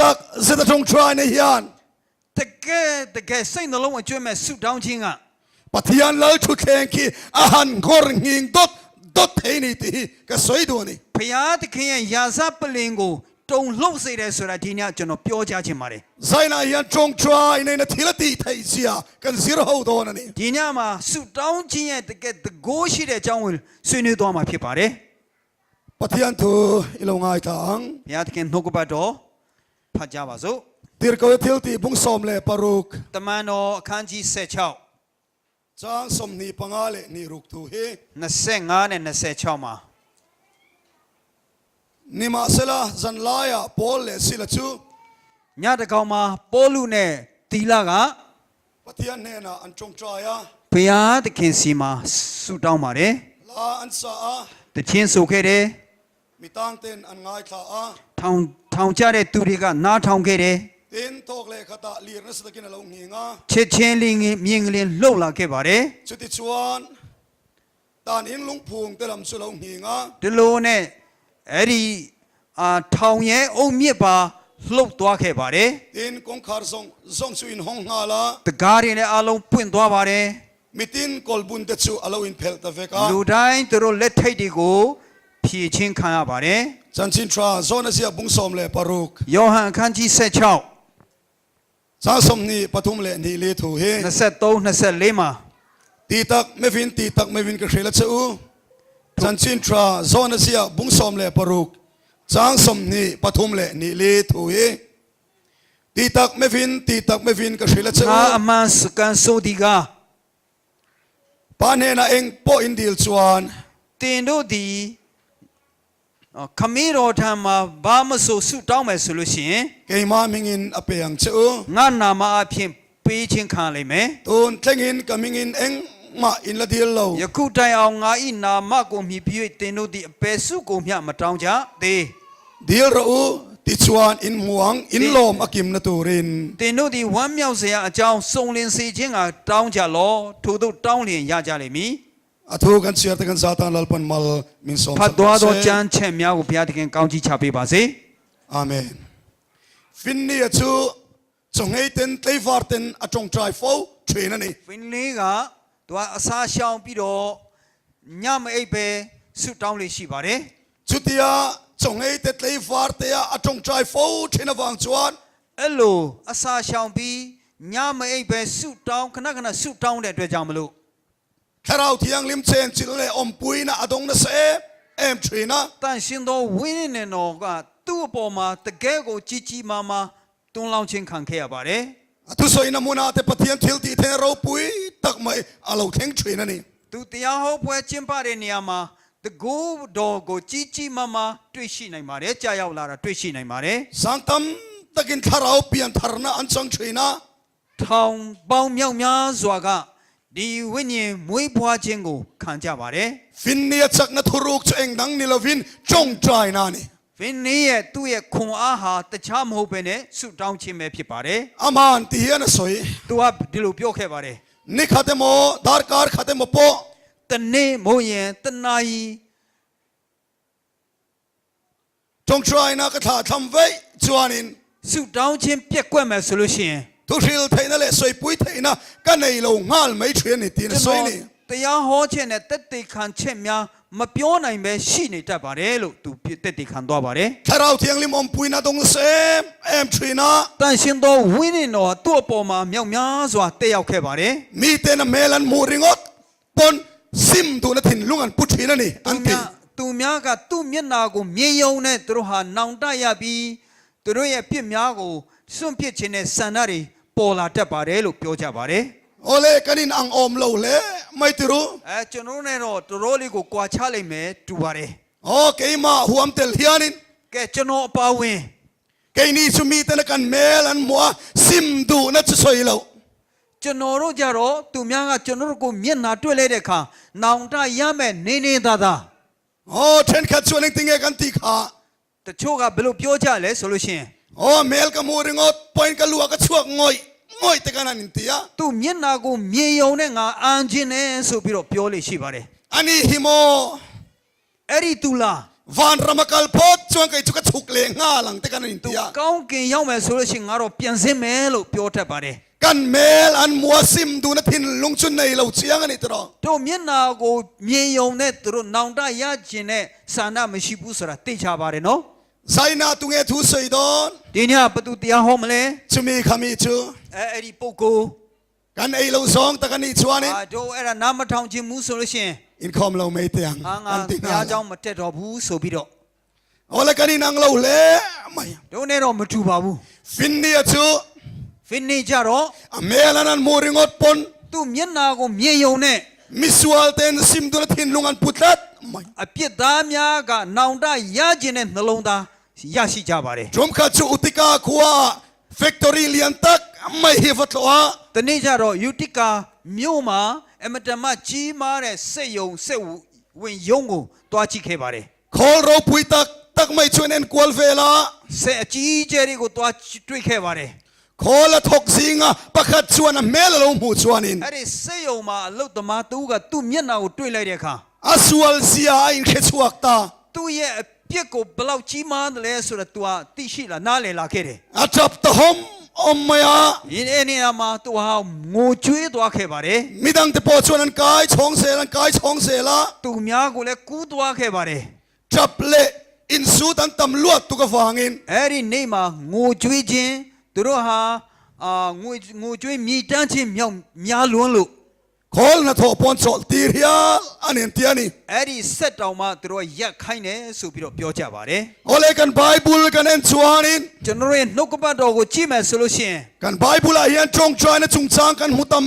tak zeta tawngtainain hian တကယ်စိတ်နှလုံးအကျွမ်းမဲ့ဆုတောင်းခြင်းက Pathian lalthu thlengki ahan ngor nging dot theini ti ka soidu ni ဖယားသခင်ရဲ့ယာစပလင်ကိုတုံလှုပ်စေတယ်ဆိုတာဒီညကျွန်တော်ပြောကြားချင်ပါတယ် zaina hian tawngtainain thil Tihtheihzia kan zir ho don ani ဒီညမှာဆုတောင်းခြင်းရဲ့တကယ်တကိုးရှိတဲ့အကြောင်းကိုဆွေးနွေးသွားမှာဖြစ်ပါတယ် Pathian thu ilongai tang ဘုရားသခင်နှုတ်ကပတ်တော်ဖတ်ကြပါစို့ tirko thil ti bung som le paruk တမန်တော်အခန်းကြီး16 chang som ni pangale ni ruk thu he 25နဲ့26မှာ nima sela zanlaya pol le sila chu ညတကောင်မှာပေါလုနဲ့တီလာက Pathian ne na an tawngtraya ဘုရားသခင်စီမှာဆုတောင်းပါတယ် la an sa a တခြင်းဆိုခဲ့တယ် mitang ten an ngai tha a ထောင်ကြတဲ့သူတွေကနားထောင်ခဲ့တယ် tin tok le khata lir na sadakin alo nginga ချက်ချင်းလေးမြင်ကလေးလှုပ်လာခဲ့ပါတယ် chuti chuan tan in lung phung te lam chu lo nginga ဒီလိုနဲ့အဲ့ဒီထောင်ရဲ့အုံမြစ်ပါလှုပ်သွားခဲ့ပါတယ် tin kong khar zong chu in hong nga la တကားတွေနဲ့အလုံးပွင့်သွားပါတယ် mitin kolbun te chu alo in phel ta veka လူတိုင်းသူတို့လက်ထိတ်တွေကိုဖြည့်ချင်းခံရပါတယ် chanchin tra zona sia bung som le paruk ယောဟန်အခန်းကြီး16 sa som ni pathum le ni le thu he 23 24မှာ ti tak mevin ka hrela chu chanchin tra zona sia bung som le paruk chang som ni pathum le ni le thu he ti tak mevin ka hrela chu ငါအမှန်စကန်ဆိုဒီက pa ne na eng po indil chuan တင်တို့ဒီခမင်းတော်ထံမှာဘာမဆိုဆုတောင်းမယ်ဆိုလို့ရှိရင် keima mingin apeng chu ငါနာမအဖြစ်ပေးခြင်းခံလိမ့်မယ် tun thlengin kamingin eng ma in la dil lo ယခုတိုင်အောင်ငါဤနာမကိုမြည်ပြီးတင်တို့ဒီအပေစုကိုမျှမတောင်းကြသေး dil ro ti chuan in muang in lom akim na turin တင်တို့ဒီဝမ်းမြောက်စရာအကြောင်းစုံလင်စေခြင်းကတောင်းကြလောထို့သို့တောင်းလျင်ရကြလိမ့်မည် athu kan siar ta kan zatan lalpan mal min som ဖတ်သွားသောကြမ်းချက်များကိုဘုရားသခင်ကောင်းကြီးချပေးပါစေ amen finni chu chongai ten tleifar ten atong trai fo train ani ဖင်လေးကသူကအစာရှောင်ပြီးတော့ညမအိပ်ပဲဆုတောင်းလေးရှိပါတယ် chutia chongai te tleifar te atong trai fo thina wang chuan အဲ့လိုအစာရှောင်ပြီးညမအိပ်ပဲဆုတောင်းခဏဆုတောင်းတဲ့အတွက်ကြောင့်မလို့ tharau thiang lim chen chile ompuina adong na se em trina တန်ရှင်သောဝိညာဉ်တော်ကသူ့အပေါ်မှာတကယ်ကိုကြီးမားမားတွန်းလောင်းခြင်းခံခဲ့ရပါတယ် athu soina muna te pathian thil ti the ro pui tak mai alo theng trina ni သူတရားဟောပွဲကျင်းပတဲ့နေရာမှာတကူတော်ကိုကြီးမားမားတွေ့ရှိနိုင်ပါတယ်ကြာရောက်လာတာတွေ့ရှိနိုင်ပါတယ် sangtam takin tharau pian tharna an chang trina ထောင်ပေါင်းမြောက်များစွာကဒီဝိညာဉ်မွေးဖွားခြင်းကိုခံကြပါတယ် finni chak na thuruk cheng dang ni lovin chong trai na ni ဖင်နေရဲ့သူ့ရဲ့ခွန်အားဟာတခြားမဟုတ်ဘဲနဲ့ဆုတောင်းခြင်းပဲဖြစ်ပါတယ် aman ti hian soi သူကဒီလိုပြောခဲ့ပါတယ် ni khate mo darkar khate mo po တနေ့မို့ရင်တနာယီ chong trai na ka tha tham ve chuanin ဆုတောင်းခြင်းပြက်ကွက်မယ်ဆိုလို့ရှိရင် tu ril thaina le soi pui thaina ka nei lo ngal mai thuen ni tin soi ni တရားဟောခြင်းနဲ့တက်တေခံချက်များမပြောနိုင်ပဲရှိနေတတ်ပါတယ်လို့သူတက်တေခံသွားပါတယ် tharau thiang lim om pui na dong se em trina တန်ရှင်သောဝိညာဉ်တော်သူ့အပေါ်မှာမြောက်များစွာတက်ရောက်ခဲ့ပါတယ် mi te na melan mu ringot pon sim tu na thin lungan pu thina ni anti သူများကသူ့မျက်နာကိုမြင်ယုံနဲ့သူတို့ဟာနောင်တရပြီးသူတို့ရဲ့ပြစ်များကိုစွန့်ပစ်ခြင်းနဲ့ဆန္ဒတွေပေါ်လာတတ်ပါတယ်လို့ပြောကြပါတယ် ole kanin ang om lo le mai tiru ကျွန်တော်နဲ့တော့တော်လေးကိုကြွာချလိုက်မယ်တူပါတယ် okay ma huam tel hianin ကဲကျွန်တော်အပါဝင် kay ni sumi te na kan melan mo sim du na soi lo ကျွန်တော်တို့ကြတော့သူများကကျွန်တော်တို့ကိုမျက်နာတွေ့လိုက်တဲ့အခါနောင်တရမယ်နေသာသာ ten khat chuaning tinge kan ti kha တချို့ကဘယ်လိုပြောကြလဲဆိုလို့ရှိရင် mel ka mu ringot point ka luwa ka chuak ngoi te kanan intia သူမျက်နာကိုမြင်ယုံနဲ့ငါအန်ခြင်းနဲ့ဆိုပြီးတော့ပြောလို့ရှိပါတယ် ani himo အဲ့ဒီသူလား van ramakal pot chuan kai chuka chuk le nga lang te kan in သူ tia ကောင်းကင်ရောက်မယ်ဆိုလို့ရှိရင်ငါတော့ပြန်စင်းမယ်လို့ပြောတတ်ပါတယ် kan mel an muasim du na thin lungchun nei lo chiang ani tro တို့မျက်နာကိုမြင်ယုံနဲ့သူတို့နောင်တရခြင်းနဲ့ဆန္ဒမရှိဘူးဆိုတာသိချပါတယ်နော် zaina tu nge thu sei don ဒီညဘသူတရားဟောမလဲ chumi khami chu အဲ့ဒီပုဂ္ဂိုလ် kan ei lo song ta kan ni chuan in တို့အဲ့ဒါနားမထောင်ခြင်းဘူးဆိုလို့ရှိရင် in khom lo mei tiang ငါ an ti ဘုရား na เจ้าမတက်တော့ဘူးဆိုပြီးတော့ ole kan in ang lo le mai တို့နဲ့တော့မတူပါဘူး fin ni chu finish ကြတော့ a mel an moringot pon သူမျက်နာကိုမြင်ယုံနဲ့ misual ten sim du na thin lungan putlat mai အပြစ်သားများကနောင်တရခြင်းနဲ့နှလုံးသားရရှိကြပါတယ် jom kha chu utika khuwa factory lian tak mai hi vatwa တနေ့ကျတော့ယူတိကာမြို့မှာအမတမကြီးမားတဲ့စက်ယုံစက်ဝင်ယုံကိုတွားကြည့်ခဲ့ပါတယ် khol ro pui tak mai chuan en kwal vela စက်အကြီးကျယ်တွေကိုတွားတွေ့ခဲ့ပါတယ် khol a thok zinga pakhat chuan a mel lo mu chuan in အဲ့ဒီစက်ယုံမှာအလုတ်သမားတူကသူ့မျက်နှာကိုတွေ့လိုက်တဲ့အခါ asual sia in khechuak ta သူ့ရဲ့အပြစ်ကိုဘယ်လောက်ကြီးမားတယ်လဲဆိုတော့ तू သိရှိလာနားလည်လာခဲ့တယ် atap ta hom omaya ဒီနေ့မှာ तू ဟာငိုကြွေးသွားခဲ့ပါတယ် midang te po chuan an kai chong se la သူများကိုလည်းကူးသွားခဲ့ပါတယ် chaple in suit an tam luat tu ka wangin အဲ့ဒီနေ့မှာငိုကြွေးခြင်းသူတို့ဟာငိုကြွေးမြည်တမ်းခြင်းမြောက်များလွန်းလို့ khol na tho pon chol tir ya anin tiani အဲ့ဒီစက်တောင်မှသူတို့ရက်ခိုင်းတယ်ဆိုပြီးတော့ပြောကြပါတယ် ole kan bible kan en chuanin ကျွန်တော်ရဲ့နှုတ်ကပတ်တော်ကိုကြည့်မယ်ဆိုလို့ရှိရင် kan bible a hian chong china chung chang kan hutam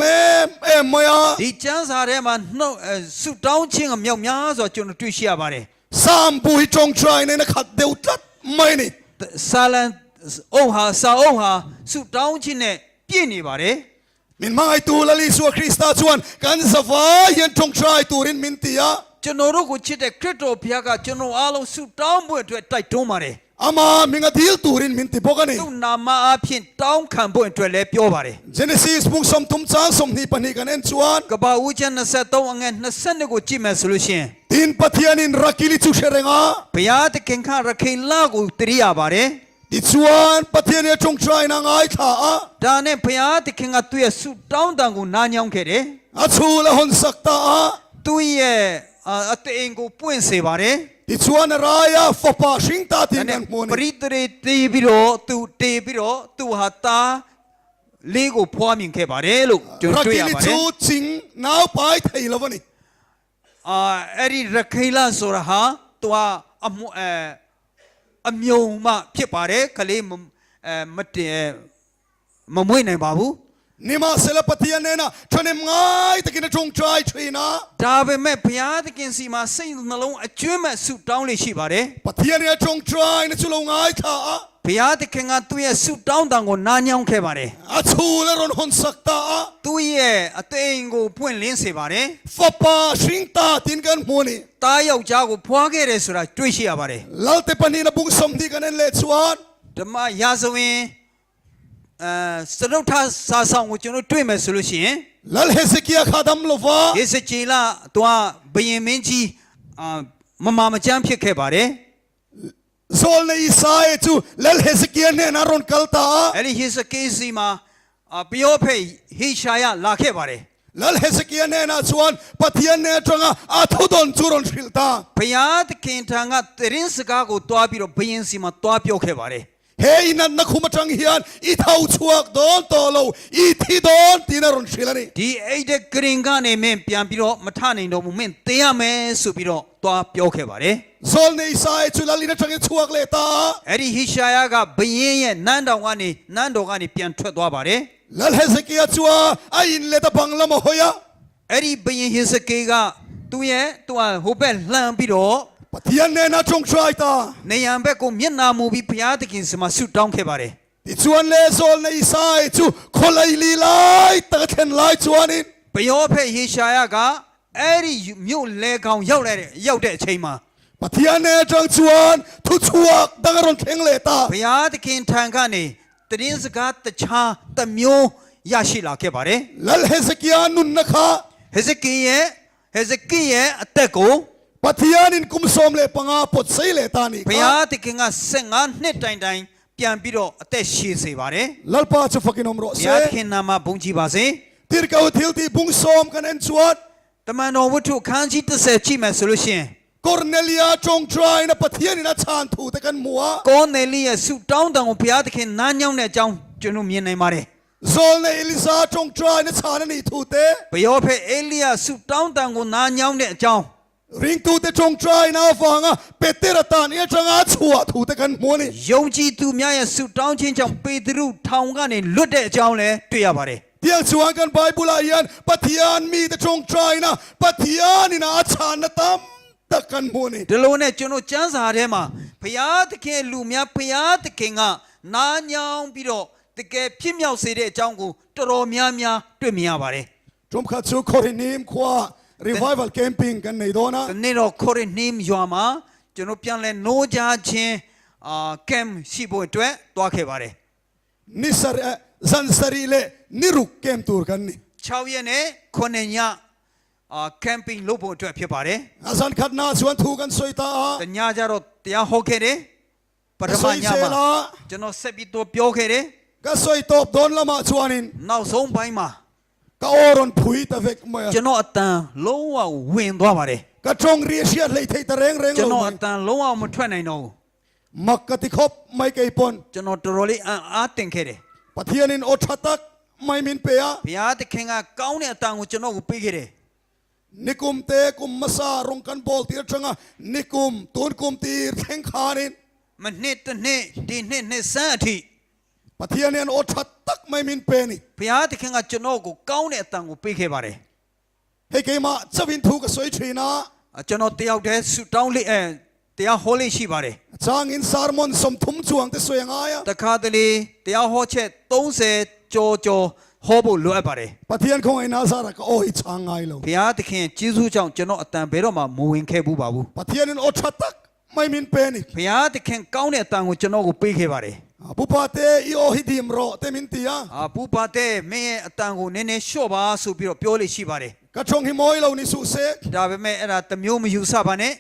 em maya ဒီကျမ်းစာထဲမှာနှုတ်ဆုတောင်းခြင်းကမြောက်များစွာကျွန်တော်တွေ့ရှိရပါတယ် sam bu hi chong china na khat deu tat mai ni ဆာလံအုပ်ဟာစာအုပ်ဟာဆုတောင်းခြင်းနဲ့ပြည့်နေပါတယ် min mai tu lali su krista chuan kan zawa hian chong chai turin min tia ကျွန်တော်တို့ကိုချစ်တဲ့ခရစ်တော်ဘုရားကကျွန်တော်အားလုံးဆုတောင်းဖို့အတွက်တိုက်တွန်းပါတယ် ama minga dil turin min ti bokani သူ့နာမအဖြစ်တောင်းခံဖို့အတွက်လည်းပြောပါတယ် genesis bung som tum chang som ni pani kan en chuan ကပ္ပဦးကျမ်း23အငယ်22ကိုကြည့်မယ်ဆိုလို့ရှိရင် tin pathianin rakili chu sherenga ဘုရားသခင်ခရခင်လာကိုတရိယာပါတယ် ti chuan pathian ya chong chai na ngai tha a ဒါနဲ့ဘုရားသခင်ကသူ့ရဲ့ဆုတောင်းတန်ကိုနားညောင်းခဲ့တယ် achu la hon sakta a သူ့ရဲ့အသိအိမ်ကိုပွင့်စေပါတယ် ti chuan raya fopa shing ta tin kan ပ moni ရိသေတေးပြီးတော့သူတေးပြီးတော့သူဟာသားလေးကိုဖွားမြင်ခဲ့ပါတယ်လို့ကျွန်တော်တွေ့ရ rakili ပါတယ် chu ching now pai thai lovani အဲ့ဒီရခိလဆိုတာဟာသူကအမြုံမှဖြစ်ပါတယ်ခလေးမတင်မမွေးနိုင်ပါဘူး nima sela pathian ne na chanem ngai takin chong chai china ဒါပေမဲ့ဘုရားသခင်စီမှာစိတ်နှလုံးအကျွမ်းမဲ့ဆုတောင်းလေးရှိပါတယ် pathian ya chong chai na chu lo ngai tha a ဘုရားသခင်ကသူ့ရဲ့ဆုတောင်းတန်ကိုနားညောင်းခဲ့ပါတယ် achu la ron hon sakta a သူ့ရဲ့အသိအိမ်ကိုပွင့်လင်းစေပါတယ် fopa shing ta tin kan moni တားယောက်ျားကိုဖွားခဲ့တယ်ဆိုတာတွေ့ရှိရပါတယ် lalte pani na bung som ni kan en le chuan ဓမ္မရာဇဝင်စရုပ်ထစာဆောင်ကိုကျွန်တော်တွေ့မယ်ဆိုလို့ရှိရင် lal hezekia khadam lova ယေစကြည်လသူကဘယင်မင်းကြီးမကြမ်းဖြစ်ခဲ့ပါတယ် zol na isai chu lal hezekia ne na ron kalta အဲ့ဒီယေစကေစီမှာပျောဖေဟိရှာယလာခဲ့ပါတယ် lal hezekia ne na chuan pathian ne tanga athodon churon shilta ဘုရားသခင်ထံကသရင်စကားကိုတွားပြီးတော့ဘယင်စီမှာတွားပြောခဲ့ပါတယ် he inan na khumatang hian I thau chuak don to lo I thi don tinaron shilani ဒီအိတ်တဲ့ဂရင်ကနေမင်းပြန်ပြီးတော့မထနိုင်တော့ဘူးမင်းသိရမယ်ဆိုပြီးတော့တွားပြောခဲ့ပါတယ် zol ne isai chu lalina change chuak le ta အဲ့ဒီဟိရှာယကဘယင်ရဲ့နန်းတော်ကနေပြန်ထွက်သွားပါတယ် lal hezekia chua ain le ta bangla mo hoya အဲ့ဒီဘယင်ဟိစကေကသူဟိုဘက်လှမ်းပြီးတော့ pathian ne na chong chai ta နေရန်ဘက်ကိုမျက်နာမူပြီးဘုရားသခင်စီမှာဆုတောင်းခဲ့ပါတယ် ti chuan le zol ne isai chu kholai li lai ta then lai chuanin ဘယောဖက်ဟေရှာယကအဲ့ဒီမြို့လေကောင်ရောက်တဲ့အချိန်မှာ pathian ne chang chuan thu chuak dangaron theng le ta ဘုရားသခင်ထံကနေတရင်စကားတခြားတစ်မျိုးရရှိလာခဲ့ပါတယ် lal hezekia nun na kha ဟေဇကိရဲ့အသက်ကို ปัทยานินกุมสมเลปังอาปดใส่เลตานิ ဘုရားသခင်က15နှစ်တိုင်တိုင်ပြန်ပြီးတော့အသက်ရှည်စေပါတယ် ลัลปาจะฟักินอมรอ ဘု เซ ရားသခင်နာမဘုန်းကြီးပါစေ ติรกาวทิลตีบุงสมกันเอ็นชวด တမန်တော်ဝတ္ထုခန်းကြီး30ကြည့်မယ်ဆိုလို့ရှိရင် กอร์เนลียจงทรายนะปัทยานินะชานถูแต่กันมัว ကောနေလိရဲ့ဆုတောင်းတံကိုဘုရားသခင်နားညောင်းတဲ့အကြောင်းကျွန်တော်မြင်နိုင်ပါတယ် โซลในเอลิซาจงทรายนะชานันนี่ถูเต ဘယောဖက်အေလိယဆုတောင်းတံကိုနားညောင်းတဲ့အကြောင်း ริงถูเตจงทรายนะฟังอ่ะเปเตระตานี่จังอาชัวถูแต่กันมัวนี่ ယုံကြည်သူများရဲ့ဆုတောင်းခြင်းကြောင့်ပေတရုထောင်ကနေလွတ်တဲ့အကြောင်းလည်းတွေ့ရပါတယ် เที่ยงชวนกันไบเบิลอายันปัทยานมีแต่จงทรายนะปัทยานินะอาชานนะตามตะกันมัวนี่ ဒီလိုနဲ့ကျွန်တော်ကျမ်းစာထဲမှာဘုရားသခင်လူများဘုရားသခင်ကနားညောင်းပြီးတော့တကယ်ဖြစ်မြောက်စေတဲ့အကြောင်းကိုတော်တော်များများတွေ့မြင်ရပါတယ် จมขัดชูคอรินิมขวา revival camping กันในโดนะ ဒီနေ့တော့ခေါရနီမ်ရွာမှာကျွန်တော်ပြန်လဲနိုးကြခြင်းကမ်ရှိဖို့အတွက်တွားခဲ့ပါတယ် นิสรซันสรีเลนิรุกเกมตูร์กันนี่ 6ရက်နဲ့9ညကမ်ပင်းလုပ်ဖို့အတွက်ဖြစ်ပါတယ် อาซันขัดนาชวนถูกันสวยตา တညကြတော့တရားဟောခဲ့တယ်ပထမညမှာကျွန်တော်ဆက်ပြီးတော့ပြောခဲ့တယ် ก็สวยตบโดนละมาชวนิน နောက်ဆုံးပိုင်းမှာ ก็อรอนผุยตะเวกมา ကျွန်တော်အတန်လုံးဝဝင်သွားပါတယ် ก็จงเรียเชียเลยไทยตะเรงเรง ကျွန် ล တော် ง အတန်လုံးဝမထွက်နိုင်တော့ဘူး มักกะติคบไม่ไกปน ကျွန်တော်တော်တော်လေးအားတင်ခဲ့တယ် ปะเทียนินโอชัตักไม่มินเปีย ဘုရားသခင်ကကောင်းတဲ့အတန်ကိုကျွန်တော်ကိုပေးခဲ့တယ် นิกุมเตกุมมาซารงกันบอลตีจังอ่ะนิกุมตูนกุมตีแข่งขานิน မနှစ်တစ်နှစ်ဒီနှစ်ဆန်းအထိ ปะเทียนินโอชัตักไม่มินเปนี่ ဘုရားသခင်ကကျွန်တော်ကိုကောင်းတဲ့အတန်ကိုပေးခဲ့ပါတယ် ให้เกมาจะวินถูกสวยชีนะ ကျွန်တော်တယောက်တည်းဆူတောင်းလေးတရားဟောလေးရှိပါတယ် จางอินซาร์มอนสมทุมจวงแต่สวยงาย တခါတလေတရားဟောချက်30ကျော်ဟောဖို့လိုအပ်ပါတယ် ปะเทียนคงไอ้นาซาระก็โอ้ยจางไงเรา ဘုရားသခင်ကျေးဇူးကြောင့်ကျွန်တော်အတန်ဘယ်တော့မှမဝင်ခဲ့ဘူးပါဘူး ปะเทียนินโอชัตักไม่มินเปนี่ ဘုရားသခင်ကောင်းတဲ့အတန်ကိုကျွန်တော်ကိုပေးခဲ့ပါတယ် ปุปาเตอีโอฮิดิมโรเตมินตีย ပူပါတဲ့မင်းရဲ့အတန်ကိုနည်းနည်းလျှော့ပါဆိုပြီးတော့ပြောလို့ရှိပါတယ် กระชงฮิมอยเรานิสุเซ ဒါပေမဲ့အဲ့ဒါတစ်မျိုးမယူဆပါနဲ့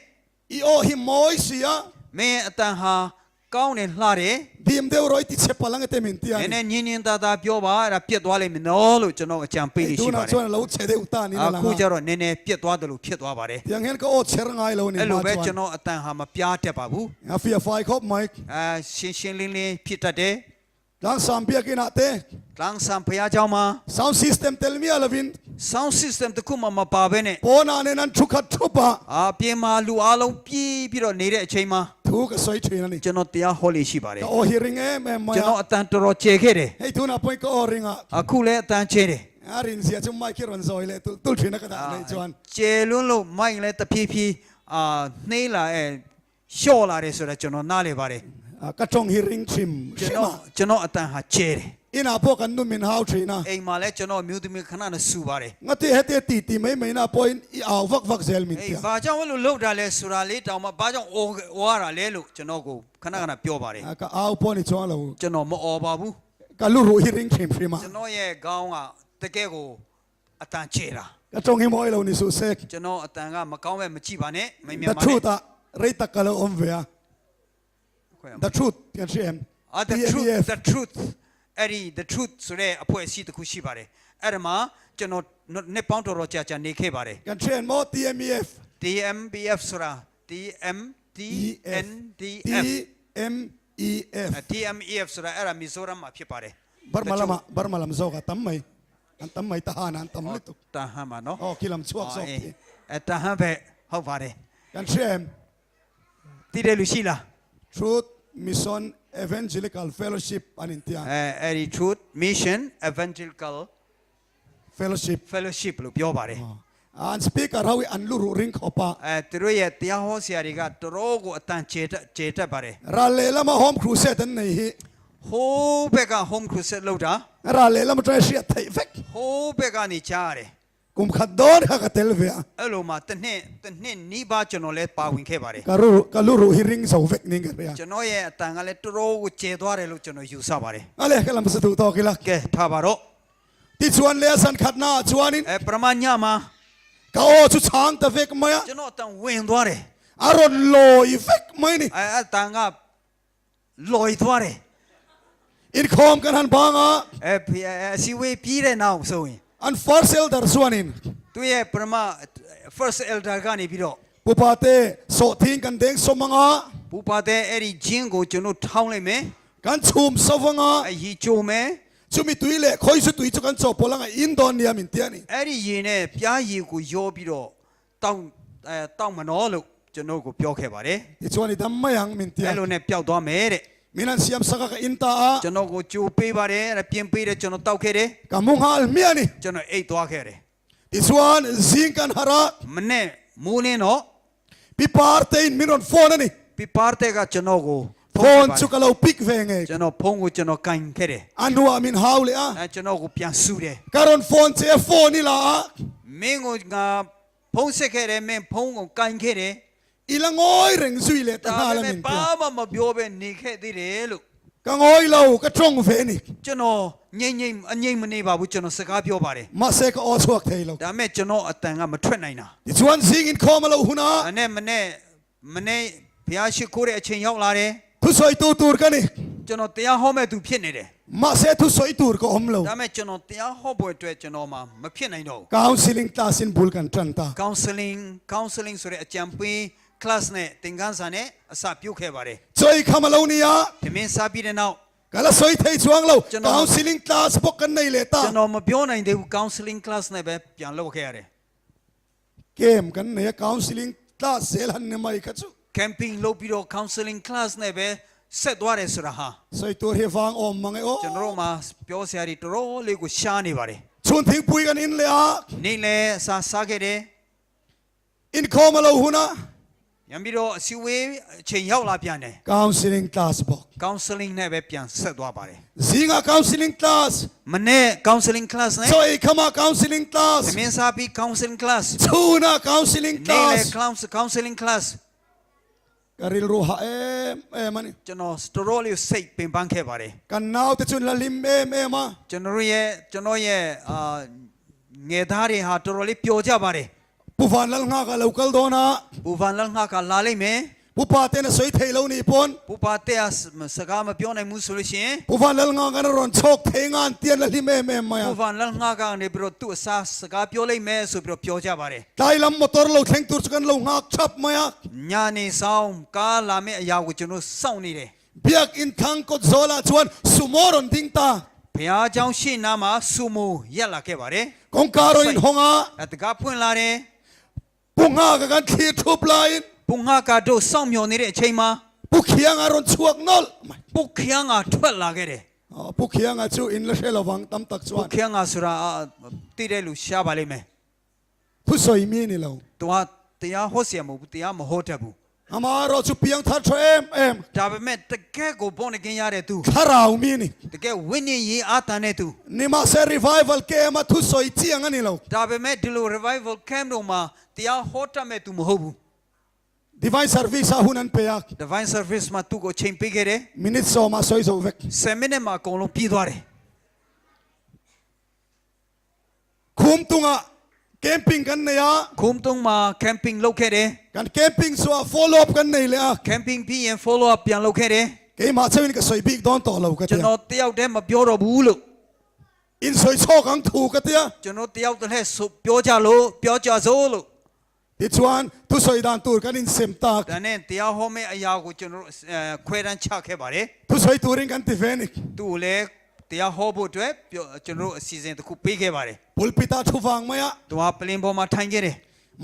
อีโอฮิมอยเสีย မင်းရဲ့အတန်ဟာကောင်းတယ်လှတယ် ดีมเดวรอยติเชปลังเตมินตีย နည်းနည်းညင်သားသားပြောပါအဲ့ဒါပြတ်သွားလိမ့်မယ်နော်လို့ကျွန်တော်အကြံပေးလို့ ดู ရှိပါ นะ တယ် ชวนเราเชเดอุตานี่นะ အခုကျတော့နည်းနည်းပြတ်သွားတယ်လို့ဖြစ်သွားပါတယ် ยังเห็นก็โอเชรงไงเรานี่ အဲ့လို มา ပဲ ชวน ကျွန်တော်အတန်ဟာမပြားတတ်ပါဘူး อาฟิอาไฟครบไมค์ ရှင်းလင်းလင်းဖြစ်တတ်တယ် ดังสามเปียกินาเต လမ်းဆန်ဖရားเจ้าမှာ sound system เตลมีอาลวิน sound system တခုမှမပါဘဲနဲ့ ปอนาเนนันชุขัดชุบะ ပြင်မာလူအားလုံးပြေးပြီးတော့နေတဲ့အချိန်မှာ ถูกสวยชีนะนี่ ကျွန်တော်တရားဟောလေးရှိပါတယ် ก็โอฮิริงเอแม่มา ကျွန်တော်အတန်တော်တော်ကျဲခဲ့တယ် ให้ทุนอ่ะปอยก็โอริงอ่ะ အခုလည်းအတန်ကျဲတယ် อารินเสียจุ่มไม่คิดวันซอยเลยตุลชีนักกระดาษในชวน ကျဲလွန်းလို့မိုက်လည်းတဖြည်းဖြည်းနှေးလာလျှော့လာတယ်ဆိုတော့ကျွန်တော်နားလေပါတယ် กระชงฮิริงชิม ကျွန်တော်အတန်ဟာကျဲတယ် อินาพวกกันนุ่มมินฮาวชีนะ အိမ်မှာလည်းကျွန်တော်အမျိုးသမီးခဏနဲ့ဆူပါတယ် งั้นที่เฮตตีไม่น่าปอยเอาวักเซลมิน အေး เตีย ဘာကြောင့်လို့လှုပ်တာလဲဆိုတာလေးတောင်မှဘာကြောင့်အော်ရတာလဲလို့ကျွန်တော်ကိုခဏပြောပါတယ် ก็เอาปอนี่ชวนเรา ကျွန်တော်မအော်ပါဘူး ก็ลูรูฮิริงชิมชิมา ကျွန်တော်ရဲ့ခေါင်းကတကယ်ကိုအတန်ကျဲတာ กระชงฮิมอยเรานี่สุเซก ကျွန်တော်အတန်ကမကောင်းပဲမကြည့်ပါနဲ့မမြင် The ပါနဲ့ truth อะไรตักกะละอมเวีย The truth กันเชม the truth အဲ့ဒီ the truth ဆိုတဲ့အဖွဲ့အစည်းတစ်ခုရှိပါတယ်အဲ့ဒါမှာကျွန်တော်နှစ်ပေါင်းတော်ကြာနေခဲ့ပါတယ် กันเชมมอ TMEF TMBF ဆိုတာ TMDF TMEF ဆိုတာအဲ့ဒါမီဇိုရမ်မှာဖြစ်ပါတယ် บาร์มาลามโซกะตัมไม่อันตัมไม่ทหารอันตัมลิตุก တာဟန်မှာနော် อ๋อกิลามชวกซอก တာဟန်ပဲဟုတ်ပါတယ် กันเชม တည်တယ်လူရှိလား Truth Mission Evangelical Fellowship อันนี้ที่ အဲ့ဒီ Truth Mission Evangelical Fellowship Fellowship လို့ပြောပါတယ် อันสปีกเกอร์เฮาอันลูรูริงขอปะ သူတို့ရဲ့တရားဟောဆရာတွေကတော်တော်ကိုအတန်ကျေတတ်ပါတယ် ราเลละมาโฮมครูเซตันนี่ ဟိုးဘက်က home crusade လောက်တာ ราเลละมาทรายเชียไทยเฟก ဟိုးဘက်ကနေကြားရတယ် กุมขัดดอนฮะกะเตลเวีย အဲ့လိုမှတစ်နှစ်နီးပါးကျွန်တော်လည်းပါဝင်ခဲ့ပါတယ် กะลูรูฮิริงโซเฟกนี่กันเวีย ကျွန်တော်ရဲ့အတန်ကလည်းတော်တော်ကိုကျေသွားတယ်လို့ကျွန်တော်ယူဆပါတယ် อะไรกะลามสตุตอกิละ ကဲထားပါတော့ ที่ชวนเลสันขัดหน้าชวนิน ပရမညမှာ กาโอชุช้างตะเวกมาย ကျွန်တော်အတန်ဝင်သွားတယ် อารอนลอยเวกไม่นี่ အတန်ကลอยသွားတယ် อินคอมกันหันบางอ่ะ အစီဝေးပြီးတဲ့နောက်ဆိုရင် อันฟาร์เซลดาร์ส่วนนิน သူရဲ့ပရမ first elder ကနေပြီးတော့ ปุปาเตโสทิ้งกันเด้งสมังอ่ะ ဘူပါတဲ့အဲ့ဒီဂျင်းကိုကျွန်တော်ထောင်းလိုက်မယ် กันชุมสวังอ่ะ အရီကျိုးမယ် ชุมิตุยเล่คอยสุตุยจุกันจบพลังอินโดนีเซียมินเตียนี่ အဲ့ဒီရေနဲ့ပြားရေကိုရောပြီးတော့တောက်မနော်လို့ကျွန်တော်ကိုပြောခဲ့ပါတယ် ที่ชวนนี่ดำไม่ยังมินเตีย အဲ့လိုနဲ့ပျောက်သွားမယ်တဲ့ มินันเสียมสักกะอินตาอ่ะ ကျွန်တော်ကိုကြိုးပေးပါတယ်အဲ့ပြင်ပေးတယ်ကျွန်တော်တောက်ခဲ့တယ် กามุงฮาลเมียนี่ ကျွန်တော်အိတ်သွားခဲ့တယ် ที่ชวนซิงกันฮาระ မနဲ့မိုးလင်းတော့ ปีปาร์เตอินมินอนโฟนนี่ ပြပါတဲ့ကကျွန်တော်ကို โฟนชุกเราปิกเวงเอง ကျွန်တော်ဖုန်းကိုကျွန်တော်ကင်ခဲ့တယ် อันนัวมินฮาวเลยอ่ะ အဲကျွန်တော်ကိုပြန်ဆူတယ် การอนโฟนเจโฟนนี่ล่ะ မင်းကိုငါဖုန်းဆက်ခဲ့တယ်မင်းဖုန်းကိုကင်ခဲ့တယ် อีละงอยเร่งซุยเลยตั้ง ဒါ หา ပေ ละ မဲ့ มินเตี ဘာ ย မှမပြောဘဲနေခဲ့သေးတယ်လို့ กังอยเรากระจงเวนี่ ကျွန်တော်ငိမ့်အငိမ့်မနေပါဘူးကျွန်တော်စကားပြောပါတယ် มาเซกออสวกเทยเรา ဒါပေမဲ့ကျွန်တော်အတန်ကမထွက်နိုင်တာ ที่ชวนซิงอินคอมาเราหุนะ အဲ့နဲ့မနဲ့ဘုရားရှိခိုးတဲ့အချိန်ရောက်လာတယ် ทุสอยตูร์กันนี่ ကျွန်တော်တရားဟောမဲ့သူဖြစ်နေတယ် มาเซทุสอยตูร์ก็อมเรา ဒါပေမဲ့ကျွန်တော်တရားဟောပွဲအတွက်ကျွန်တော်မှမဖြစ်နိုင်တော့ဘူး กาวซิลิงตาสินบุลกันจันตา counseling ဆိုတဲ့အကြံပေး class နဲ့သင်ခန်းစာနဲ့အစပြုခဲ့ပါတယ် จอยคามาเรานี่ยะ ဒီမင်းစားပြီးတဲ့နောက် กาลสอยเทยชวงเรากาวซิลิงตาสปกกันในเลตา ကျွန်တော်မပြောနိုင်သေးဘူး counseling class နဲ့ပဲပြန်လုပ်ခဲ့ရတယ် เกมกันเนี่ยกาวซิลิงตาเซลันเนี่ยไม่ขัดสุ camping လုပ်ပြီးတော့ counseling class နဲ့ပဲဆက်သွားတယ်ဆိုတာဟာ สอยตูร์เฮฟังอมมังเอโอ ကျွန်တော်တို့မှာပြောစရာတွေတော်တော်လေးကိုရှားနေပါတယ် ชวนทิ้งปุยกันอินเลยอ่ะ နေ့လဲအစားခဲ့တယ် อินคอมาเราหุนะ ညပြီးတော့အစည်းအဝေးအချိန်ရောက်လာပြန်တယ် กาวซิลิงตาสปก counseling နဲ့ပဲပြန်ဆက်သွားပါတယ် ซิงากาวซิลิงตาส မနေ့ counseling class နဲ့ จอยคามากาวซิลิงตาส မင်းစားပြီး counseling class ชูนากาวซิลิง နေ့ ตา လဲ ส counseling class การิลรูฮามัน ကျွန်တော်တော်တော်လေးစိတ်ပင်ပန်းခဲ့ပါတယ် กันนาวแต่ชุนละลิมมา ကျွန်တော်ရဲ့ငယ်သားတွေဟာတော်တော်လေးပျော်ကြပါတယ် ผู้ฟันลังงากะเรากัลโดนะ ဘူဖန်လန်းငါကလာလိုက်မယ် ผู้ปาเตนะสวยเทยเรานี่ปน ဘူပါတဲ့စကားမပြောနိုင်ဘူးဆိုလို့ရှိရင် ผู้ฟันลังงากันรอนโชคเทงานเตียนละลิมมา ဘူဖန်လန်းငါကနေပြီးတော့သူ့အစားစကားပြောလိုက်မယ်ဆိုပြီးတော့ပြောကြပါတယ် ตายลำมอเตอร์เราแข่งตุรกันเรางากชับมา ညာနေဆောင်ကားလာမယ့်အရာကိုကျွန်တော်စောင့်နေတယ် เบียกอินทังกดโซลาชวนสุโมรอนทิงตา ဘုရားကျောင်းရှေ့နားမှာဆူမိုရက်လာခဲ့ပါတယ် กงการอินฮงา အတကားဖွင့်လာတယ် ปุงากันทีทูปลาย ဘုံငါကတို့စောင့်မျှော်နေတဲ့အချိန်မှာ ปุเขียงอารอนชวกนอล ပုတ်ခရမ်းကထွက်လာခဲ့တယ် ปุเขียงอาชูอินละเชลวังตั้มตักชว ပု น တ်ခရမ်းကဆိုတာတိတဲ့လူရှားပါလိမ့်မယ် ทุสอยมีนี่เรา သူကတရားဟောเสียမဟုတ်ဘူးတရားမဟောတတ်ဘူး อามาเราชุเปียงทัดเทรม ဒါပေမဲ့တကယ်ကိုပေါ်နေခင်ရတဲ့သူ คาราวมีนี่ တကယ်ဝိညာဉ်ရေးအာတန်တဲ့သူ นี่มาเซรีไววัลเกมาทุสอยเจียงอันนี้เรา ဒါပေမဲ့ဒီလို revival camp တို့မှာတရားဟောတတ်မဲ့သူမဟုတ်ဘူး Divine service อาหุนันเปียก divine service မှာသူ့ကိုချိန်ပေးခဲ့တယ် มินิทโซมาซอยโซเวก 10 minute မှာအကုန်လုံးပြီးသွားတယ် คุมตุงะแคมปิ้งกันเนี่ย ခုံတုံးမှာ camping လုပ်ခဲ့တယ် กันแคมปิ้งสัว follow up กันเนี่ยเลย camping ပြီးရင် follow up ပြန်လုပ်ခဲ့တယ် เกมาเชวินก็สอยบิ๊กดอนต่อเรากัน ကျွန် เตีย တော်တယောက်တည်းမပြောတော့ဘူးလို့ อินสอยโชกังถูกกันเตีย ကျွန်တော်တယောက်တည်းပြောကြစို့လို့ ที่ชวนทุสอยดานตูกันอินเซมตาก ဒါနဲ့တရားဟောမဲ့အရာကိုကျွန်တော်ခွဲတန်းချခဲ့ပါတယ် ทุสอยตูริงกันติเวนิก သူ့ကိုလည်းတရားဟောဖို့အတွက်ကျွန်တော်အစီအစဉ်တစ်ခုပေးခဲ့ပါတယ် ปุลปิตาทุฟังมายะ သူကပလင်ပေါ်မှာထိုင်ခဲ့တယ်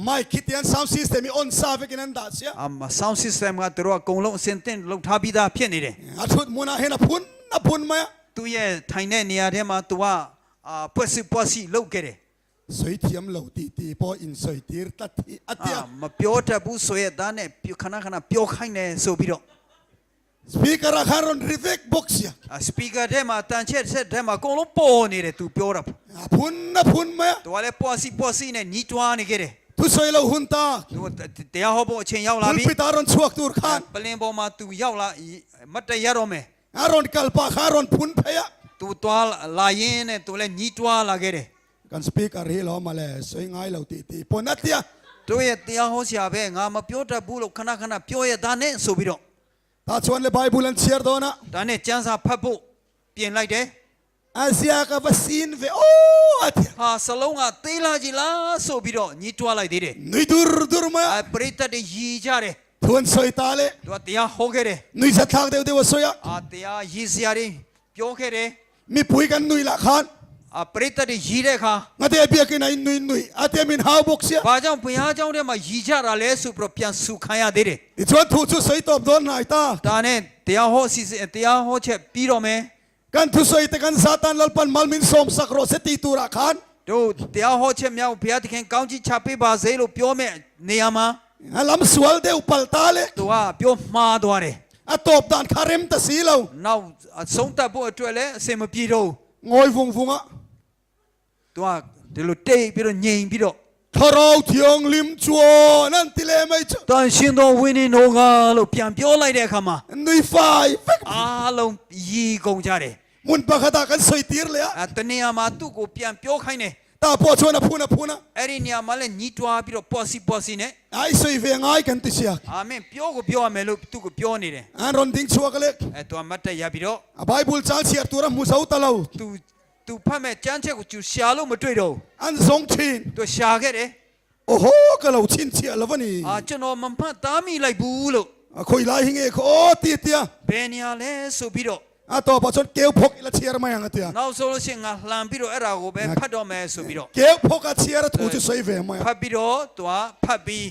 ไม่คิดยันซาวด์ซิสเต็มมีออนซาเวกินันดาเซีย sound system ကသူတို့အကုန်လုံးအစင်တင်လုပ်ထားပြီးသားဖြစ်နေတယ် อาชุดมุนาเฮนะพุนมายะ သူရဲ့ထိုင်တဲ့နေရာထဲမှာသူကပွက်စီလုပ်ခဲ့တယ် สวยเทียมเหล่าตีพออินสวยตีร์ตัดที่อัตยา မပြောတတ်ဘူးဆိုရဲ့သားနဲ့ခဏပြောခိုင်းတယ်ဆိုပြီးတော့ สปีกเกอร์คารอนรีเวกบ็อกซ์ยา speaker ထဲမှာတန်ချက်ဆက်ထဲမှာအကုန်လုံးပေါ်နေတယ်သူပြောတာ พุนมายะ သူကလည်းပွက်စီနဲ့ညီးတွားနေခဲ့တယ် ทุสอยเราหุนตา သူတရားဟောဖို့အချိန်ရောက်လာ ปุล ပြီ ปิตารอนชวกตูร์ขาน ပလင်ပေါ်မှာသူရောက်လာမတ်တရတော့မယ် อารอนกัลปาคารอนพุนเพยะ သူတွားလာရင်းနဲ့သူလည်းညီးတွားလာခဲ့တယ် กันสปีกอะไรล้อมาเลยสวยง่ายเราตีปนนัดเดีย တို့ရဲ့တရားဟောဆရာပဲငါမပြောတတ်ဘူးလို့ခဏခဏပြောရတာနဲ့ဆိုပြီးတော့ ตาชวนเลยไบเบิลเชียร์โดนะ ဒါနဲ့ကျမ်းစာဖတ်ဖို့ပြင်လိုက်တယ် อาเซียกับซีนเวโอ้อะเดีย ဟာစလုံးကသေးလာကြီးလားဆိုပြီးတော့ညှိတွားလိုက်သေးတယ် นุยดูร์มา ပရိသတ်တွေရည်ကြတယ် ทวนสวยตาเลย သူကတရားဟောခဲ့တယ် นุยจะทักเดียวสวยอ่ะ တရားရည်စရာတွေပြောခဲ့တယ် มีปุ๋ยกันนุยละคัน ပရိသတ်တွေရည်တဲ့အခါ งาเดียเบียกินไอ้นุยอาเดียมินฮาวบกเสีย ဘာကြောင့်ဘုရားကျောင်းထဲမှာရည်ကြတာလဲဆိုပြီးတော့ပြန်ဆူခံရသေးတယ် ดิชวนถูกชุดสวยตบโดนนายตา ဒါနဲ့တရားဟောစီစဉ်တရားဟောချက်ပြီးတော့မယ် กันทุสวยแต่กันซาตานลลปันมัลมินสมสักโรสตีตูระคัน တို့တရားဟောချက်များကိုဘုရားသခင်ကောင်းကြီးချပေးပါစေလို့ပြောမဲ့နေရာမှာ อาลัมสวลเดียวปัลตาเลย သူကပြောမှားသွားတယ် อะตบดานคาริมตะสีเรา နောက်ဆုံးတတ်ဖို့အတွက်လည်းအစင်မပြေတော့ งอยฟุงฟุงอ่ะ သူကဒီလိုတိတ်ပြီးတော့ငြိမ်ပြီးတော့ ทาราวเทียงลิมจัวนั่นติเลไม่เจอ တန်ရှင်တော်ဝင်းနေတော့ကလို့ပြန်ပြောလိုက်တဲ့အခါမှာ นุยไฟเฟก အားလုံးရည်ကုန်ကြတယ် มุนปะขะตากันสวยตีร์เลยอ่ะ တနေရာမှာသူ့ကိုပြန်ပြောခိုင်းတယ် ตาปอชวนพูนะ အဲ့ဒီနေရာမှာလည်းညှိတွားပြီးတော့ပေါ်စီနဲ့ ไอ้สวยเวงไอ้กันติเสีย အာမင်ပြောကိုပြောရမယ်လို့သူ့ကိုပြောနေတယ် อันรอนดิ้งชัวกันเลย သူကမတ်တက်ရပြီးတော့ ไบเบิลจานเสียตัวระมุสาวตะเลา သူဖတ်မဲ့ကျမ်းချက်ကိုသူရှာလို့မတွေ့တော့ อันสงชิน သူရှာခဲ့တယ် โอ้โหกะเราชินเสียแล้ววะนี่ ကျွန်တော်မမှတ်သားမိလိုက်ဘူးလို့ คุยไล่หิงเอโคตีเตีย ဘယ်နေရာလဲဆိုပြီးတော့ อ่ะต่อปะชนเกลพกละเชียร์มายังเตีย နောက်ဆုံးလို့ရှိရင်ငါလှန်ပြီးတော့အဲ့ဒါကိုပဲဖတ်တော့မယ်ဆိုပြီးတော့ เกลพกอะเชียร์ถูจุสวยเวมา ဖတ်ပြီးတော့သူကဖတ်ပြီး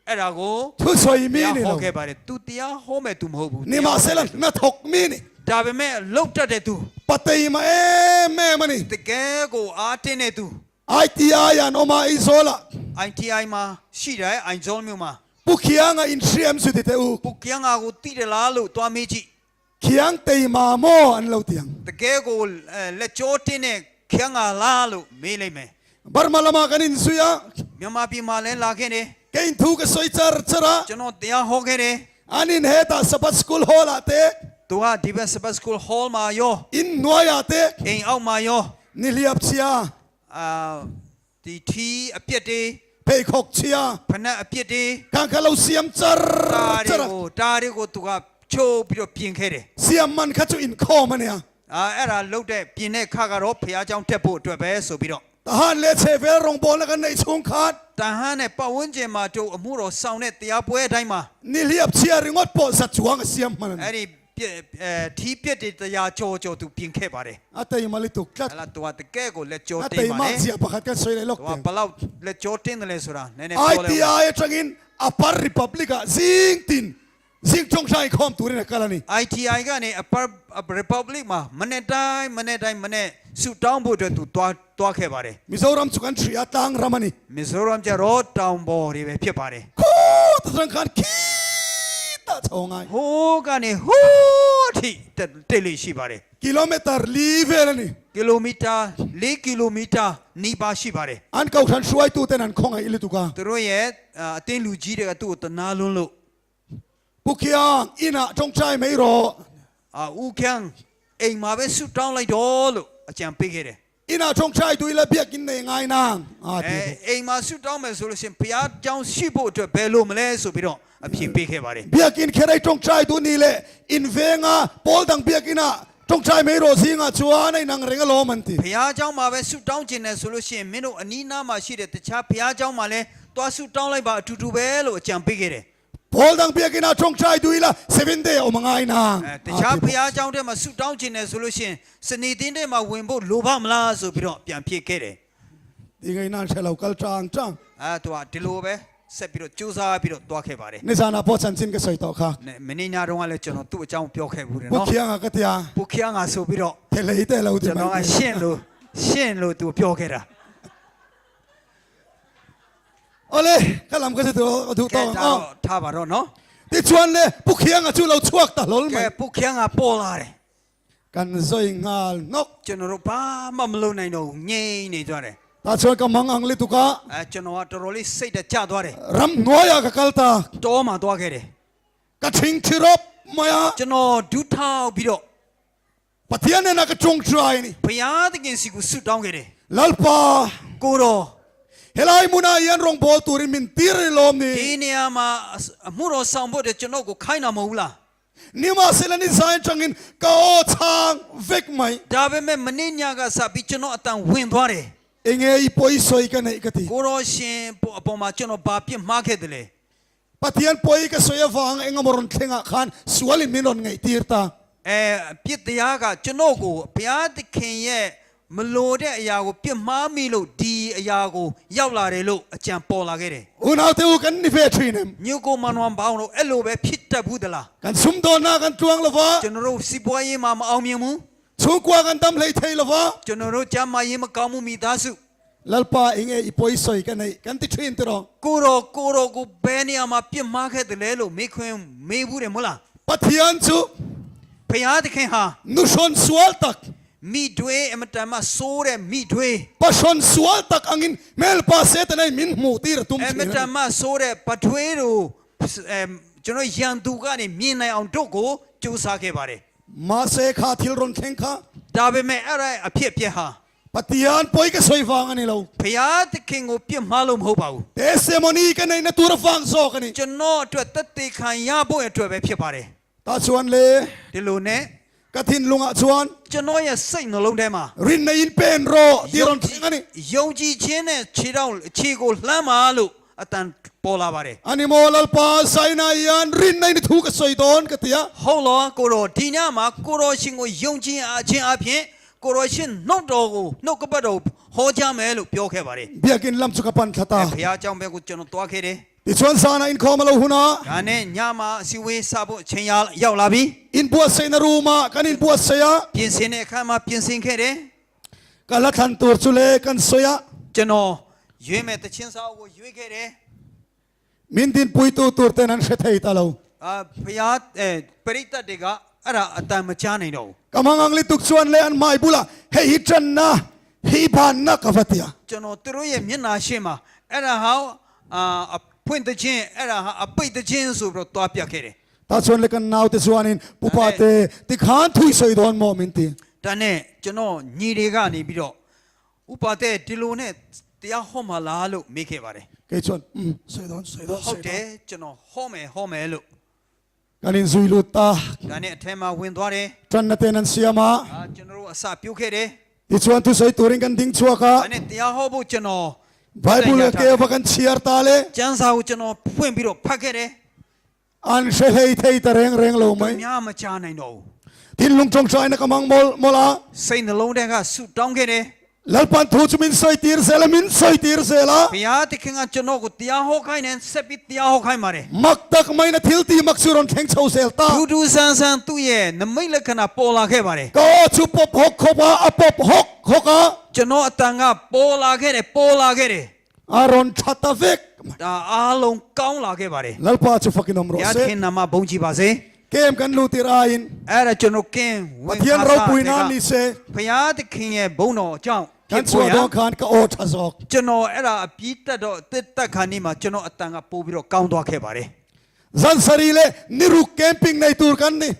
အဲ့ဒါကို ทุสวยมี တရား นี่ ဟော เรา ခဲ့ပါတယ်သူတရားဟောမဲ့သူမဟုတ်ဘူး นี่มาเซลันนะทกมีนี่ ဒါပေမဲ့လှုပ်တတ်တဲ့သူ ปะเตยมาเอแม่มานี่ တကယ်ကိုအားတင်းတဲ့သူ ไอตีอายันอมาอิโซละ ITI မှာရှိတယ်အိုင်ဇောလ်မြို့မှာ ปุกยังอ่ะอินเชียมสุดที่เตอู ပုတ်ကျန်းငါကိုတိတယ်လားလို့တွားမေးကြည့် เคียงเตยมาโมอันเราเตียง တကယ်ကိုလက်ကြောတင်းတဲ့ခန်းငါလားလို့မေးလိုက်မယ် บาร์มาลามากันอินสุยา မြန်မာပြည်မှာလည်းလာခဲ့တယ် เกินทูกสวยจาร์จระ ကျွန်တော်တရားဟောခဲ့တယ် อันอินเฮตาสปัสคูลฮอลาเต သူကဒီဘက်စပတ်စကူဟောလ်မှာရော อินนัวยาเต အိမ်အောက်မှာရော นิลิอับเชีย ဒီထီးအပြစ်တွေ เพยขกเชีย ဖနက်အပြစ်တွေ กันคาเราเสียมจาร์จระ ဒါတွေကိုသူကချိုးပြီးတော့ပြင်ခဲ့တယ် เสียมมันขัดจูอินคอมันเนี่ย အဲ့ဒါလုတ်တဲ့ပြင်တဲ့ခါကတော့ဖះเจ้าတက်ဖို့အတွက်ပဲဆိုပြီးတော့ ทหารเลเชเวลรงบอลแล้วกันในช่วงขาด တန်ဟန်းနဲ့ပတ်ဝန်းကျင်မှာတို့အမှုတော်ဆောင်တဲ့တရားပွဲအတိုင်းမှာ นิลิอับเชียริงอดปอสัจจวงเสียมมัน အဲ့ဒီထီးပြစ်တွေတရားကြောသူပြင်ခဲ့ပါတယ် อาเตยมาลิตุกลัด အဲ့လားသူကတကယ်ကိုလက်ကြော อา တ เต င်း ย ပါ มา လေ เสียประคัดกันสวยเลยลก သူ เต ကဘလောက်လက်ကြောတင်းတယ်လဲဆိုတာနည်းနည်း ไอ ပြော ที လိုက် ไอจังอินอปาร์ริพับลิกาซิงตินซิงจงชัยคอมตัวนี้กันละนี่ ITI ကနေRepublic မှာမနေ့တိုင်းမနေ့ဆူတောင်းဖို့အတွက်သူတွားခဲ့ပါတယ် มิโซรัมสุกันทรีอาตังรามานี မီဇိုရမ်ကျတော့တောင်ပေါ်တွေပဲဖြစ်ပါတယ် โคตรสังขารคีตาชงไง ဟိုးကနေဟိုးထိတက်လေးရှိပါတယ် กิโลเมตรลีเวลนี่ ကီလိုမီတာ4ကီလိုမီတာနီးပါးရှိပါတယ် อันเก่าทันช่วยตัวเต็นันคงไออิลิตุกา သူတို့ရဲ့အတင်းလူကြီးတွေကသူ့ကိုတနာလွန်းလို့ ปุกยังอินะจงชัยไม่รอ ဦးခန်းအိမ်မှာပဲဆူတောင်းလိုက်တော့လို့အကြံပေးခဲ့တယ် อินะจงชัยตัวละเบียกินในไงนางอาที အိမ်မှာဆူတောင်းမယ်ဆိုလို့ရှိရင်ဘုရားเจ้าရှိဖို့အတွက်ဘယ်လိုမလဲဆိုပြီးတော့အဖြေပေးခဲ့ပါတယ် เบียกินแค่ไรจงชัยตัวนี้แหละอินเวงาปอลดังเบียกินะจงชัยไม่รอสิงาชัวในนางเรงาโลมันที ဘုရားเจ้าမှာပဲဆူတောင်းခြင်းနဲ့ဆိုလို့ရှိရင်မင်းတို့အနီးနားမှာရှိတဲ့တခြားဘုရားเจ้าမှာလည်းတွားဆူတောင်းလိုက်ပါအတူတူပဲလို့အကြံပေးခဲ့တယ် ปอลดังเบียกินะจงชัยตัวละ7 day อมังไงนาง တခြားဘုရားเจ้าတဲ့မှာဆူတောင်းခြင်းနဲ့ဆိုလို့ရှိရင်စနေတင်းတဲ့မှာဝင်ဖို့လိုပါမလားဆိုပြီးတော့ပြန်ဖြေခဲ့တယ် ดีไงนั่นเชลากัลจางจัง သူကဒီလိုပဲဆက်ပြီးတော့ကြိုးစားပြီးတော့တွားခဲ့ပါတယ် นี่ซานาพอชันซินก็สวยต่อค่ะ မင်းညာတော့ကလည်းကျွန်တော်သူ့အကြောင်းပြောခဲ့ဘူးတယ် ปุก နော် ยังก็เตีย ပုခရငါဆိုပြီးတော့ เทเลเตเรา ကျွန်တော်ကရှင်းလို့သူပြောခဲ့တာ โอเล่กำลังก็จะดูต่อ တော့ထားပါတော့နော် ที่ชวนเลยปุกยังก็ชูเราชวกตลอด ကဲ มั้ย ပုခရငါပေါ်လာတယ် กันสวยงาลนก ကျွန်တော်တို့ဘာမှမလုပ်နိုင်တော့ငြိမ်နေကြတယ် ตาชวนกับมังอังลิตุกะ ကျွန်တော်ကတော်တော်လေးစိတ်တကြသွားတယ် รำนัวยกับกัลตา တောမှာသွားခဲ့တယ် กระทิงชิรบมายา ကျွန်တော်ဒူးထောက်ပြီးတော့ ปะเทียนเนี่ยนะกระจงใจนี่ ဘုရားသခင်စီကိုဆုတောင်းခဲ့တယ် ลัลปา ကိုတော် เฮลัยมุนายันรองบอลตูริมินตีเรลอมนี่ ဒီနေရာမှာမှုတော်ဆောင်ဖို့တဲ့ကျွန်တော်ကိုခိုင်းတာမဟုတ်ဘူးလား นี่มาเซลนิสายจังอินกาโอชางเวกไหม ဒါပေမဲ့မနေ့ညကစပြီးကျွန်တော်အတန်ဝင်သွားတယ် เองไอ้ปอยสวยกันไอ้กติ ကိုတော်ရှင်အပေါ်မှာကျွန်တော်ဘာပြစ်မှားခဲ့တယ်လဲ ปะเทียนปอยก็สวยฟังเองมรอนเทงะขันสวลิมินอนไงตีร์ตา ပြစ်တရားကကျွန်တော်ကိုဘုရားသခင်ရဲ့မလိုတဲ့အရာကိုပြစ်မှားမိလို့ဒီအရာကိုရောက်လာတယ်လို့အကြံပေါ်လာခဲ့တယ် อุณาเทวกันนิเฟทรีนม ညကိုမန်ဝမ်ဘောင်းလို့အဲ့လိုပဲဖြစ်တတ်ဘူးသလား กันซุมโดนากันตวงละวะ ကျွန်တော်တို့စီးပွားရေးမှာမအောင်မြင်ဘူး ชูกว่ากันตำเลยเทละวะ ကျွန်တော်တို့ကျမ်းမာရေးမကောင်းမှုမိသားစု ลัลปาเองไอ้ปอยสวยกันไอ้กันติทรีนตรอง ကိုတော်ကိုဘယ်နေရာမှာပြစ်မှားခဲ့တယ်လဲလို့မေးခွန်းမေးဘူးတယ်မဟုတ်လား ปะเทียนชู ဘုရားသခင်ဟာ นุชอนสวลตัก မိတွေအမတန်မှစိုးတဲ့မိတွေ ปะชอนสวลตักอังอินเมลปาเซตไนมินมูตีระตุม အမတန်မှစိုးတဲ့ပထွေးတို့ကျွန်တော်ရန်သူကနေမြင်နိုင်အောင်တို့ကိုကြိုးစားခဲ့ပါတယ် มาเซคาทิลรอนเทงคา ဒါပေမဲ့အဲ့ဒါအဖြစ်အပျက်ဟာ ปะเทียนปอยก็สวยฟังอันนี้เรา ဘုရားသခင်ကိုပြစ်မှားလို့မဟုတ်ပါဘူး เทสเมนีกันไอ้นตัวระฟังโซกันนี่ ကျွန်တော်အတွက်တသက်ခံရဖို့အတွက်ပဲဖြစ်ပါတယ် ตาชวนเล ဒီလိုနဲ့ กะทินลุงอะชวน ကျွန်တော်ရဲ့စိတ်နှလုံးထဲမှာ รินในอินเป็นโรตีรอนเทงอันนี้ ယုံကြည်ခြင်းနဲ့ခြေတော်ခြေကိုလှမ်းပါလို့အတန်ပေါ်လာပါတယ် อันนี้โมลัลปาไซนายันรินในนี่ถูกกับสวยดอนกะเตีย ဟုတ်လားကိုတော်ဒီညမှာကိုတော်ရှင်ကိုယုံကြည်အားခြင်းအပြင်ကိုတော်ရှင်နှုတ်တော်ကိုနှုတ်ကပတ်တော်ဟောကြားမယ်လို့ပြောခဲ့ပါတယ် เบียกินลำสุกปันทตา ဘုရားเจ้าဘက်ကိုကျွန်တော်တွားခဲ့တယ် ติชวนซานาอินคอมาลาหุนา ဒါနဲ့ညမှာအစည်းအဝေးစဖို့အချိန်ရောက်လာပြီ อินบัวเซนารูมากันอินบัวเซีย ပြင်ဆင်တဲ့အခါမှာပြင်ဆင်ခဲ့တယ် กะละทันตัวจุเลกันสวย ကျွန်တော်ရွေးမဲ့တခြင်းစာအုပ်ကိုရွေးခဲ့တယ် มินดินปุยตูตูเตนันเชเทยตาลาว ဘုရားပရိသတ်တွေကအဲ့ဒါအတန်မကြားနိုင်တော့ဘူး กำมังอังลิตุกชวนเลอันไม่บุละเฮฮิจันนะฮิบานนะกะฟะเตีย ကျွန်တော်သူတို့ရဲ့မျက်နှာရှင်းမှာအဲ့ဒါဟာအဖွင့်တဲ့ခြင်းအဲ့ဒါဟာအပိတ်တဲ့ခြင်းဆိုပြီးတော့တွားပြခဲ့တယ် ตาชวนเลกันนาวติชวนอินปุปาเตติขานทุยสวยดอนโมมินตี ဒါနဲ့ကျွန်တော်ညီတွေကနေပြီးတော့ဥပါတဲ့ဒီလိုနဲ့တရားဟောမှာလားလို့မေးခဲ့ပါတယ် เกชวนสวยดอนสวยดอน ဟုတ်တယ်ကျွန်တော်ဟောမယ်လို့ กันอินซุยลูตา ဒါနဲ့အထက်မှာဝင်သွားတယ် จันนะเตนันเซียมา ကျွန်တော်တို့အစပြုတ်ခဲ့တယ် ติชวนทุสวยตูริงกันดิงชัวกะ ဒါနဲ့တရားဟောဖို့ကျွန်တော် ไบเบิลเกวกันเชียร์ตาเล ကျမ်းစာကိုကျွန်တော်ဖွင့်ပြီးတော့ဖတ်ခဲ့တယ် อันเชเฮเทยตะเรงเรงโลไหม များမကြားနိုင်တော့ဘူး ทินลุงจงใจนะกำมังมอลา စိတ်နှလုံးထဲကဆုတောင်းခဲ့တယ် ลัลปันทูจมินสวยตีร์เซลมินสวยตีร์เซลา ဘုရားသခင်ကကျွန်တော်ကိုတရားဟောခိုင်းတယ်ဆက်ပြီးတရားဟောခိုင်းပါတယ် มักตักไม่นะทิลตีมักสุรอนเทงเชาเซลตา ထူးထူးဆန်းဆန်းသူ့ရဲ့နမိတ်လက္ခဏာပေါ်လာခဲ့ပါတယ် ก็ชุปปหกขบะอปปหกหกะ ကျွန်တော်အတန်ကပေါ်လာခဲ့တယ် อารอนชัตเวก ဒါအားလုံးကောင်းလာခဲ့ပါတယ် ลัลปาชุฟักินอมโร ဘုရား เซ သခင်နာမဘုန်းကြီးပါစေ เกมกันลูติราอิน အဲ့ဒါကျွန်တော်ကင်းဝ ปะ င် เทียน ခါ เรา စား ปุย တဲ့ นา က นิเซ ဘုရားသခင်ရဲ့ဘုန်းတော်အကြောင်းဖြ กัน စ် ชัว ပေါ်ရ ดอคานกะโอทัซอก ကျွန်တော်အဲ့ဒါအပြီးတက်တော့တက်ခါနေမှာကျွန်တော်အတန်ကပို့ပြီးတော့ကောင်းသွားခဲ့ပါတယ် ซันสรีเลนิรุแคมปิ้งในตูร์กันนี่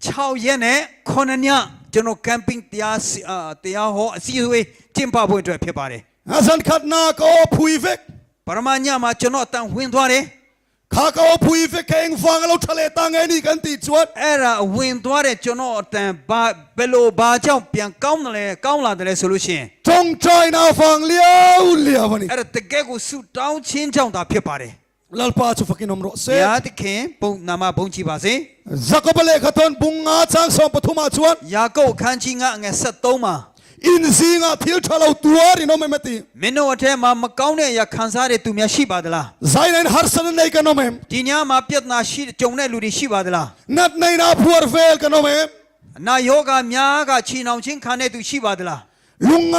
6ရက်နဲ့9ညကျွန်တော်ကမ်ပင်းတရားဟောအစည်းအဝေးကျင်းပဖို့အတွက်ဖြစ်ပါတယ် อาซันขัดนาก็พุยเวก ပရမညမှာကျွန်တော်အတန်ဝင်သွားတယ် ข้าก็พุยเวกเองฟังเราทะเลตังไงนี่กันติดชวน အဲ့ဒါဝင်သွားတဲ့ကျွန်တော်အတန်ဘယ်လိုဘာကြောင့်ပြန်ကောင်းလာတယ်လဲဆိုလို့ရှိရင် จงใจนาฟังเลี้ยววันนี้ အဲ့ဒါတကယ်ကိုဆူတောင်းချင်းကြောင့်သာဖြစ်ပါတယ် ลัลปาชุฟักินอมโรเซ ဘုရားသခင်ပုံနာမဘုန်းကြီးပါစေ จักรบเลขตอนบุงอาจางสองปฐุมาชวน ယာကုပ်အခန်းကြီး9ငယ်73မှာ อินซีงาทิลทะเลาตัวริโนเมมตี မင်းတို့အထက်မှာမကောင်းတဲ့အရာခံစားတဲ့သူများရှိပါသလား ไซนันฮาร์สันในกันโนเมม ဒီညမှာပြဿနာရှိကြုံတဲ့လူတွေရှိပါသလား นัดในนาพัวเฟลกันโนเมม နာယောဂများကချီနှောင်ချင်းခံတဲ့သူရှိပါသလား ลุงไง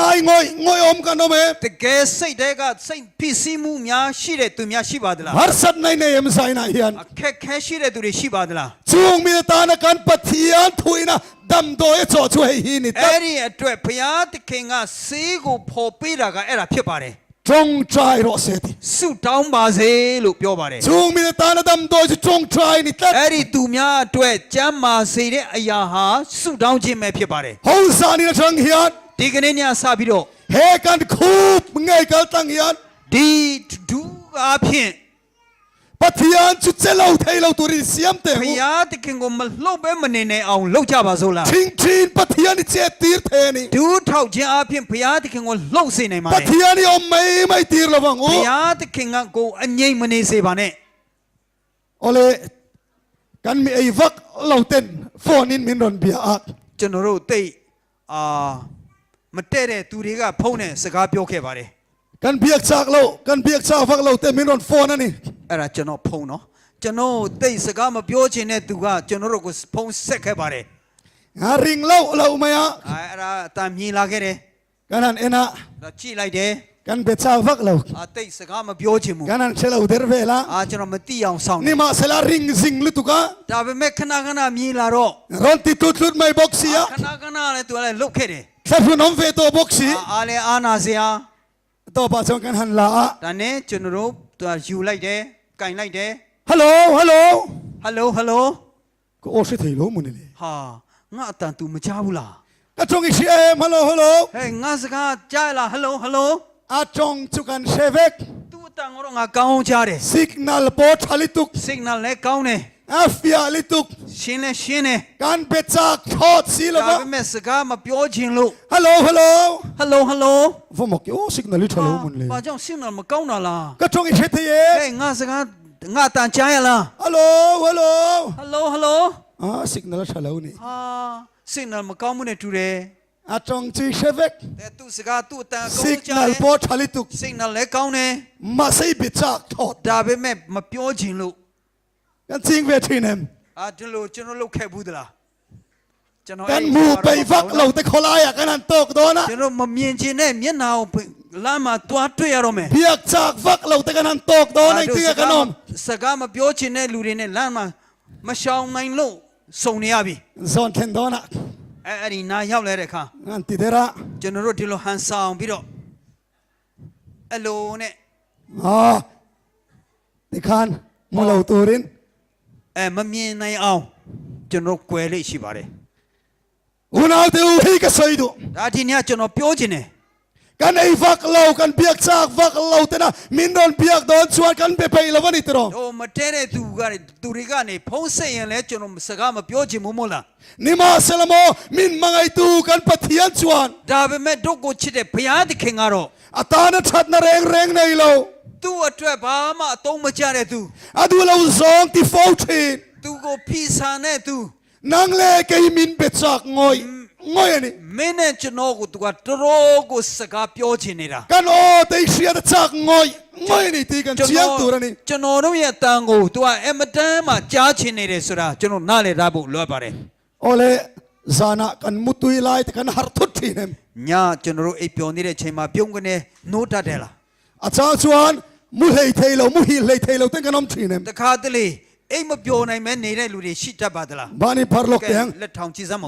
งอยอมกันโนเมม တကယ်စိတ်တွေကစိတ်ဖြစ်စီမှုများရှိတဲ့သူများရှိပါသလား ฮาร์สันในเนยมไซนาเฮียน အခက်ခဲရှိတဲ့သူတွေရှိပါသလား จงมีตานกันปะเทียนทุยนะดำโดยจ่อช่วยฮีนิต အဲ့ဒီအတွက်ဘုရားသခင်ကဆေးကိုဖော်ပေးတာကအဲ့ဒါဖြစ်ပါတယ် ต จงใจรอเสติ สุดท้องบาเซลุပြောပါတယ် จงมีตาดำโดยจงใจนี่ตัด အဲ့ဒီသူများအတွက်ကျမ်းမာစေတဲ့အရာဟာဆုတောင်းခြင်းပဲဖြစ်ပါတယ် ห้องสานี่นะจังเฮียน ဒီကနေ့ညစပြီးတော့ เฮกันคูบไงกันตั้งเฮียน ဒီဒူအားဖြင့် ปัทยานจุดเจเราไทยเราตัวริเสียมเต ဘု หู ရားသခင်ကိုမလှုပ်ပဲမနေနိုင်အောင်လှုပ်ကြပါစို့လား ทิ้งทีนปัทยานี่เจตีร์เทนี่ ဒူးထောက်ခြင်းအားဖြင့်ဘုရားသခင်ကိုလှုပ်စေနိုင်ပါ ปั တယ် ทยานี่อมไม่ตีร์ระวังโอ้ ဘုရားသခင်ကကိုအငြိမ့်မနေစေပါနဲ့ โอเลกันมีไอ้วักเราเต้นฟอนินมินรอนเบียอัก ကျွန်တော်တို့တိတ်မတဲ့တဲ့သူတွေကဖုံးတဲ့စကားပြောခဲ့ပါတယ် กันเบียกจากเรากันเบียกจากวักเราเต้นมินรอนฟอนั่นนี่ အဲ့ဒါကျွန်တော်ဖုံးနော်ကျွန်တော်တိတ်စကားမပြောချင်တဲ့သူကကျွန်တော်တို့ကိုဖုံးဆက်ခဲ့ပါတယ် งาริงเราไม่อะ အဲ့ဒါအတန်မြင်လာခဲ့တယ် กันนั่นเอ็นะ ဒါကြည့်လိုက်တယ် กันเบียจากวักเรา တိတ်စကားမပြောချင်ဘူး กันนั่นเชลเราเดร์เวล่า ကျွန်တော်မတိအောင်ဆောင် นี่มาเซลาริงซิงลิตุกะ ဒါပေမဲ့ခဏခဏမြင်လာတော့ รอนติดตุดไม่บ็อกซี่อะ ခဏခဏလည်းသူကလည်းလုတ်ခဲ့တယ် สัตว์น้องเฟโตบ็อกซี่ အားလည်းအာနာစရာ ต่อไปจงกันหันลา ဒါနဲ့ကျွန်တော်တို့သူကယူလိုက်တယ်ကင်လိုက်တယ် ฮัลโหล ဟယ်လိုဟယ်လို ก็โอชิเทโลมุนเลย ဟာငါအတန် तू မကြားဘူးလား ก็จงอีชีเอ็มฮัลโหล ဟဲ့ငါစကားကြားလားဟယ်လို อาจงจุกันเชเวก သူအတန်ကတော့ငါကောင်းကြားတယ် สิกนัลโปชาลิตุก signal လည်းကောင်းတယ် อาฟิอาลิตุก ရှင်းလည်းရှင်းတယ် การเบจากทอดซีละ ဒါ วะ ပေမဲ့စကားမပြောချင်လို့ ฮัลโหล ဟယ်လို ฟมอกโอสิกนัลลิทาโลมุนเลย ဘာကြောင့် signal မကောင်းတာလား ก็จงอีชีเทเย ဟဲ့ငါစကားငါအတန်ကြားရလား ฮัลโหล ဟယ်လို สิกนัลชาโลนี่ ဟာ signal မကောင်းဘူးနဲ့တူတယ် อาจงจีเชเวก แต่သူစကားသူ့အတန်ကော สิ င်း ก ကြား นั တ ล ယ် โปชาลิตุก signal လည်းကောင်းတယ် มาใส่เบจากทอด ဒါပေမဲ့မပြောချင်လို့ กันจิงเวทีเนม ဒီလိုကျွန်တော်လုပ်ခဲ့ဘူးသလားကျွန်တော် กันมูไปวักเราแต่คนลายอ่ะกันนั่นตกโดนนะ ကျွန်တော်မမြင်ချင်တဲ့မျက်နှာကိုလမ်းမှာတွားတွေ့ရတော့မယ် เพียกจากวักเราแต่กันนั่นตกโดนไอ้ที่กันนม စကားမပြောချင်တဲ့လူတွေနဲ့လမ်းမှာမရှောင်နိုင်လို့စုံနေရပြီ ซอนเทนโดนะ အဲ့ဒီနာရောက်လဲတဲ့အခါ งั้นติเดระ ကျွန်တော်တို့ဒီလိုဟန်ဆောင်ပြီးတော့အဲ့လိုနဲ့ อ๋อดิคันมูเราตูริน မမြင်နိုင်အောင်ကျွန်တော်ကွယ်လေးရှိပါတယ် อุณเอาเตอูฮีก็ใส่ดู ဒါဒီနေ့ကျွန်တော်ပြောချင်တယ် กันไอ้วักเรากันเพียกจากวักเราแต่นะมินโดนเพียกโดนชวนกันไปแล้ววันนี้ตรอ ဟိုမတဲတဲ့သူတွေကနေဖုံးဆက်ရင်လဲကျွန်တော်စကားမပြောချင်ဘူးမို့လား นี่มาเซลโมมินมังไอตูกันปะเทียนชวน ဒါပေမဲ့တို့ကိုချစ်တဲ့ဘုရားသခင်ကတော့ อาตานะชัดนะแรงในเรา သူ့အတွက်ဘာမှအသုံးမကျတဲ့သူ อะดูเราซองที่ฟอลชีน သူကိုဖိဆန်တဲ့သူ นางเล่กมินเบจากงอยอันนี้ မင်းနဲ့ကျွန်တော်ကိုသူကတော်တော်ကိုစကားပြောချင်နေတာ กันโอเตเชียตจากงอยอันนี้ตีกันเชียงตัวนี่ ကျွန်တော်တို့ရဲ့တန်ကိုသူကအမတန်မှကြားချင်နေတယ်ဆိုတာကျွန်တော်နားလည်ထားဖို့လိုပါတယ် โอเลซานะกันมุตุยไลต์กันฮาร์ทุตทีเนม ညကျွန်တော်တို့အိပ်ပျော်နေတဲ့အချိန်မှာပြုံးကနေနိုးတတ်တယ်လား อาจารย์ชวนมุเฮเทโลมุฮิเลเทโลเต็งกันน้ำทีเนม တခါတလေအိပ်မပျော်နိုင်မဲနေတဲ့လူတွေရှိတတ်ပါသလား บานีพาร์ลกเตียง လက်ထောင်ကြည့်စမ်းမ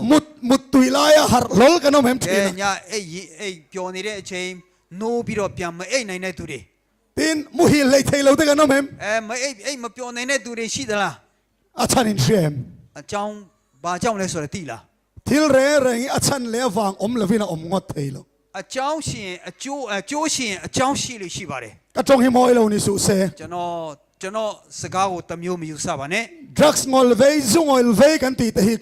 มุตุยไลต์ฮาร์ลอลกันน้ำเฮมที ကဲ เนม ညအိပ်ပျော်နေတဲ့အချိန်နိုးပြီးတော့ပြန်မအိပ်နိုင်တဲ့သူတွေ ตินมุฮิเลเทโลเต็งกันน้ำเฮม မအိပ်မပျော်နိုင်တဲ့သူတွေရှိသလား อาจารย์อินเชียม အကြောင်းဘာကြောင့်လဲဆိုတော့သိလား ทิลเร่เร่งอาจารย์เลี้ยวางอมเลวินาอมงดเทโล အကြောင်းရှင်အကျိုးရှင်အကြောင်းရှိလို့ရှိပါတယ် กระจงฮิโมเอโลนิสุเซ ကျွန်တော်စကားကိုတစ်မျိုးမယူဆပါနဲ့ drugs งอลเวซุงอลเวกันตีเตฮิก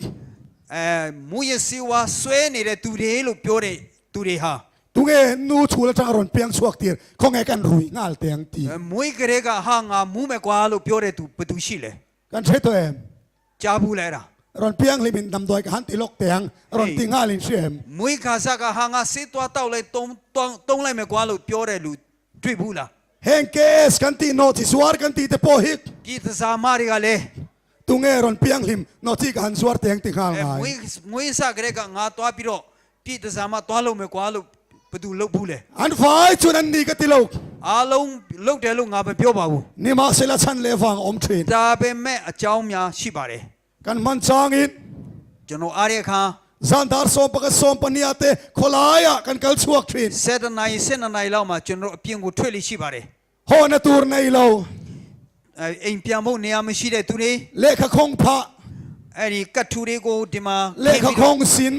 မူရစီဝါဆွဲနေတဲ့သူတွေလို့ပြောတဲ့သူတွေဟာ ตุเงนูชูละจังรอนเปียงสวกตีร์คงไงกันรุยงาลเตียงตี မွေးကလေးကဟာငါမူးမယ်ကွာလို့ပြောတဲ့သူဘယ်သူရှိလဲ กันใช้ตัวเอง ကြားဘူးလဲတာ รอนเปียงลิมินดำดอยกับฮันติลกเตียงรอนติงาลินเชียม မွေးခါစားကဟာငါစေးသွားတောက်လိုက်တုံးလိုက်မယ်ကွာလို့ပြောတဲ့လူတွေ့ဘူးလား เฮงเกสกันตีโนติสวาร์กันตีเตโปฮิก ပြည်သစာမတွေကလည်း ตุเงรอนเปียงลิมโนติกันสวาร์เตียงติงาลไง မွေးစားကလေးကငါသွားပြီးတော့ပြည်သစာမသွားလို့မယ်ကွာလို့ဘယ်သူလုပ်ဘူးလဲ อันไฟชุนันนี่ก็ติโลก အားလုံးလုပ်တယ်လို့ငါမပြောပါဘူး นี่มาเซลชันเลวังอมทรีน ဒါပေမဲ့အကြောင်းများရှိပါတယ် กันมันจางอิน ကျွန်တော်အားရခါ Zandar som pakat som paniate kolaya kan kal chuak thin 7 นาที7 นาทีလောက်မှာကျွန်တော်အပြင်ကိုထွက်လိရှိပါတယ် hona tur nei lo အိမ်ပြန်ဖို့နေရာမရှိတဲ့သူတွေ lekha khong pha အဲ့ဒီကတ်ထူတွေကိုဒီမှာ lekha khong sin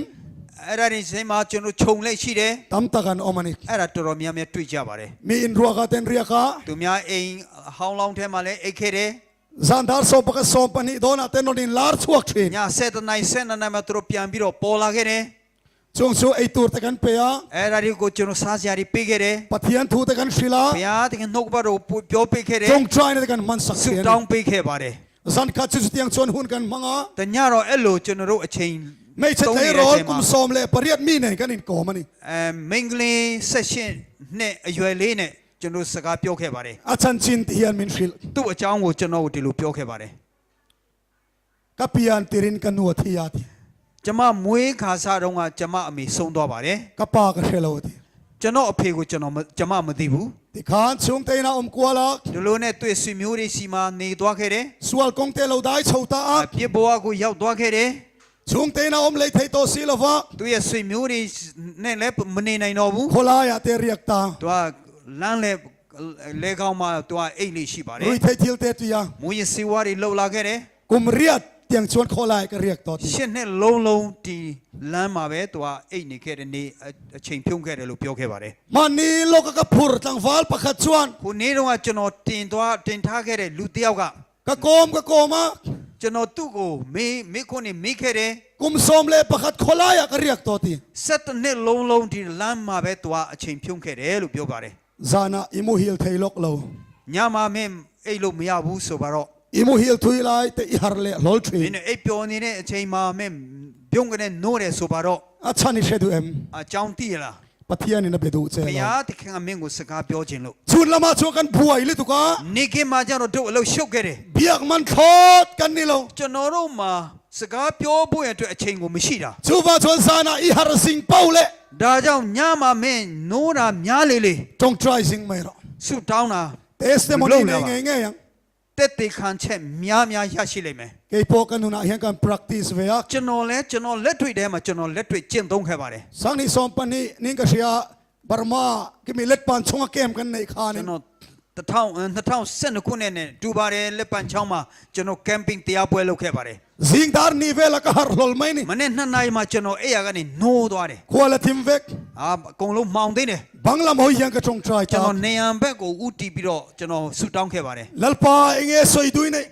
အဲ့ဒါတွေစိမှာကျွန်တော်ခြုံလိုက်ရှိတယ် tam takan omani အဲ့ဒါတော်တော်များများတွေ့ကြပါတယ် mi in ruaka ten riaka သူများအိမ်ဟောင်းလောင်းထဲမှာလည်းအိတ်ခဲ့တယ် Zandar som pakat som pani dona ten odin lar chuak thin ည7 နာရီ7 နာရီမှာသူတို့ပြန်ပြီးတော့ပေါ်လာခဲ့တယ် chung chu ei tur takan pe ya အဲ့ဒါတွေကိုကျွန်တော်စားစရာတွေပေးခဲ့တယ် pathian thu takan shrila ဘုရားတကယ်နှုတ်ဘတော်ပြောပေးခဲ့တယ် chung try ne takan man sak ဆုတောင်းပေးခဲ့ပါတယ် zan kha chu tiang chon hun kan manga တညတော့အဲ့လိုကျွန်တော်တို့အချိန် mei chet lei rol kum som le pariat mi nei kan in ko mani မိန်းကလေး16နဲ့အရွယ်လေးနဲ့ကျွန်တော်စကားပြောခဲ့ပါတယ် achan chin hian min shil သူ့အကြောင်းကိုကျွန်တော်တို့ဒီလိုပြောခဲ့ပါတယ် kapian tirin kan nu thia ti ကျမမွေးခါစားတုန်းကကျမအမေဆုံးသွားပါတယ် kapa ka shelo ti ကျွန်တော်အဖေကိုကျမမသိဘူး ti khan chung te na kwala ဒီလိုနဲ့တွေ့ဆွေမျိုးတွေစီမှာနေသွားခဲ့တယ် sual kong te lo dai chota a ပြစ်ဘဝကိုရောက်သွားခဲ့တယ် chung te na le thei to silova သူရဲ့ဆွေမျိုးတွေနဲ့လည်းမနေနိုင်တော့ဘူး khola ya te riak ta သူကလမ်းလေကောင်းမှာသူကအိတ်လေးရှိပါတယ် rui thei thil te tu ya မူရစီဝါတွေလှုပ်လာခဲ့တယ် kum riat tiang chuan khola ka riak to ti ရှစ်နှစ်လုံးဒီလမ်းမှာပဲသူကအိတ်နေခဲ့တဲ့နေ့အချိန်ဖြုံးခဲ့တယ်လို့ပြောခဲ့ပါတယ် mani lo ka phur tang wal pakhat chuan ခုနေ့တော့ကျွန်တော်တင်ထားခဲ့တဲ့လူတစ်ယောက်က ka koma ကျွန်တော်သူ့ကိုမေခွန်းနေမိခဲ့တယ် kum som le pakhat khola ya ka riak to ti 7 နှစ်လုံးဒီလမ်းမှာပဲသူကအချိန်ဖြုံးခဲ့တယ်လို့ပြောပါတယ် zana imu hil thailok lo ညမှာမင်းအိတ်လို့မရဘူးဆိုပါတော့ imu hil thui lai te i har le lol မ thri င်းအိတ်ပျော်နေတဲ့အချိန်မှာမင်းပြုံးကနေနိုးတယ်ဆိုပါတော့ achani shedu em အကြောင်းသိရလား pathian in bedu che ဘု lo ရားတခင်ကမင်းကိုစကားပြောခြင်းလို့ chun lama chu kan buai li tu ka နေကင်းမှာကျတော့တို့အလုပ်ရှုပ်ခဲ့တယ် biak man thot kan ni lo ကျွန်တော်တို့မှာစကားပြောဖို့ရအတွက်အချိန်ကိုမရှိတာ chu ba chon sana i har sing paule ဒါကြောင့်ညမှာမင်းနိုးတာများလေလေ tong try sing mai ro ဆုတောင်းတာ testimony nge nge yang တက်တေခံချက်များရရှိလိမ့်မယ် ke po kan huna hian kan practice ve ya ကျွန်တော်လက်တွေ့ထဲမှာကျွန်တော်လက်တွေ့ကျင့်သုံးခဲ့ပါတယ် sang ni som pani ning ka sia barma ki mi let pan chunga kem kan nei kha ကျွ ni န်တော်2012ခုနှစ်နဲ့ဒူပါတယ်လက်ပံချောင်းမှာကျွန်တော်ကမ်ပင်းတရားပွဲလုပ်ခဲ့ပါတယ် zing dar ni ve la ka har lol mai ni မနေ့2နာရီမှာကျွန်တော်အဲ့ရကနေနိုးသွားတယ် kwala tim vek အကုန်လုံးမှောင်သိတယ် banglam ho yang ka tong try ကျွန် ta တော်နေရန်ဘက်ကိုဥတီပြီးတော့ကျွန်တော်ဆူတောင်းခဲ့ပါတယ် lalpa enge soi dui nei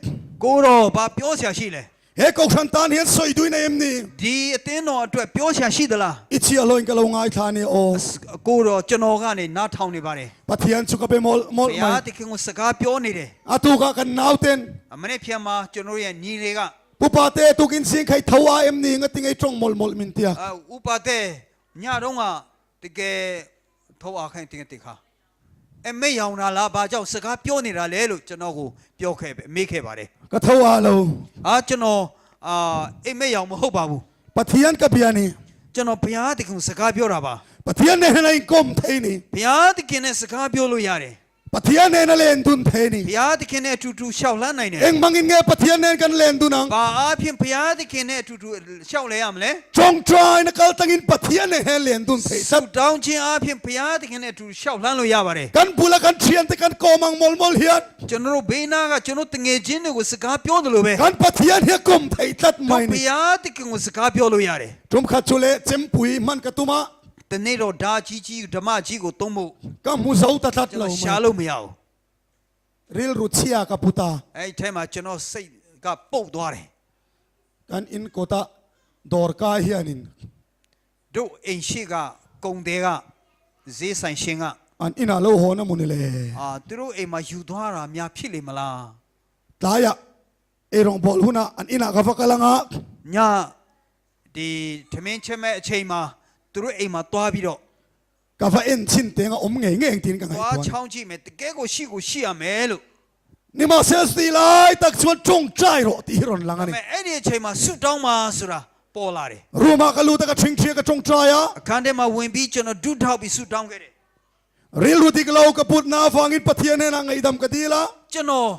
ကိုတော့ဘာပြောစရာရှိလဲ he ko khan tan hian soi dui nei em ni ဒီအသင်းတော်အတွက်ပြောစရာရှိသလား ichi aloin ka lo ngai tha ni o ကိုတော့ကျွန်တော်ကနေနားထောင်နေပါတယ် pathian chu ka be mol ဘု mol ရား mai တခင်ကိုစကားပြောနေတယ် atu ka kan nauten အမနေ့ဖြန်မှာကျွန်တော်ရဲ့ညီတွေက pupate tukin sing khai thawa em ni nga tingai trong mol min tia ဥပါတဲ့ညတော့ကတကယ်ထောက်အခန့်တင်တဲ့ခါအမေရောင်လာလားဘာကြောင့်စကားပြောနေတာလဲလို့ကျွန်တော်ကိုပြောခဲ့ပဲမေးခဲ့ပါတယ် ka thawa lo ကျွန်တော်အိမ်မေရောင်မဟုတ်ပါဘူး pathian ka biani ကျွန်တော်ဘုရားတခင်စကားပြောတာပါ pathian ne nei kom thei ni ဘုရားတခင်နဲ့စကားပြောလို့ရတယ် pathian ne na len dun thei ni ဘုရားသခင်နဲ့အတူတူရှောက်လန်းနိုင်တယ် eng mangin nge pathian ne kan len dun ang ဘာအဖြစ်ဘုရားသခင်နဲ့အတူတူရှောက်လဲရမလဲ trong try na kal tangin pathian ne he len dun thei ဆုတောင်းခြင်းအဖြစ်ဘုရားသခင်နဲ့အတူရှောက်လန်းလို့ရပါတယ် kan bula kan thian te kan komang mol mol hian ကျွန်တော်တို့ဘေးနားကကျွန်တော်တငယ်ချင်းတွေကိုစကားပြောတယ်လို့ပဲ kan pathian he kom thei tat ဘု mai ni ရားသခင်ကိုစကားပြောလို့ရတယ် tum kha chule chempui man ka tuma တနေ့တော့ဓာကြီးဓမ္မကြီးကိုသုံးဖို့ ka mu zau ta tat ကျွန် lo တော်ရှာလို့မရဘူး ril ruchia ka puta အဲ့ဒီထဲမှာကျွန်တော်စိတ်ကပုတ်သွားတယ် kan in kota dor ka hianin တို့အိမ်ရှိကကုံတဲကဈေးဆိုင်ရှင်က an ina lo ho na munile သူတို့အိမ်မှာယူသွားတာများဖြစ်လိမ့်မလား taya erong bol huna an ina ka fakalanga ညဒီသမင်းချက်မဲ့အချိန်မှာသူတို့အိမ်မှာသွားပြီးတော့ ka fa en chin te nga om nge nge tin ka သွား ngai ချောင်းကြည့်မယ်တကယ်ကိုရှိရမယ်လို့ ni ma ses ti lai tak chuan chong chai ro ti ron lang ဒါ ani ပေမဲ့အဲ့ဒီအချိန်မှာဆုတောင်းပါဆိုတာပေါ်လာတယ် ruma ka lu ta ka thing thia ka chong chai ya အခန်းထဲမှာဝင်ပြီးကျွန်တော်ဒုထောက်ပြီးဆုတောင်းခဲ့တယ် ril ru ti ka lo ka put na fangin pathian ne na ngai dam ka ti la ကျွန်တော်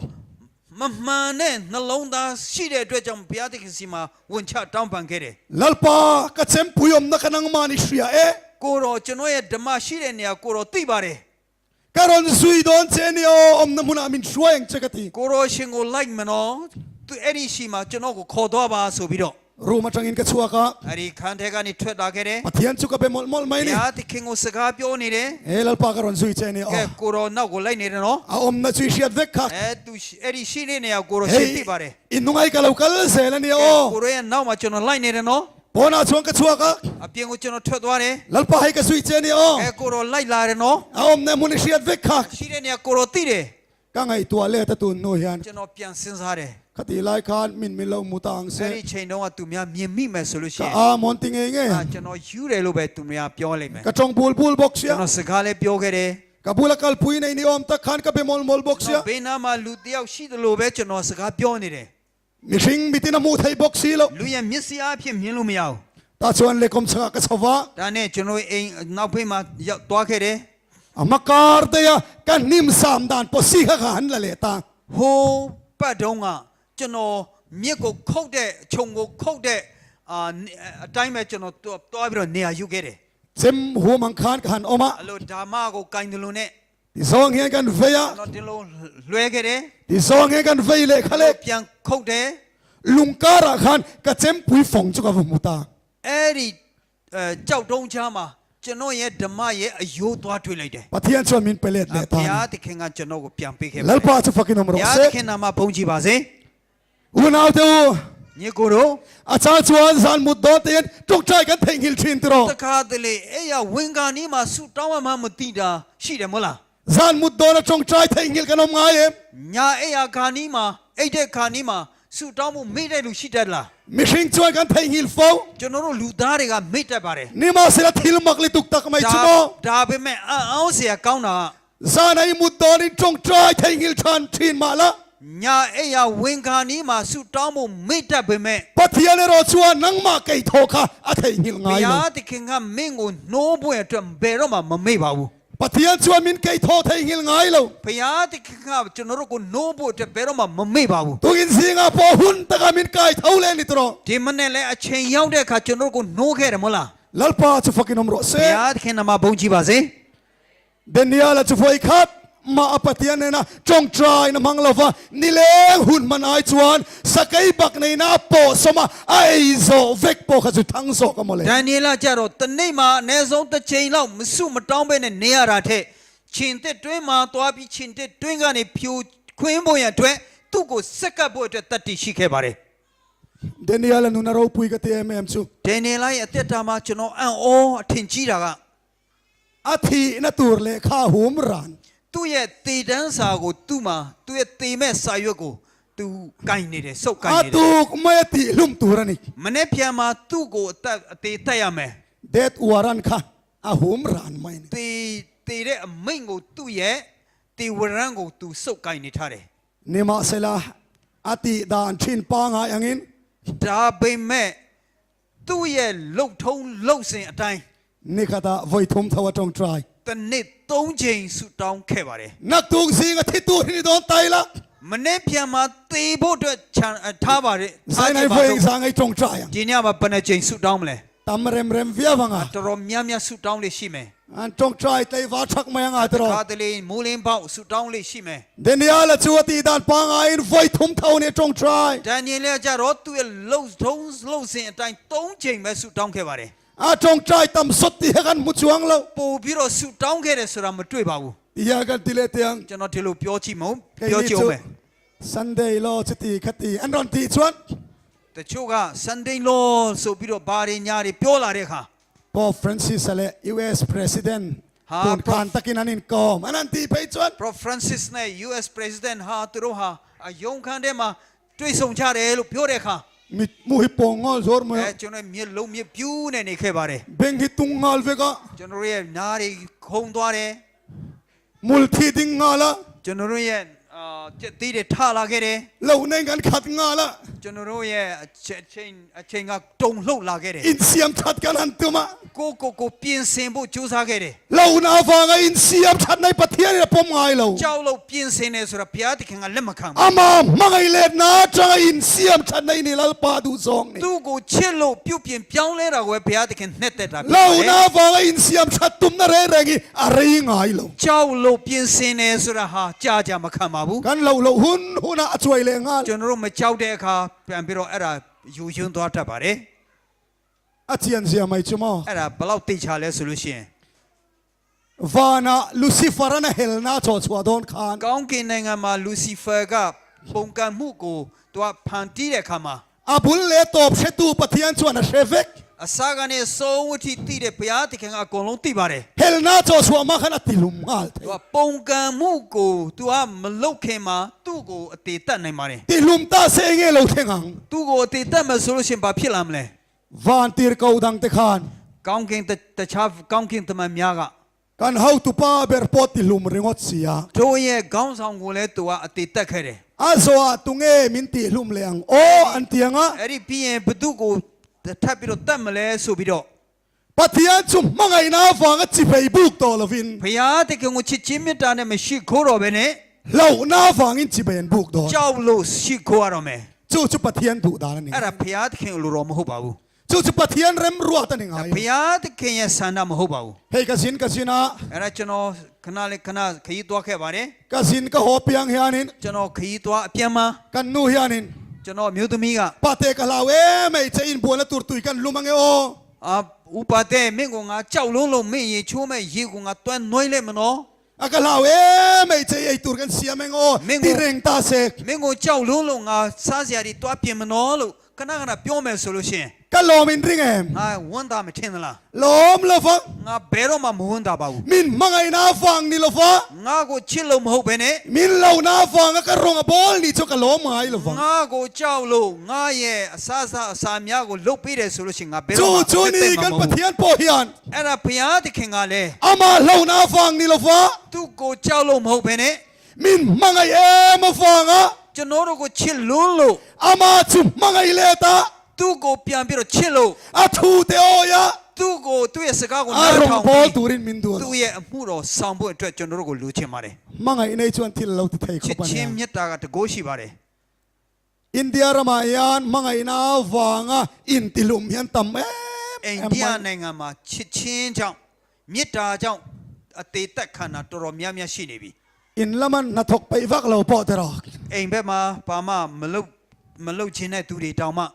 Mama ne nalonda shire dwe jam biadik sima wuncha downpan kere. lalpa ka chem puyom na kanang mani shria Koro chenoye dama shire niya koro tibare. karon zui don chenio om na muna min shwang chakati Koro shingo like mano tu eri shima chenogo kodo ba subiro. ruma tangin ka chuaka Ari kantega ni tweda kere. pathian chuka be mol mai ni Biadik kingo saka pyo ni re. lalpa karon zui chenio Ke koro na go like ni re no. a om na chui shiat vek khak Tu eri shire niya koro shiti bare. inungai ka lokal sela ni o Koro ya now ma cheno like ni re no. bona chuang ka chuaka Apieng ko cheno twedwa re. lalpa hai ka zui chenio Koro like la re no. a om na mun shiat vek khak Shire niya koro tire. ka ngai tua le ta tun no hian Cheno pian sinzare. khati lai khan min lo mutang se Eri chain no tu mya mien mi me so lo shi. ka a mon ting nge Cheno yu re lo be tu mya pyo lai me. ka chong bul box ya Cheno saka le pyo ke re. ka bula kal pui nei ni om ta khan ka be mol box ya Be na ma lu tiao shi de lo be cheno saka pyo ni re. mi sing bitina mu thai box si lo Lu ya mi si a phien mien lo ma yao. ta chuan le kom changa ka chawa Da ne cheno e nau phe ma ya twa ke re. amakar te ya kan nim sam dan po si kha han la le ta Ho pa dong a cheno mi ko khok de chong ko khok de a time me cheno twa bi ro ne yu ke re. jem hu mang khan ka han oma Alo dharma ko kain de lo ne. ti song he kan ve ya Cheno de lo lwe ke re. ti song he kan ve le khale Pian khok de. lungkara khan ka jem pui phong chu ka mu ta အဲ့ဒီကြောက်တုံးချားမှာကျွန်တော်ရဲ့ဓမ္မရဲ့အယိုးသွားတွေ့လိုက်တယ် pathian chuan min pelet le ဘုရား ta သခင်ကကျွန်တော်ကိုပြန်ပေးခဲ့ပါ lalpa chu fakin om ဘု ro ရားသ se ခင်နာမှာဘုန်းကြီးပါစေ unaw te u ညီကိုတို့ acha chuan san mut do ten tok chai kan theng hil thin tro တခါတလေအဲ့ရဝင်ကာနီးမှာဆူတောင်းမှမသိတာရှိတယ်မဟုတ်လား san mut do na chong chai theng hil kan om ngai em ညာအဲ့ရခါနီးမှာအဲ့တဲ့ခါနီးမှာဆူတောင်းမှုမေ့တဲ့လူရှိတတ်လား mi sing chuan kan theng hil fo ကျွန်တော်တို့လူသားတွေကမေ့တတ်ပါတယ် ni ma sela thil mak li tuk tak mai chumo ဒါပေမဲ့အောင်းเสียကောင်းတာက san ai mut do ni chong chai theng hil chan thin ma la ညာအဲ့ရဝင်ကာနီးမှာဆူတောင်းမှုမေ့တတ်ပေမဲ့ pathian ro chuan nang ma kai tho kha a theng hil ဘု ngai ရား lo သခင်ကမင်းကိုနှိုးပွင့်အတွက်ဘယ်တော့မှမမေ့ပါဘူး pathian chuan min kai tho theng hil ngai lo ဘုရားသခင်ကကျွန်တော်တို့ကိုနှိုးဖို့အတွက်ဘယ်တော့မှမမေ့ပါဘူး tu in singa po hun ta ka min kai thau le ni tro ဒီမနေ့လဲအချိန်ရောက်တဲ့အခါကျွန်တော်တို့ကိုနှိုးခဲ့တယ်မဟုတ်လား lalpa chu fakin om ro ဘု se ရားသခင်နာမှာဘုန်းကြီးပါစေ denia la chu foi khat ma apatian na chong trai na manglova nileng hun man ai chuan sakai bak nei na po soma ai zo vek po kha chu thang so ka mole ဒန်နီယလကြတော့တနေ့မှာအနည်းဆုံးတစ်ချိန်လောက်မစုမတောင်းပဲနဲ့နေရတာထက်ချင်းတက်တွင်းမှာသွားပြီးချင်းတက်တွင်းကနေဖြိုခွင်းဖို့ရအတွက်သူ့ကိုစက်ကပ်ဖို့အတွက်တတ်တည်ရှိခဲ့ပါတယ် denia la nu na ro pui ka te em chu ဒန်နီယလရဲ့အသက်တာမှာကျွန်တော်အံ့ဩအထင်ကြီးတာက athi na tur le kha hum ran သူ့ရဲ့တေတန်းစာကိုသူ့မှာသူ့ရဲ့တေမဲ့စာရွက်ကိုသူကင်နေတယ်စုပ်ကင်နေတယ် atuk mai ti lum turani မနေ့ပြန်မှာသူ့ကိုအသေးတက်ရမယ် det waran kha a hum ran mai ni တေတဲ့အမိန့်ကိုသူ့ရဲ့တေဝရန်ကိုသူစုပ်ကင်နေထားတယ် nima sela ati dan thin pa nga angin ဒါပေမဲ့သူ့ရဲ့လှုပ်ထုံးလှုပ်စဉ်အတိုင်း ni khata voi thum thawa tong trai တနေ့3ချိန်ဆူတောင်းခဲ့ပါတယ် nak tung singa thi tur ni don tai la မနေ့ပြန်မှာတေဖို့အတွက်ထားပါတယ် sai nai voi sang ai tong trai ဒီညမှာဘယ်နှချိန်ဆူတောင်းမလဲ tam rem rem via wanga တော်တော်များများဆူတောင်းလေးရှိမယ် an tong trai tai va thak mai nga tro ခါတလေမူလင်းပေါက်ဆူတောင်းလေးရှိမယ် denia la chu ati dan pa nga in voi thum thau ni tong trai ဒန်နီယလကြတော့သူ့ရဲ့လှုပ်ထုံးလှုပ်စဉ်အတိုင်း3ချိန်ပဲဆူတောင်းခဲ့ပါတယ် a tong trai tam sot ti kan mu chuang lo ပို့ပြီးတော့ဆူတောင်းခဲ့တယ်ဆိုတာမတွေ့ပါဘူး ya kan ti le tiang ကျွန်တော်ဒီလိုပြောကြည့်မအောင်ပြောကြည့်အောင်မယ် sunday lo chiti khati an ron ti chuan တချို့က Sunday Law ဆိုပြီးတော့ဘာတွေညာတွေပြောလာတဲ့အခါ Pope Francis ale US president Ha, kun kan takin anin kom anan ti pe chuan Pope Francis နဲ့ US President ဟာသူတို့ဟာအယုံခန်းထဲမှာတွေ့ဆုံကြတယ်လို့ပြောတဲ့အခါ mi mu hi pongol zor mo ကျွန်တော်မြေလုံးမြေပြူးနေနေခဲ့ပါတယ် beng hi tungal vega ကျွန်တော်ရဲ့နားတွေခုံသွားတယ် mul thi ding ngala ကျွန်တော်ရဲ့ จะตีเด็ดท่าละแค่เด้ เราในงานขัดงาละ จนรู้เย่เชงก็ตรงลุกละแค่เด้ อินเสียมชัดกันหันตัวมา กูเปลี่ยนเสียงบุจูซาแค่เด้ เราหน้าฟังอินเสียมชัดในประเทศเนี่ยผมไงเรา เจ้าเราเปลี่ยนเสียงเนี่ยสุดพิอาติแข่งกันเล่มมาขัง อามามังไงเล็ดนะจังอินเสียมชัดในนี่เราปาดูซองนี่ ตู้กูเชื่อเราเปลี่ยนเปลี่ยนเลยเราเว้ยพิอาติแข่งเน็ตเด็ดละ เราหน้าฟังอินเสียมชัดตุ้มนั่นเรื่องอีอะไรไงเรา เจ้าเราเปลี่ยนเสียงเนี่ยสุดฮะจ้ามาขังมาบุ กันเราหุ่นน่ะช่วยเลยงาน จนรู้มาเจ้าเด็กค่ะเป็นพิโรเอร่าอยู่ยืนตัวทับอะไร อาเจียนเสียไม่ชั่วโมง เอร่าเปล่าตีชาเลสุลุชิน วานะลูซิฟาร์น่ะเฮลน่าชัวโดนขาน ก้าวกินในงานมาลูซิเฟอร์กับปงการมุกูตัวพันตีเด็กขามา อาบุลเลตอบเชตูปะเทียนชวนนะเชฟเวก อาสากันเนี่ยโซ่ที่ตีเด็กพิอาติแข่งอากงลงตีบาร์ เฮลน่าชัวมาขนาดติลุมงาล ตัวปงการมุกูตัวมันลุกเข้ามาตู้กูตีตันในมาเลย ติลุมตาเซงเอเราเทงัง ตู้กูตีตันมาสุลุชินปะพิลามเลยว านตีร์กาวดังเตขาน ก้าวกินแต่ชาวก้าวกินแต่มันมีอะไร กันเฮาตุปาเบอร์ปอติลุมริงอดเสีย ตัวเย่ก้าวสองกูเลยตัวตีตันแค่เด้ อาโซอาตุงเอมินติลุมเลียงโออันเตียงะ ไอ้ที่พี่เองประตูกูถ้าพี่เราตั้มมาเลยสู้พี่เรา ปะเทียนจุมมังไงนาฟังจิไปบุกตอลวิน พยาแต่กูชิชิมิตาเนี่ยไม่ชิโครอเบเน่ เรานาฟังอินจิไปบุกตอ เจ้าลูชิโคอารมณ์ จู่ปะเทียนถูกด่านี่ ไอ้เราพยาแต่กูรู้รำหัวเบา จู่ปะเทียนเริ่มรัวตันยังไง พยาแต่กูยังสันดามหัวเบา เฮ้ยกสินนะ ไอ้เราจนขนาดเล็กขนาดขยี้ตัวแค่บ้านเนี่ย กสินก็หัวเปียงเฮียนิน จนขยี้ตัวเปียมา กันนูเฮียนิน จนมิวตุมีกะ ปะเตกลาวไม่จะอินบัวและตุรตุยกันลุมังเอโอ อุปาเตมิงกูงาเจ้าลุงไม่ยี่ชั่วไม่ยี่กูงาตัวน้อยเลยมันเนาะ อากลาวไม่จะไอตุรกันเสียแมงโอที่เร่งตาเสก มิงกูเจ้าลุงงาซาเสียดีตัวเปียมันเนาะลูกขนาดเปียวไม่สุรุชิน กันลอมินริงเอ็ม วันตาไม่ทิ้งละ ล้อมละฟัง งาเบรมามุนตาบ่าว มินมังไงนาฟังนี่ละฟัง งากูชิลลมหูเป็นเน่ มินเหล่านาฟังก็รองบอลนี่จกล้อมไงละฟัง งากูเจ้าลูกงาเย่สามีกูลุกไปเรื่อยสุรุชินงาเบร จู่นี่กันปะเทียนปอเฮียน ไอ้เราพยาที่เข่งกันเลย อามาเหล่านาฟังนี่ละฟัง ตุกูเจ้าลูกหูเป็นเน่ มินมังไงมาฟังอ่ะ จนโน้ตกูชิลลุงลูก อามาจุมมังไงเลตา ตุกูเปียนไปรชิลลูก อาทูเตโอยะ ตุกูตุยสกากู อารมณ์บอลตูรินมินดู ตุยมูโรสัมบุตรจนโน้ตกูลุชิมาเลย มังไงในชวนที่เราติดเทค ชิ ปัน ชิมยัตตากัตโกชิบาเลย อินเดียรามายานมังไงนาฟังอ่ะอินติลุมยันตัมอินเดียในงานมาชินจังมิตาจังตีตักขนาดตัวรมีชินีบี อินละมันนัทกไปวักเราปอเตรอก เองแบบมาปามามลุชินในตุรีดาวมา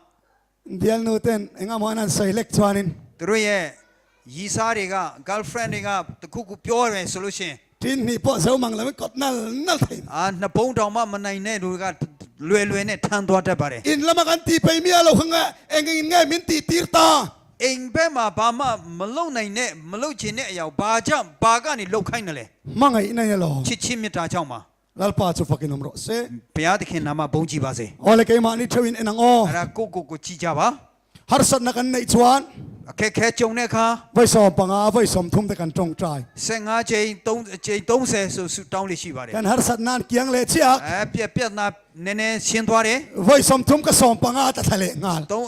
เดียลนูเตนเอ็งอามันใส่เล็กชวานิน ตัวเย่ยีซาเรกา girlfriend เรกาตะคุกุพิวเรโซลูชัน ทีนี่พอเซลมังแล้วไม่กดนั่นเถอะ นับปงดาวมามันในเนี่ยดูการวยเนี่ยทันตัวได้ปะเร อินละมันกันตีไปเมียเราข้างเงเอ็งไงมินตีตีร์ตา เองแบบมาปามามลุในเนี่ยมลุชินเนี่ยยาวบาจังบากันนี่ลุกขึ้นเลย มังไงนั่นยังหรอ ชิมิตาจังมา ลัลปาจูฟักินอมรสเซ เปียติเข็นนามาบงจีบาเซ โอเลกัยมานี่ทวินเอ็นงโอ อะไรกูจีจ้าบะ ฮาร์สันนักันในชวน แค่จงเนี่ยค่ะ ไว้สอบปังอาไว้สมทุ่มแต่กันตรงใจ เสียงอาเจต้องเสียสุดตาวลิชิบาเร กันฮาร์สันนันเกียงเลเชียก เปียนาเนี่ยเชียนตัวเร ไว้สมทุ่มก็สมปังอาแต่ทะเลงาน ต้อง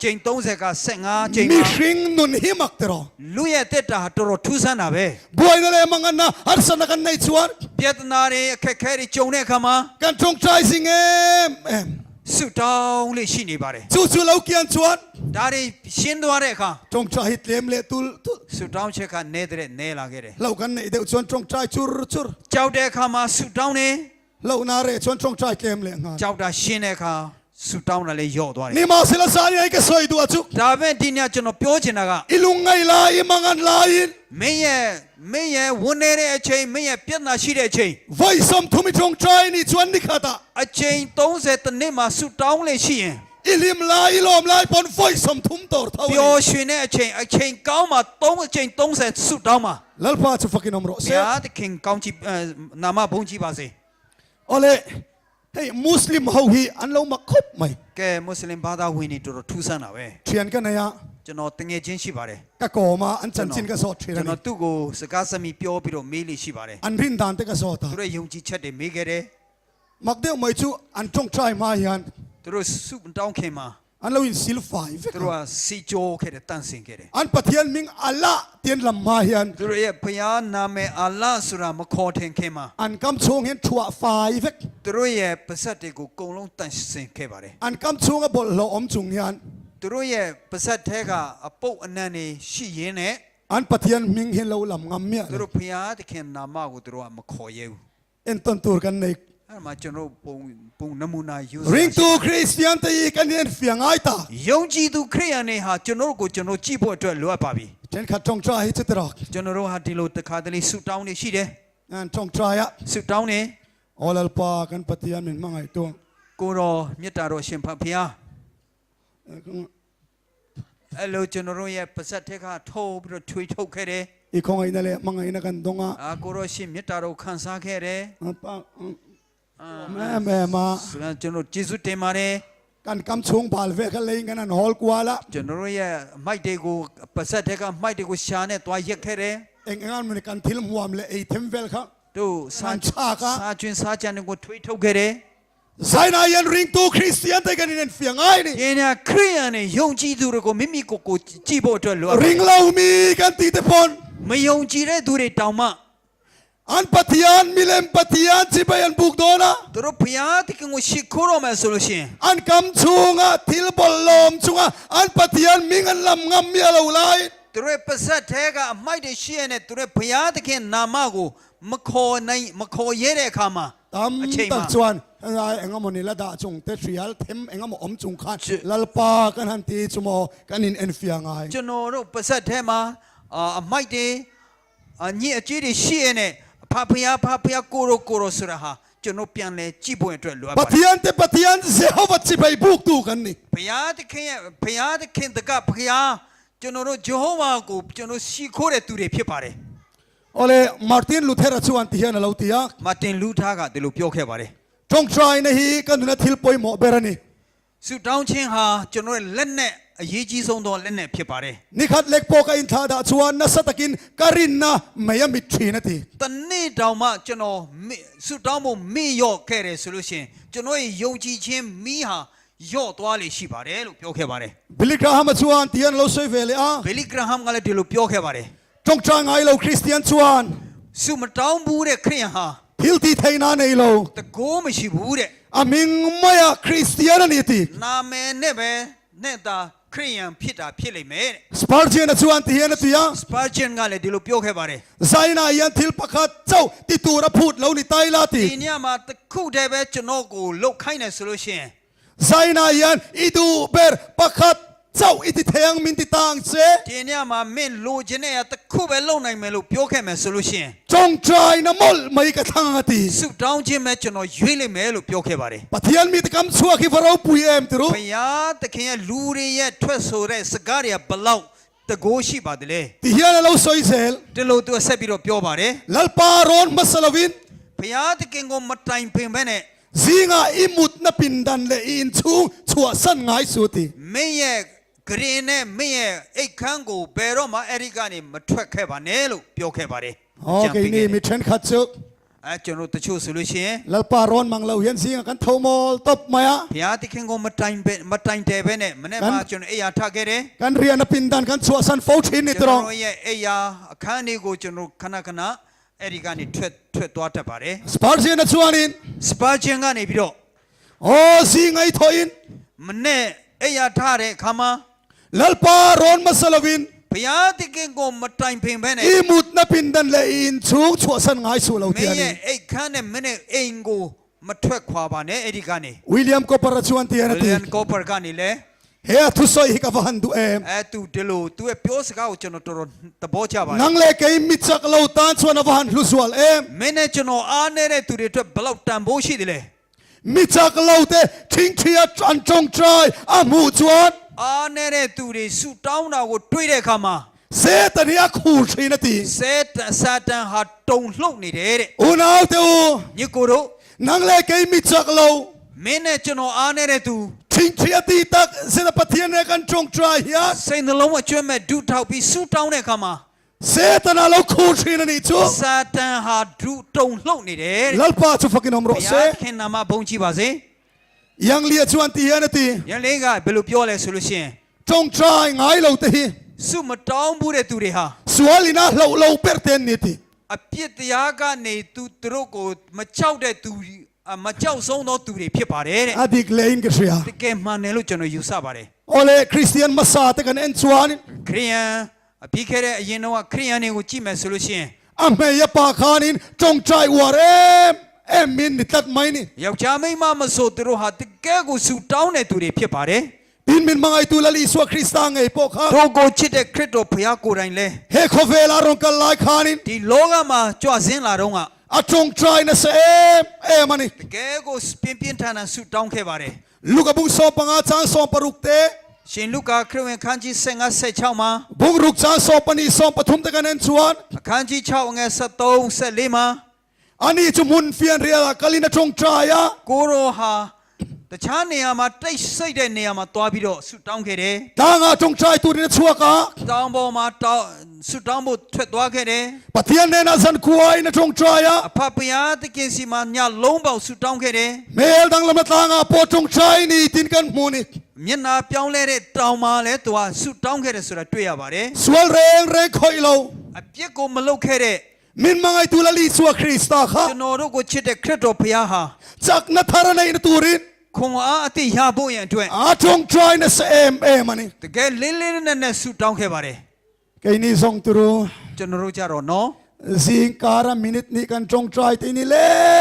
เจงต้องเสียกับเสียงอาเจง มีชิงนุนหิมักเตรอ ลุยเตตาตัวทุสันนะเว้ บวยนั่นเลยมังกันนะฮาร์สันนักันในชวน เปียนาเรแค่จงเนี่ยค่ะมา กันตรงใจสิงเอ็ม สุดตาวลิชินีบาเร จู่เราเกียนชวน ดาริเชียนตัวเรค่ะ ตรงใจฮิตเลมเลตุล สุดตาวเชค่ะเนเดเรเนลาเกเร เรากันในเดี๋ยวชวนตรงใจชุร เจ้าเด็กค่ะมาสุดตาวเนี่ย เรานาเรชวนตรงใจเกมเลงาน เจ้าดาเชียนเนี่ยค่ะสุดตาวนั่นเลยย่อตัวเร นี่มาสิละสายไอ้ก็สวยตัวจุก ดาเป็นที่เนี่ยจนเปียวจินะกะ อิลุงไงลายมังกันลาย ไม่เย่วันเนเรเชยไม่เย่เปียนาชีเรเชย ไว้สมทุ่มตรงใจนี่ชวนนี่ขาด เชยต้องเสตเนมาสุดตาวเลยชี อิลิมลายลมลายปนไฟสมทุ่มตัวเท่า เปี นี้ ยวชีเนี่ยเชยก้าวมาต้องเสสุดตาวมา ลัลปาจูฟักินอมรส เปียติคิงก้าวจีนามาบงจีบาเซ โอเลเฮ้ยมุสลิมเฮาฮีอันเรามาคบไหม แกมุสลิมบาดาวินีตัวทุสันนะเว้ เทียนกันนะยะ จนอตึงเอจินชีบาเร ก็โกมาอันจันจินก็สอดเทีย จ น นอตุกูสกัสมีเปียวปิโรเมลิชีบาเร อันรินดานเตก็สอด ตัวเรยงจีเช็ดเดเมเกเร มักเดียวไม่ชูอันจงใจมายัน သူတို့စုမတောင်းခင်မှာ อันเราอินซิลไฟ သူတို့ကစီကြောခဲ့တယ်တန့်စင်ခဲ့တယ် อันปะเทียนมิงอัลละเตียนลำมายัน သူတို့ရဲ့ဘုရားနာမည်အလ္လာဟ်ဆိုတာမခေါ်ထင်ခင်မှာ อันกำชงเห็นชัวไฟเวก သူတို့ရဲ့ပါဇက်တွေကိုအကုန်လုံးတန့်စင်ခဲ့ပါတယ် อันกำชงก็บอลเราอมจุงยัน သူတို့ရဲ့ပါဇက်ထဲကအပုတ်အနံ့တွေရှိရင်းနဲ့ อันปะเทียนมิงเห็นเราลำงำเมีย သူတို့ဘုရားသခင်နာမကိုသူတို့ကမခေါ်ရဘူး เอ็นตันตัวกันใน အဲ့မှာကျွန်တော်ပုံနမူနာယူ ริงตูคริสเตียนตีกันเห็นเฟียงไอตา ယုံကြည်သူခရိယန်တွေဟာကျွန်တော်ကိုကျွန်တော်ကြည့်ဖို့အတွက်လိုအပ်ပါပြီ เช่นขัดจงใจให้จิตรอก ကျွန်တော်တို့ဟာဒီလိုတခါတလေဆူတောင်းနေရှိတယ် อันจงใจอะ ဆူတောင်းနေ ออลปากันปะเทียนมินมังไอตัว ကိုတော်မြတ်တာတော်ရှင်ဖဖျားအဲ့လိုကျွန်တော်တို့ရဲ့ပါဇက်ထက်ကထိုးပြီးတော့ထွေးထုတ်ခဲ့တယ် อีกของไอ้นั่นแหละมังไอ้นั่นกันตรงอ่ะ ကိုတော်ရှင်မြတ်တာတော်ခံစားခဲ့တယ် แม่มา ကျွန်တော်ကျေးဇူးတင်ပါတယ် กันกำชงบาลเวกันเลยกันนั่นฮอลกว่าละ ကျွန်တော်တို့ရဲ့မိုက်တွေကိုပါဇက်ထက်ကမိုက်တွေကိုရှာနဲ့တွားရက်ခဲ့တယ် เอ็งงานมันกันทิลมัวมเลยไอ้เทมเวลครับ တို့စာကျွန်းစာကြံတွေကိုထွေးထုတ်ခဲ့တယ် ไซนายันริงตูคริสเตียนตีกันเห็นเฟียงไอนี่ ဒီနေ့ခရိယန်တွေယုံကြည်သူတွေကိုမိမိကိုယ်ကိုကြည့်ဖို့အတွက်လိုအပ်ပါ ริงเรามีกันตีเตปอน မယုံကြည်တဲ့သူတွေတောင်မှ อันปะเทียนมิเลมปะเทียนจิบยันบุกโดนะ သူတို့ဘုရားသခင်ကိုရှိခိုးတော့မယ်ဆိုလို့ရှိရင် อันกำชงอ่ะทิลบอลลมชงอ่ะอันปะเทียนมิงันลำงำเมียเราไล သူတို့ပါဇက်ထဲကအမိုက်တွေရှိရတဲ့သူတို့ဘုရားသခင်နာမကိုမခေါ်ရတဲ့အခါမှာ ตามตัดชวนเอ็งก็มันนี่ละดาจงเตทริอัลเทมเอ็งก็มันอมจงขันลัลปากันหันตีจมอกันอินเอ็นเฟียงไง ကျွန်တော်တို့ပါဇက်ထဲမှာအမိုက်တွေညစ်အကြေးတွေရှိရတဲ့ဖဖျားကိုရိုဆိုတာဟာကျွန်တော်ပြန်လဲကြည့်ဖို့အတွက်လိုအပ်ပါ ปะเทียนเตปะเทียนเซฮวัตจิไปบุกตูกันนี่ ဘုရားသခင်တကဘုရားကျွန်တော်တို့ဂျေဟောဝါကိုကျွန်တော်ရှိခိုးတဲ့သူတွေဖြစ်ပါတယ် โอเลมาร์ตินลูเทอร์ชวนที่เห็นเราตีอะ မာတင်လူထားကဒီလိုပြောခဲ့ပါတယ် จงใจนะฮีกันดูนะทิลปอยหมอเบรนี่ ဆုတောင်းခြင်းဟာကျွန်တော်ရဲ့လက်နဲ့အရေးကြီးဆုံးသောလက်နဲ့ဖြစ်ပါတယ် นี่ขัดเล็กโปกันอินทาดาชวนนัสตะกินการินนะไม่ยมิตรีนะที တနေ့တောင်မှကျွန်တော်ဆုတောင်းဖို့မေ့ရော့ခဲ့တယ်ဆိုလို့ရှိရင်ကျွန်တော်ရဲ့ယုံကြည်ခြင်းမီးဟာယော့သွားလေရှိပါတယ်လို့ပြောခဲ့ပါတယ် บิลลิกราฮัมชวนที่เห็นเราสวยเวเลยอะ ဘယ်လီဂရဟမ်ကလည်းဒီလိုပြောခဲ့ပါတယ် จงใจไงเราคริสเตียนชวน ဆုမတောင်းဘူးတဲ့ခရိယန်ဟာ ทิลตีไทยนาในเรา တကိုးမရှိဘူးတဲ့ อามิงไม่อะคริสเตียนนี่ที နာမည်နဲ့ပဲနဲ့တာခရိယန်ဖြစ်တာဖြစ်လိမ့်မယ်တဲ့ สปาร์เจนชวนที่เห็นตีอะ စပါဂျန်ကလည်းဒီလိုပြောခဲ့ပါတယ် ไซนายันทิลปะคัดเจ้าที่ตัวรับพูดเรานี่ไตลาตี ဒီညမှာတခုတည်းပဲကျွန်တော်ကိုလှုပ်ခိုင်းတယ်ဆိုလို့ရှိရင် ไซนายันอีดูเบร์ปะคัดเจ้าอิติเทียงมินติตังเซ ဒီညမှာမင်းလိုချင်တဲ့အတခုပဲလုံနိုင်မယ်လို့ပြောခဲ့မယ်ဆိုလို့ရှိရင် จงใจนะมอลไม่กระทั่งตี ဆုတောင်းခြင်းပဲကျွန်တော်ရွေးလိုက်မယ်လို့ပြောခဲ့ပါတယ် ปะเทียนมีตะกำชัวqui farò pui em ti ru ဘုရားသခင်ရဲ့လူတွေရဲ့ထွက်ဆိုတဲ့စကားတွေကဘလောက်တကိုးရှိပါတယ်လေ ti hian lo soi sel ဒီလိုသူဆက်ပြီးတော့ပြောပါတယ် lal paron masalawin ဘုရားသခင်ကိုမတိုင်ပင်ပဲနဲ့ zinga imut na pindan le in chung chua san ngai su ti မင်းရဲ့ဂရင်နဲ့မင်းရဲ့အိတ်ခမ်းကိုဘယ်တော့မှအဲ့ဒီကနေမထွက်ခဲ့ပါနဲ့လို့ပြောခဲ့ပါတယ် okay ni mi chen khat chu အဲကျွန်တော်တချို့ဆိုလို့ရှိရင် lal paron mang lo hian zinga kan thomol top maya ဘုရားသခင်ကိုမတိုင်တယ်ပဲနဲ့မနေ့မှကျွန်တော်အိယာထခဲ့တယ် kan ria na pindan kan chua san fo thin ni ကျွန် trong တော်ရဲ့အိယာအခန်းလေးကိုကျွန်တော်ခဏအဲ့ဒီကနေထွက်သွားတတ်ပါတယ် sparge na chuanin စပါဂျန်ကနေပြီးတော့ oh zinga i thoin မနေ့အိယာထတဲ့အခါမှာ lal paron masalawin ဘုရားသခင်ကိုမတိုင်ပင်ပဲနဲ့ imut na pindan le in chung chua san ngai su lo မ ti င်း ani ရဲ့အိတ်ခမ်းနဲ့မနေ့အိမ်ကိုမထွက်ခွာပါနဲ့အဲ့ဒီကနေ william ko para chuan ti ana လ ti န်ကောပါကနေလေ he thu soi hi ka van du em အဲ့သူဒီလိုသူရဲ့ပြောစကားကိုကျွန်တော်တော်သဘောကျပါတယ် nang le kai mit chak lo tan chuan avan hlu sual em မင်းနဲ့ကျွန်တော်အားနေတဲ့သူတွေအတွက်ဘယ်လောက်တန်ဖိုးရှိတယ်လဲ mit chak lo te thing thia chan chong trai amu chuan အားနေတဲ့သူတွေဆူတောင်းတာကိုတွေးတဲ့အခါမှာ se tania khu thina ti စာတန်ဟာတုံလှုပ်နေတယ်တဲ့ unau te u ညီကိုတို့ nang le kai mit chak lo မင်းနဲ့ကျွန်တော်အားနေတဲ့သူ thing thia ti tak se na pathian ne kan chong trai hian စိတ်နှလုံးအကျွမ်းမဲ့ဒုထောက်ပြီးဆူတောင်းတဲ့အခါမှာ เซตนาเราคูชีนันนี่จู ซาตานหาดูตรงโลกนี่เด้ ลัลปาจูฟักินอมร พ เซ ยาခင်နာမဘုန်းကြီးပါစေ ยังเลียจวนตีเฮนตี ရန်လေးကဘယ်လိုပြောလဲဆိုလို့ရှိရင် จงใจง่ายเราตี စုမတောင်းဘူးတဲ့သူတွေဟာ สวลินะเราเปิดเต็นนี่ตี အပြစ်တရားကနေသူတို့ကိုမကြောက်တဲ့သူမကြောက်ဆုံးသောသူတွေဖြစ်ပါတယ်တဲ့ อดีกเลนกันเสีย တကယ်မှန်တယ်လို့ကျွန်တော်ယူဆပါတယ် โอเลคริสเตียนมาซาตกันเอ็นจวน ခရိယန်ပြီးခဲ့တဲ့အရင်တော့ခရိယန်တွေကိုကြည့်မယ်ဆိုလို့ရှိရင် อเมยปาคานินจงใจวารเอ็มมินนิตัดไม่นี่ ယောက်ျားမိန်းမမဆိုသူတို့ဟာတကယ်ကိုဆူတောင်းတဲ့သူတွေဖြစ်ပါတယ် ดินมินมังไอตุลลีสวคริสตังไอปอกha တို့ကိုချစ်တဲ့ခရစ်တော်ဘုရားကိုယ်တိုင်လဲ เฮโคเวลารองกันไลคานิน ဒီလောကမှာကြွဆင်းလာတော့က อาจงใจนะเซเอมันนี่ တကယ်ကိုပြင်းပြင်းထန်ထန်ဆူတောင်းခဲ့ပါတယ် ลูกกับบุงซอปังอาจางซอปรุกเต ရှင်လုကာခရစ်ဝင်ခန်းကြီး15-16မှာ บุงรุกจางซอปนีซอปทุมตะกันเอ็นจวน အခန်းကြီး6ငယ်73-74မှာ อันนี้จุมุนเฟียนเรียลกาลินะจงใจอะ ကိုရောဟာတခြားနေရာမှာတိတ်ဆိတ်တဲ့နေရာမှာတွားပြီးတော့ဆူတောင်းခဲ့တယ် ตางาจงใจตุรินะชัวกะ တောင်းပေါ်မှာတောင်းဆူတောင်းဖို့ထွက်သွားခဲ့တယ် ปะเทียนเนนะซันคุไอนะจงใจอะ အဖဘုရားသခင်စီမှာညလုံးပေါက်ဆူတောင်းခဲ့တယ် เมลดังละมะตางาปอจงใจนี่ตินกันมูนี่ မျက်နာပြောင်းလဲတဲ့တောင်မှာလဲသူကဆူတောင်းခဲ့တယ်ဆိုတာတွေ့ရပါတယ် สวลเรงเรงคอยเรา အပြစ်ကိုမလုပ်ခဲ့တဲ့ มินมังไอตุลลีสวคริสตาค่ะ ကျွန်တော်တို့ကိုချစ်တဲ့ခရစ်တော်ဘုရားဟာ จักนะทารนัยนะตูริน ခွန်အားအတိရဖို့ရန်အတွက် อาจงใจนะเซเอมันนี่ တကယ်လေးလေးနက်နက်ဆူတောင်းခဲ့ပါတယ် ไกนี่ซองตุรู ကျွန်တော်တို့ကြတော့နော် สิงการามินิตนี่กันจงใจตีนี่เล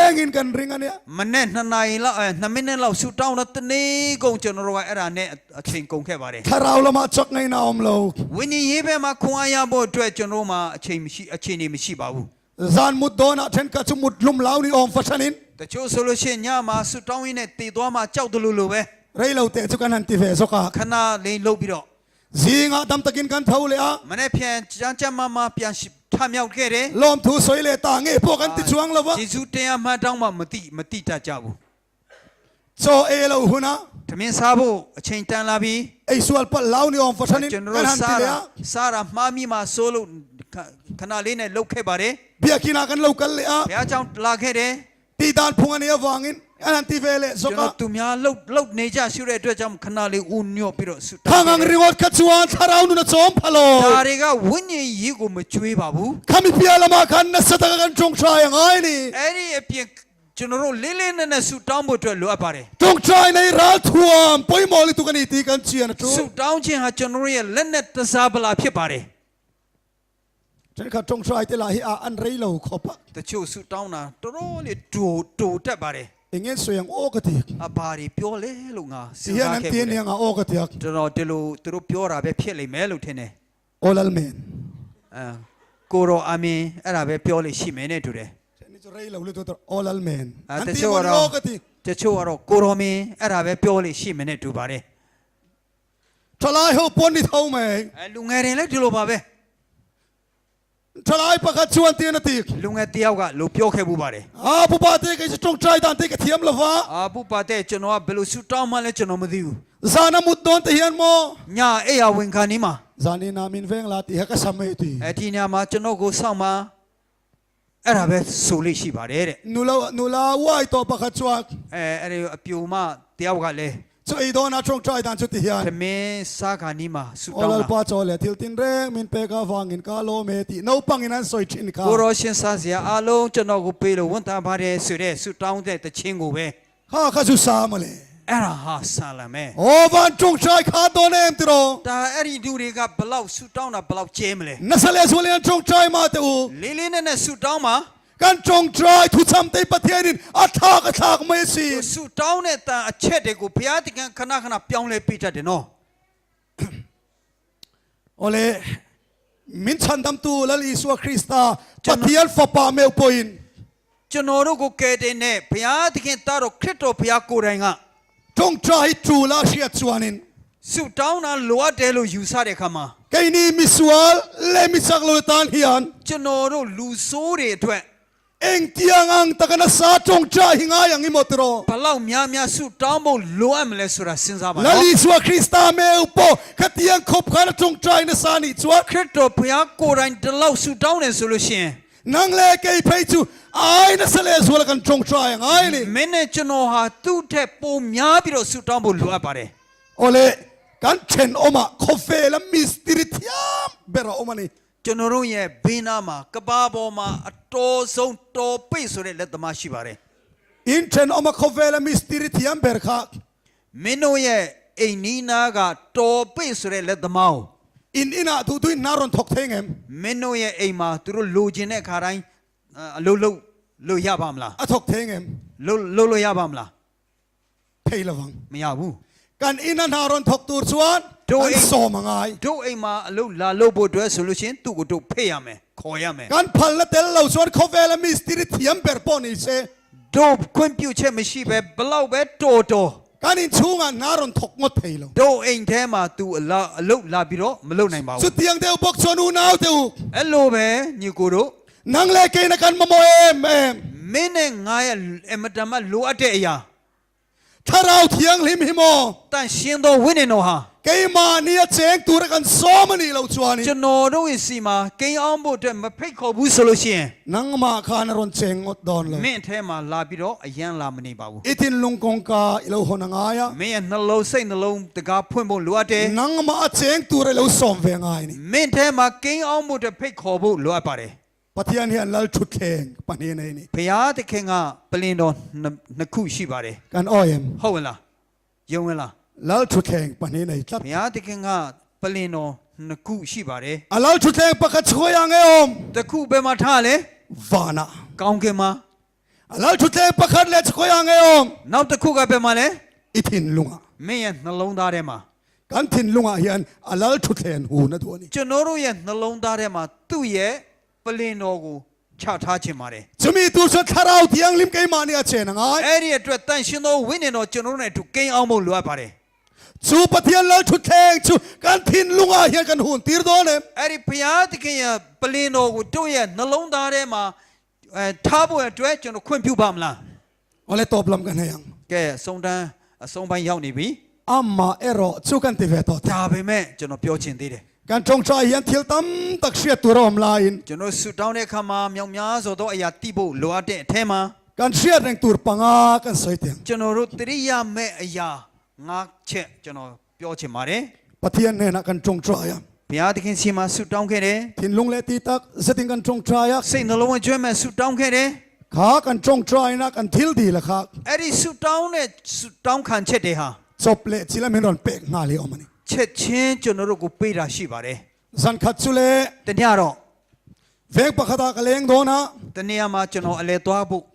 งอินกันริงอันเนี้ย မနေ့2နာရီလောက်2မိနစ်လောက်ဆူတောင်းတော့တနေ့ကုန်ကျွန်တော်တို့ကအဲ့ဒါနဲ့အချိန်ကုန်ခဲ့ပါတယ် ถ้าเราละมาจักไงนาอมเรา ဝိညာဉ်ရေးဘက်မှာခွန်အားရဖို့အတွက်ကျွန်တော်မှာအချိန်နေမရှိပါဘူး จานมุดโดนะเทนกัจมุดลุมลาวนี่อมฟัชนิน တချို့ဆိုလို့ရှိရင်ညမှာဆူတောင်းရင်းနဲ့တည်သွားမှကြောက်တယ်လို့ပဲ ไรเราเตะจุกันนันติเฟสกะ ခဏလေးလှုပ်ပြီးတော့ สิงอาดัมตะกินกันเท่าเลยอะ မနေ့ပြန်ကြမ်းမပြန်ထမြောက်ခဲ့တယ် ลอมทูสวยเลยตาเงี้ยพวกกันติดช่วงแล้ววะ ယေရှုတရားမှတ်တောင်းမှမတိတတ်ကြဘူး โซเอเราหุนะ သမင်းစားဖို့အချိန်တန်လာပြီ ไอส่วนปัลลาวนี่อมฟัชนิน ကျွန်တော် กัน တို့ หันติเลยอะ စားတာမှားမိမှစိုးလို့ခဏလေးနဲ့လှုပ်ခဲ့ပါတယ် เบียกินากันเรากันเลยอะ ဘုရားကြောင့်လာခဲ့တယ် ตีดานพงอันเนี้ยวางอินอันนันติเฟเลยส ကျွန် กะ တော်သူများလှုပ်နေကြရှိတဲ့အတွက်ကြောင့်ခဏလေးဦးညော့ပြီးတော့ဆူတော ทาง င်း อังริงอดกัจจวนทาราวนุนะจอมพะโล ဒါတွေကဝိညာဉ်ရေးကိုမကျွေးပါဘူး ข้ามีเพียละมาคันนะสตะกันจงใจยังไงนี่ အဲ့ဒီအပြင်ကျွန်တော်တို့လေးလေးနက်နက်ဆူတောင်းဖို့အတွက်လိုအပ်ပါတယ် จงใจในรัฐทวมปอยมอลิตุกันนี่ตีกันเชียนะจู ဆူတောင်းခြင်းဟာကျွန်တော်တို့ရဲ့လက်နဲ့တစားပလာဖြစ်ပါတယ် ฉันข้าจงใจแต่ละฮิอาอันไรเราขบะ တချို့ဆူတောင်းတာတော်တော်လေးတူတက်ပါတယ် เองเงี้ยสวยยังโอ้กะติก အဘာတွေပြောလဲလို့ငါစဉ်း เสีย စား นั้น ခဲ့ เตียน တယ် ยังโอ้กะติก ကျွန်တော်ဒီလိုသူတို့ပြောတာပဲဖြစ်လိမ့်မယ်လို့ထင်တယ် โอลัลเมน ကိုရောအာမင်အဲ့ဒါပဲပြောလို့ရှိမယ်နဲ့တူတယ် ฉันนี่จะไรเราเลยตัวโอลัลเมน အဲ อัน တ ตี ချို့ มัน ကတော့ โอ้กะติ တချို့ကတော့ကိုရောမင်းအဲ့ဒါပဲပြောလို့ရှိမယ်နဲ့တူပါတယ် ทลายหัวปนนี่เท่าไหม လူငယ်တွေလည်းဒီလိုပါပဲ ทลายปะกัจจวนเตียนติก လူငယ်တယောက်ကလို့ပြောခဲ့ဘူးပါတယ် ผู้บาดเจ็บก็จะจงใจดันติกเทียมละวะ ပုပါတဲ့ကျွန်တော်ကဘယ်လိုဆူတောင်းမှလဲကျွန်တော်မသိဘူး ซานามุดโดนเตียนโม ညအဲ့ရဝင်ခံနေမှာ ซานีนามินเวงลาติฮะก็สมัยตี ဒီညမှာကျွန်တော်ကိုစောင့်မှာအဲ့ဒါပဲဆိုလို့ရှိပါတယ်တဲ့ นูลาว่ายตัวปะกัจจวน အဲ့ဒီအပြူမတယောက်ကလည်း ช่วยโดนนะจงใจดันจุดที่ยัน သမင်းစားခါနီးမှာဆူ โอ တောင်း ลัล တာ ปาจอเลทิลตินเรงมินเปกาฟังอินกาโลเมติโนปังอินันสอยชินกา ကိုရောရှင်စားစရာအားလုံးကျွန်တော်ကိုပေးလို့ဝန်တာပါတယ်ဆိုတဲ့ဆူတောင်းတဲ့တခြင်းကိုပဲ ข้าข้าสุสามเลย အဲ့ဒါဟာဆာလမဲ โอ้วันจงใจข้าโดนเอ็มติโร ဒါအဲ့ဒီလူတွေကဘလောက်ဆူတောင်းတာဘလောက်ကျဲမလဲ นัสเลสวเลียนจงใจมาเตอู လေးလေးနဲ့ဆူတောင်းမှာ กันจงใจทุจำเตประเทศนินอัฐากไม่สิ ဆူတောင်းတဲ့တန်အချက်တွေကိုဘုရားတခင်ခဏပြောင်းလဲပြတတ်တယ်နော် โอเลมินชันดัมตูลลิสวคริสตาปฏิยัลฟปาเมลปอิน ကျွန်တော်တို့ကိုကယ်တင်တဲ့ဘုရားသခင်သားတော်ခရစ်တော်ဘုရားကိုယ်တိုင်က จงใจจูลาเชียจวนิน ဆူတောင်းတာလိုအပ်တယ်လို့ယူဆတဲ့အခါမှာ ไกนี่มิสวาลเลมิสักโลตานฮิยัน ကျွန်တော်တို့လူဆိုးတွေအတွက် eng tiang ang takana sa tongtra hinga yang imotro ဘလောက်များများဆုတောင်းဖို့လိုအပ်မလဲဆိုတာစဉ်းစားပါ la နော် li swa krista me upo katiang khop khana tongtra ina sani chwa ခရစ်တော်ဘုရားကိုယ်တိုင်ဒီလောက်ဆုတောင်းတယ်ဆိုလို့ရှိရင် nang le ke phai chu ai na sale swala kan tongtra yang ai ni မင်းနဲ့ကျွန်တော်ဟာသူ့ထက်ပိုများပြီးတော့ဆုတောင်းဖို့လိုအပ်ပါတယ် ole kan chen oma khofe la mistiri thiam bera oma ni ကျွန်တော်တို့ရဲ့ဘေးနားမှာကဘာပေါ်မှာအတော်ဆုံးတော်ပိတ်ဆိုတဲ့လက်သမားရှိပါတယ် in chen oma khofe la mistiri thiam ber kha မင်းတို့ရဲ့အိမ်နီးနားကတော်ပိတ်ဆိုတဲ့လက်သမားကို in ina tu tu naron thok thengem မင်းတို့ရဲ့အိမ်မှာသူတို့လိုချင်တဲ့ခါတိုင်းအလုပ်လို့ရပါမလား athok thengem လုပ်လို့ရပါမလား phei lawang မရဘူး kan ina naron thok tur chuan Do kan it. so mangai တို့အိမ်မှာအလုပ်လာလုပ်ဖို့အတွက်ဆိုလို့ရှိရင်သူ့ကိုတို့ဖိတ်ရမယ်ခေါ်ရမယ် kan phal la tel lo chuan khofe la mistiri thiam ber po ni se တို့ခွင့်ပြုချက်မရှိပဲဘလောက်ပဲတော် kan in chunga naron thok ngot phei lo တို့အိမ်ထဲမှာ तू အလုပ်လာပြီးတော့မလုပ်နိုင်ပါဘူး su tiang deu bok chonu nau teu အဲ့လိုပဲညီကိုတို့ nang le ke na kan mamo em မင်းနဲ့ငါရဲ့အမတမလိုအပ်တဲ့အရာ tharau thiang lim himo တန်ရှင်းသောဝိညာဉ်တော်ဟာ ke ma ni a cheng tur kan so mani lo chuani ကျွန်တော်တို့ရဲ့စီမှာကိန်းအောင်ဖို့အတွက်မဖိတ်ခေါ်ဘူးဆိုလို့ရှိရင် nang ma khan ron cheng ngot don lo မင်းအထဲမှာလာပြီးတော့အယံလာမနေပါဘူး itin lungkong ka ilo honanga ya မင်းရဲ့နှလုံးစိတ်နှလုံးတကားဖွင့်ဖို့လိုအပ်တယ် nang ma a cheng tur lo som ve ngai ni မင်းထဲမှာကိန်းအောင်ဖို့အတွက်ဖိတ်ခေါ်ဖို့လိုအပ်ပါတယ် pathian hian lal thu theng pani nei ni ဘုရားသခင်ကပလင်တော်နှစ်ခုရှိပါတယ် kan oem ဟုတ်ဝင်လားယုံဝင်လား lal thu theng pani nei tlap ဘုရားသခင်ကပလင်တော်နှစ်ခုရှိပါတယ် alal thu theng pakhat choyang e om တစ်ခုဘယ်မှာထားလဲ vana ကောင်းကင်မှာ alal thu theng pakhat le choyang e om နောက်တစ်ခုကဘယ်မှာလဲ ithin lunga မင်းရဲ့နှလုံးသားထဲမှာ kan thin lunga hian alal thu theng hu na tu ni ကျွန်တော်တို့ရဲ့နှလုံးသားထဲမှာသူ့ရဲ့ပလင်တော်ကိုချထားခြင်းပါတယ် chumi tu sa tharau tiang lim ke ma ni a chen ngai အဲ့ဒီအတွက်တန်ရှင်သောဝိညာဉ်တော်ကျွန်တော်တို့နဲ့အတူကိန်းအောင်ဖို့လိုအပ်ပါတယ် chu pathian lal thu theng chu kan thin lunga hian kan hun tir do ne အဲ့ဒီဘုရားသခင်ရဲ့ပလင်တော်ကိုတို့ရဲ့နှလုံးသားထဲမှာထားဖို့အတွက်ကျွန်တော်ခွင့်ပြုပါမလား ole top lam kan hayang ကဲအဆုံးပိုင်းရောက်နေပြီ amma ero chu kan ti ve to ဒါပေမဲ့ကျွန်တော်ပြောချင်သေးတယ် kan chong cha hian thil tam tak sia tu rom lain ကျွန်တော်ဆူတောင်းတဲ့အခါမှာမြောက်များစွာသောအရာတိဖို့လိုအပ်တဲ့အထက်မှာ kan sia reng tur panga kan soi tiang ကျွန်တော်တို့တရိယာမဲ့အရာငါးချက်ကျွန်တော်ပြောချင်ပါတယ် pathian ne na kan chong cha ya ဘုရားသခင်စီမှာဆူတောင်းခဲ့တယ် thin lung le ti tak zating kan chong cha ya စိတ်နှလုံးကျွမ်းမဲ့ဆူတောင်းခဲ့တယ် kha kan chong cha ina kan thil di la kha အဲ့ဒီဆူတောင်းတဲ့ဆူတောင်းခံချက်တွေဟာ chop le chila men ron pek nga li omani ချက်ချင်းကျွန်တော်တို့ကိုပေးတာရှိပါတယ် zan khat chu le တနည်းတော့ vek pakhata ka leng do na တနည်းမှာကျွန်တော်အလဲသွားဖို့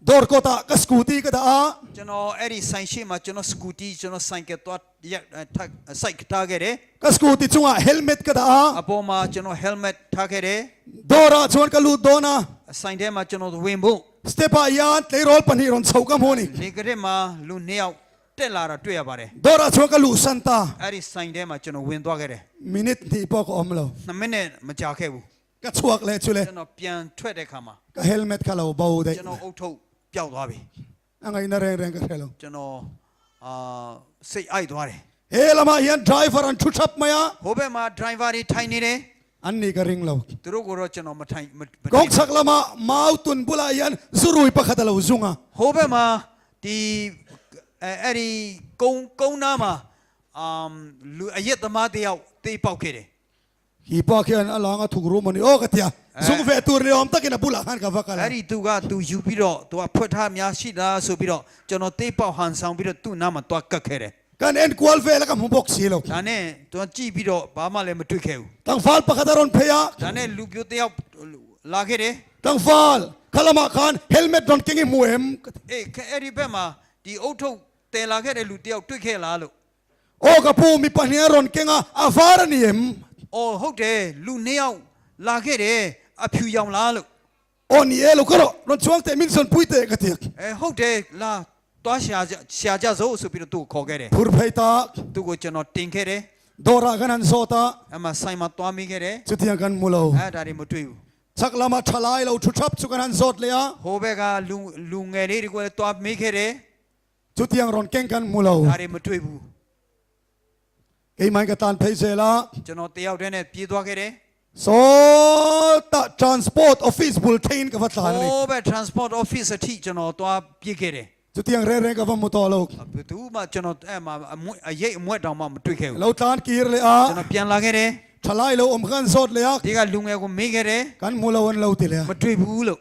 dor ko ta ka scooty ka da ကျွန်တော်အဲ့ဒီဆိုင်ရှိမှာကျွန်တော်စကူတီကျွန်တော်ဆိုင်ကသွားစိုက်ထားခဲ့တယ် ka scooty chunga helmet ka da အပေါ်မှာကျွန်တော် helmet ထားခဲ့တယ် dora chuan ka lu do na ဆိုင်ထဲမှာကျွန်တော်ဝင်ဖို့ stepa yan tlei rol pani ron chau ka moni ဒီကရက်မှာလူနှစ်ယောက်တက်လာတာတွေ့ရပါတယ် dora chuan ka lu santa အဲ့ဒီဆိုင်ထဲမှာကျွန်တော်ဝင်သွားခဲ့တယ် minute ni po ko om lo 2 မိနစ်မကြာခဲ့ဘူး ka chuak le chu le ကျွန်တော်ပြန်ထွက်တဲ့အခါမှာ ka helmet ka lo bau de ကျွန်တော်အုတ်ထုတ်ပျောက်သွားပြီ angai na reng ka khelo ကျွန်တော်စိတ်အိုက်သွားတယ် he lama hian driver an thu thap maya ဟိုဘက်မှာ driver တွေထိုင်နေတယ် an ni ka ring lo သူတို့ကိုတော့ကျွန်တော်မထိုင် gong sak lama mau tun bula hian zurui pakhat lo zunga ဟိုဘက်မှာဒီအဲ့ဒီကုန်းနားမှာလူအရက်သမားတယောက်တေးပေါက်ခဲ့တယ် hi pa khian alanga thuk ru mani o ka tia zung ve tur le om takina bula han ka vakala အဲ့ဒီသူယူပြီးတော့သူကဖွက်ထားများရှိလားဆိုပြီးတော့ကျွန်တော်တေးပေါက်ဟန်ဆောင်ပြီးတော့သူ့နားမှာတွားကတ်ခဲ့တယ် kan en kwal ve la ka mubok si lo ဒါနဲ့သူကကြည့်ပြီးတော့ဘာမှလည်းမတွေ့ခဲ့ဘူး tang fal pakhat ron pheya ဒါနဲ့လူပြိုတယောက်လာခဲ့တယ် tang fal khalama khan helmet ron kingi muem အေးအဲ့ဒီဘက်မှာဒီအုတ်ထုတ်တယ်လာခဲ့တဲ့လူတယောက်တွေ့ခဲ့လားလို့ o ka pu mi pahnia ron kenga afara ni em အော်ဟုတ်တယ်လူနှစ်ယောက်လာခဲ့တယ်အဖြူရောင်လားလို့ o ni elo karo ron chuang te min son puite ka tia ဟုတ်တယ်လာတွားရှာကြစို့ဆိုပြီးတော့သူ့ကိုခေါ်ခဲ့တယ် phur pheita သူ့ကိုကျွန်တော်တင်ခဲ့တယ် dora ganan sota အမှဆိုင်မှာတွားမိခဲ့တယ် chutiang kan mulo အဲ့ဒါတွေမတွေ့ဘူး สักละมาทลายเราชุดชับสุกันหันสดเลยอ่ะ โฮเบกาลุงเงนี่ดีกว่าตัวไม่เคยเลย จุดที่ยังรอนเก่งกันมูเรา อะไรมาช่วยบู ไอ้มันก็ตานเพย์เซล่ะ จะนอนเตี้ยวด้วยเนี่ยปีตัวเคยเลย โซต transport office bulletin กับวัดสาร โฮ นี่ เบ transport office ที่จะนอนตัวปีเคยเลย จุดที่ยังเร่งกับว่ามุตอลูก ดูมาจะนอนมาเย่มวยดาวมาช่วยเคย เราตานกีร์เลยอ่ะ จะนอนเปลี่ยนละเคยเลย ทลายเราอมกันสดเลยอ่ะ ที่ก็ลุงเงก็ไม่เคยเลย กันมูเราวันเราติเลย มาช่วยบูลูก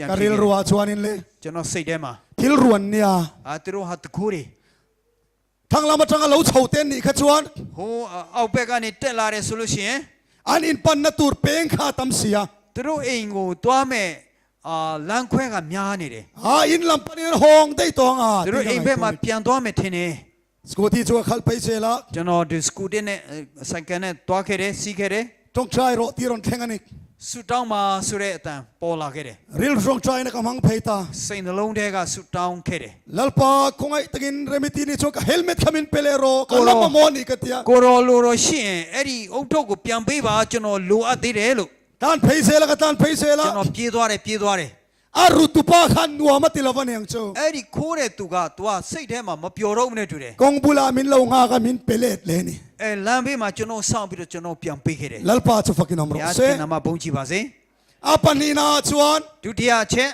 การเรียนรู้ชวนนี่เลย จะนอนใส่ได้มา ทิลรวนเนี่ย ติรู้หัดคู่ดิ ทั้งเรามาทั้งเราเฉาเต้นนี่ขจวน โฮเอาไปกันนี่เต้นลาเรสโลเชีย อันอินปันนัตูร์เป้งข้าตำเสีย ติรู้เองกูตัวแม่ล้างแควกับยานี่เลย อินลำปันอินห้องได้ตองติรู้เองเพ่มาเปลี่ยนตัวแม่เทนี่ สกูที่จัวขัลไปเสละ จะนอนดูสกูเดนเนี่ยสังเกตเนี่ยตัวเคเลยสีเคเลย จงใจรอที่รอนแข่งกันอีก สุดท้ายมาสุดเอตันปอลาเคเลย ริลจงใจนักมังเพย์ตา สิ่งที่ลงเด็กก็สุดท้ายเคเลย ลัลปาคงไอ้ตะกินเรมิตีนี่ชกเฮลเมตขมินเปเลโรก็ลำมามอนี่กันเตีย กูรอลูรอชิเอ็ดีองค์ทุกเปลี่ยนไปบ้าจะนอนลูอัดดีเลยลูก ตานเพย์เสละก็ตานเพย์เสละ จะนอนปีตัวเลย อารุตุปาขันนัวมาติลาวันยังโจ เอ็ดีคู่เนี่ยตัวสิ่งที่มาเปียวร้องเนี่ยดูเลย กองบุลามินลงากันมินเปเลตเลนี่ ลำไปมาจะนอนสร้างไปจะนอนเปลี่ยนไปเคเลย ลัลปาจะฟักินอมร ยา เซ ที่นำมาบ่งจีบาเซ่ อาปันนีนาชวน ดูที่อาเช่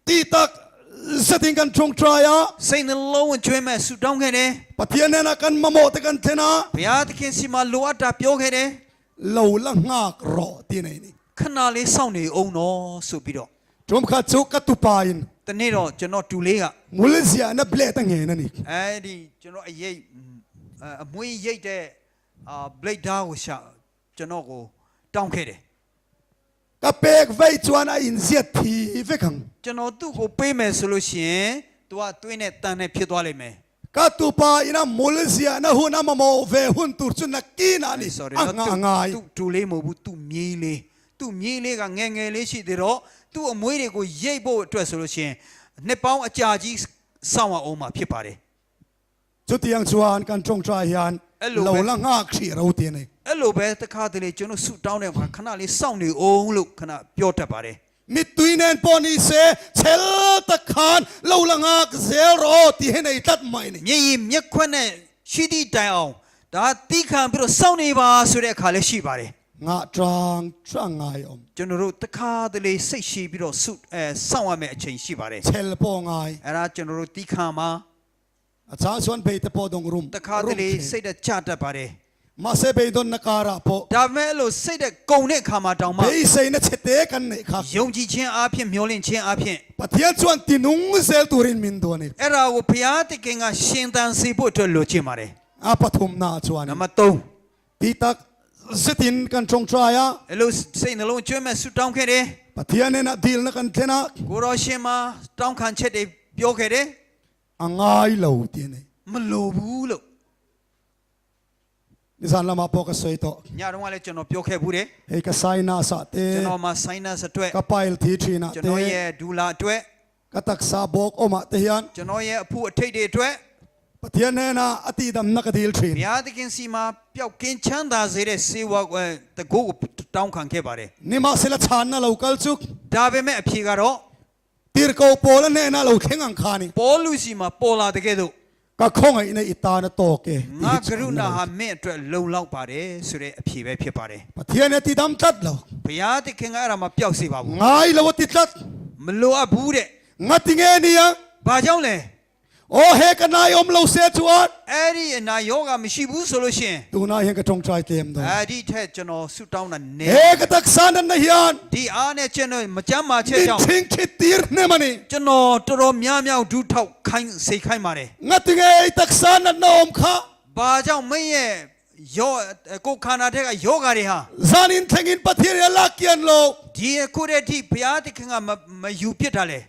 ตีตักสติงกันจงใจอ่ะ สิ่งที่ลงช่วยแม่สุดท้ายเคเลย ปะเทียนเนี่ยนะกันมาโมตกันเทนะ พยาที่เขียนสิมาลูอัดดับโยกเคเลย เราละงากรอที่ไหนนี่ ขณะนี้สาวนี่องค์น้อสุบิดอ จมขัดจุกกัตุปายิน แต่นี่เราจะนอนดูเลี้ย มุลเซียนับเล่ตั้งเงินนี่ ไอ้ดิจะนอนไอ้ยัยมวยยัยเดเบลดาวชาจะนอนกูต้องเคเลย กับเปกไว้จวนอินเสียทีเฟกัง จะนอนตู้กูไปเมื่อสุลุชีตัวเนี่ยตั้งเนี่ยพิจารณาเลยไหม กัตุปาอินะมุลเซียนะหุ่นมาโมเวหุ่นตุรจุนนักกีนานี่ง่าย ตู้ดูเลี้ยมูตู้มีเลยตู้มีเลยก็เงี้ยเลยสิเดี๋ยวตู้มวยเนี่ยกูยัยโบตัวสุลุชีเนี่ยป้าอาจารย์จีสาวออกมาพิจารณา จุดยังชวนกันจงใจยันเราละงากชีเราที่นี่ เอโลเบตคาเดเลจนสุดดาวเนี่ยขณะนี้สาวนี่องลูกขณะพิจารณามิตุยเนนปอนีเซเชลตะคานเราละงากเซโรที่ให้ในตัดไม่นี่ ยิ่งมีคนเนี่ยชีดีใจเอาแต่ที่ข้ามไปเราสาวนี่บ้าสุดเลยขาเลชีบาร์งาจังไงอม จนรู้ตะคาเดเลใส่ชีไปเราสุดสาวไม่เฉยชีบาร์เชลปองไง เอราจนรู้ที่ข้ามาอาจารย์ส่วนไปตะปอดงรุม ตะคาเดเลใส่เดจัดบาร์มาเสไปโดนนักการะปอดาเมโลใส่เดกงเนี่ยข้ามาดาวมาไปใส่เนี่ยเฉเตกันเนี่ยครับยงจีเชียอาเพียนมิโอลินเชียอาเพียนปะเทียนส่วนที่นุ่งเซลตูรินมินตัวนี่ เอราโอพยาติเก่งอ่ะเชียงตันซีบุตรโลจิมาร์อาปฐุมนาส่วน น้ำมันตู้ ที่ตักสตินกันจงใจอ่ะ เอลูใส่ในลงช่วยแม่สุดดาวแค่เดปะเทียนเนี่ยนะดีลนักกันเทนะ กูรอเชื่อมาต้องขันเช็ดเดโยกแค่เดอ่างง่ายเหล่าที่นี่ มันโลบูโล ดิฉันละมาพอกสวยต่อย าดงว่าเลยจนอโยกแค่บูเด เอกสายนาสะเต จนอมาไซนัสด้วย กับไปลทีชีนา จน เต อเย่ดูลาด้วย กับตักษาบอกอมาเตียน จนอเย่ผู้เทเดด้วย ปะเทียนเนี่ยนะอติดำนักดีลชีน พยาติกินซีมาเปียวกินชันดาเสด็จซีวะตะกูต้องขันแค่บาร์นี่มาเสละชานนะเราคัลซุก ดาเบแม่พิการอตีร์โกโปลเนี่ยนะเราเข่งอังคานี่ ปอลูซีมาปอลาตะเกดูก็คงไอ้ในอิตานะโตเก งากรุณาหาแม่ตัวลงเล่าบาร์สุดเลยพิเวพิบาร์ปะเทียนเนี่ยติดำตัดเรา พยาติกินอะไรมาเปียวซีบาบู ง่ายเราติดตัด มันโลอาบูเด งัดติงเงี้ยนี่ยัง บ้าจังเลย โอ้เฮกันนายอมเราเสียจวด เอ็ดีนายกไม่ชิบูโซลูชัน ดูนายเฮกันจงใจเต็มตัว เอ็ดีเทจนอสุดดาวนั่นเน เฮกันตักษานันนะฮิอัน ดีอาร์เนี่ยจนมาจำมาเชื่อ ดิ จัง ทิ้งคิดตีร์เนี่ยมันนี่ จนอตรอมยามยาวดูเท่าใครเสียใครมาเลย งัดติงเงี้ยตักษานันนะอมข้า บ้าจังไม่เย่โยกูขานาเทกโยกอะไรฮะ จานินทั้งอินปะเทียนลักยันโล ดีกูเรที่พยาติกินมาอยู่พิจารณา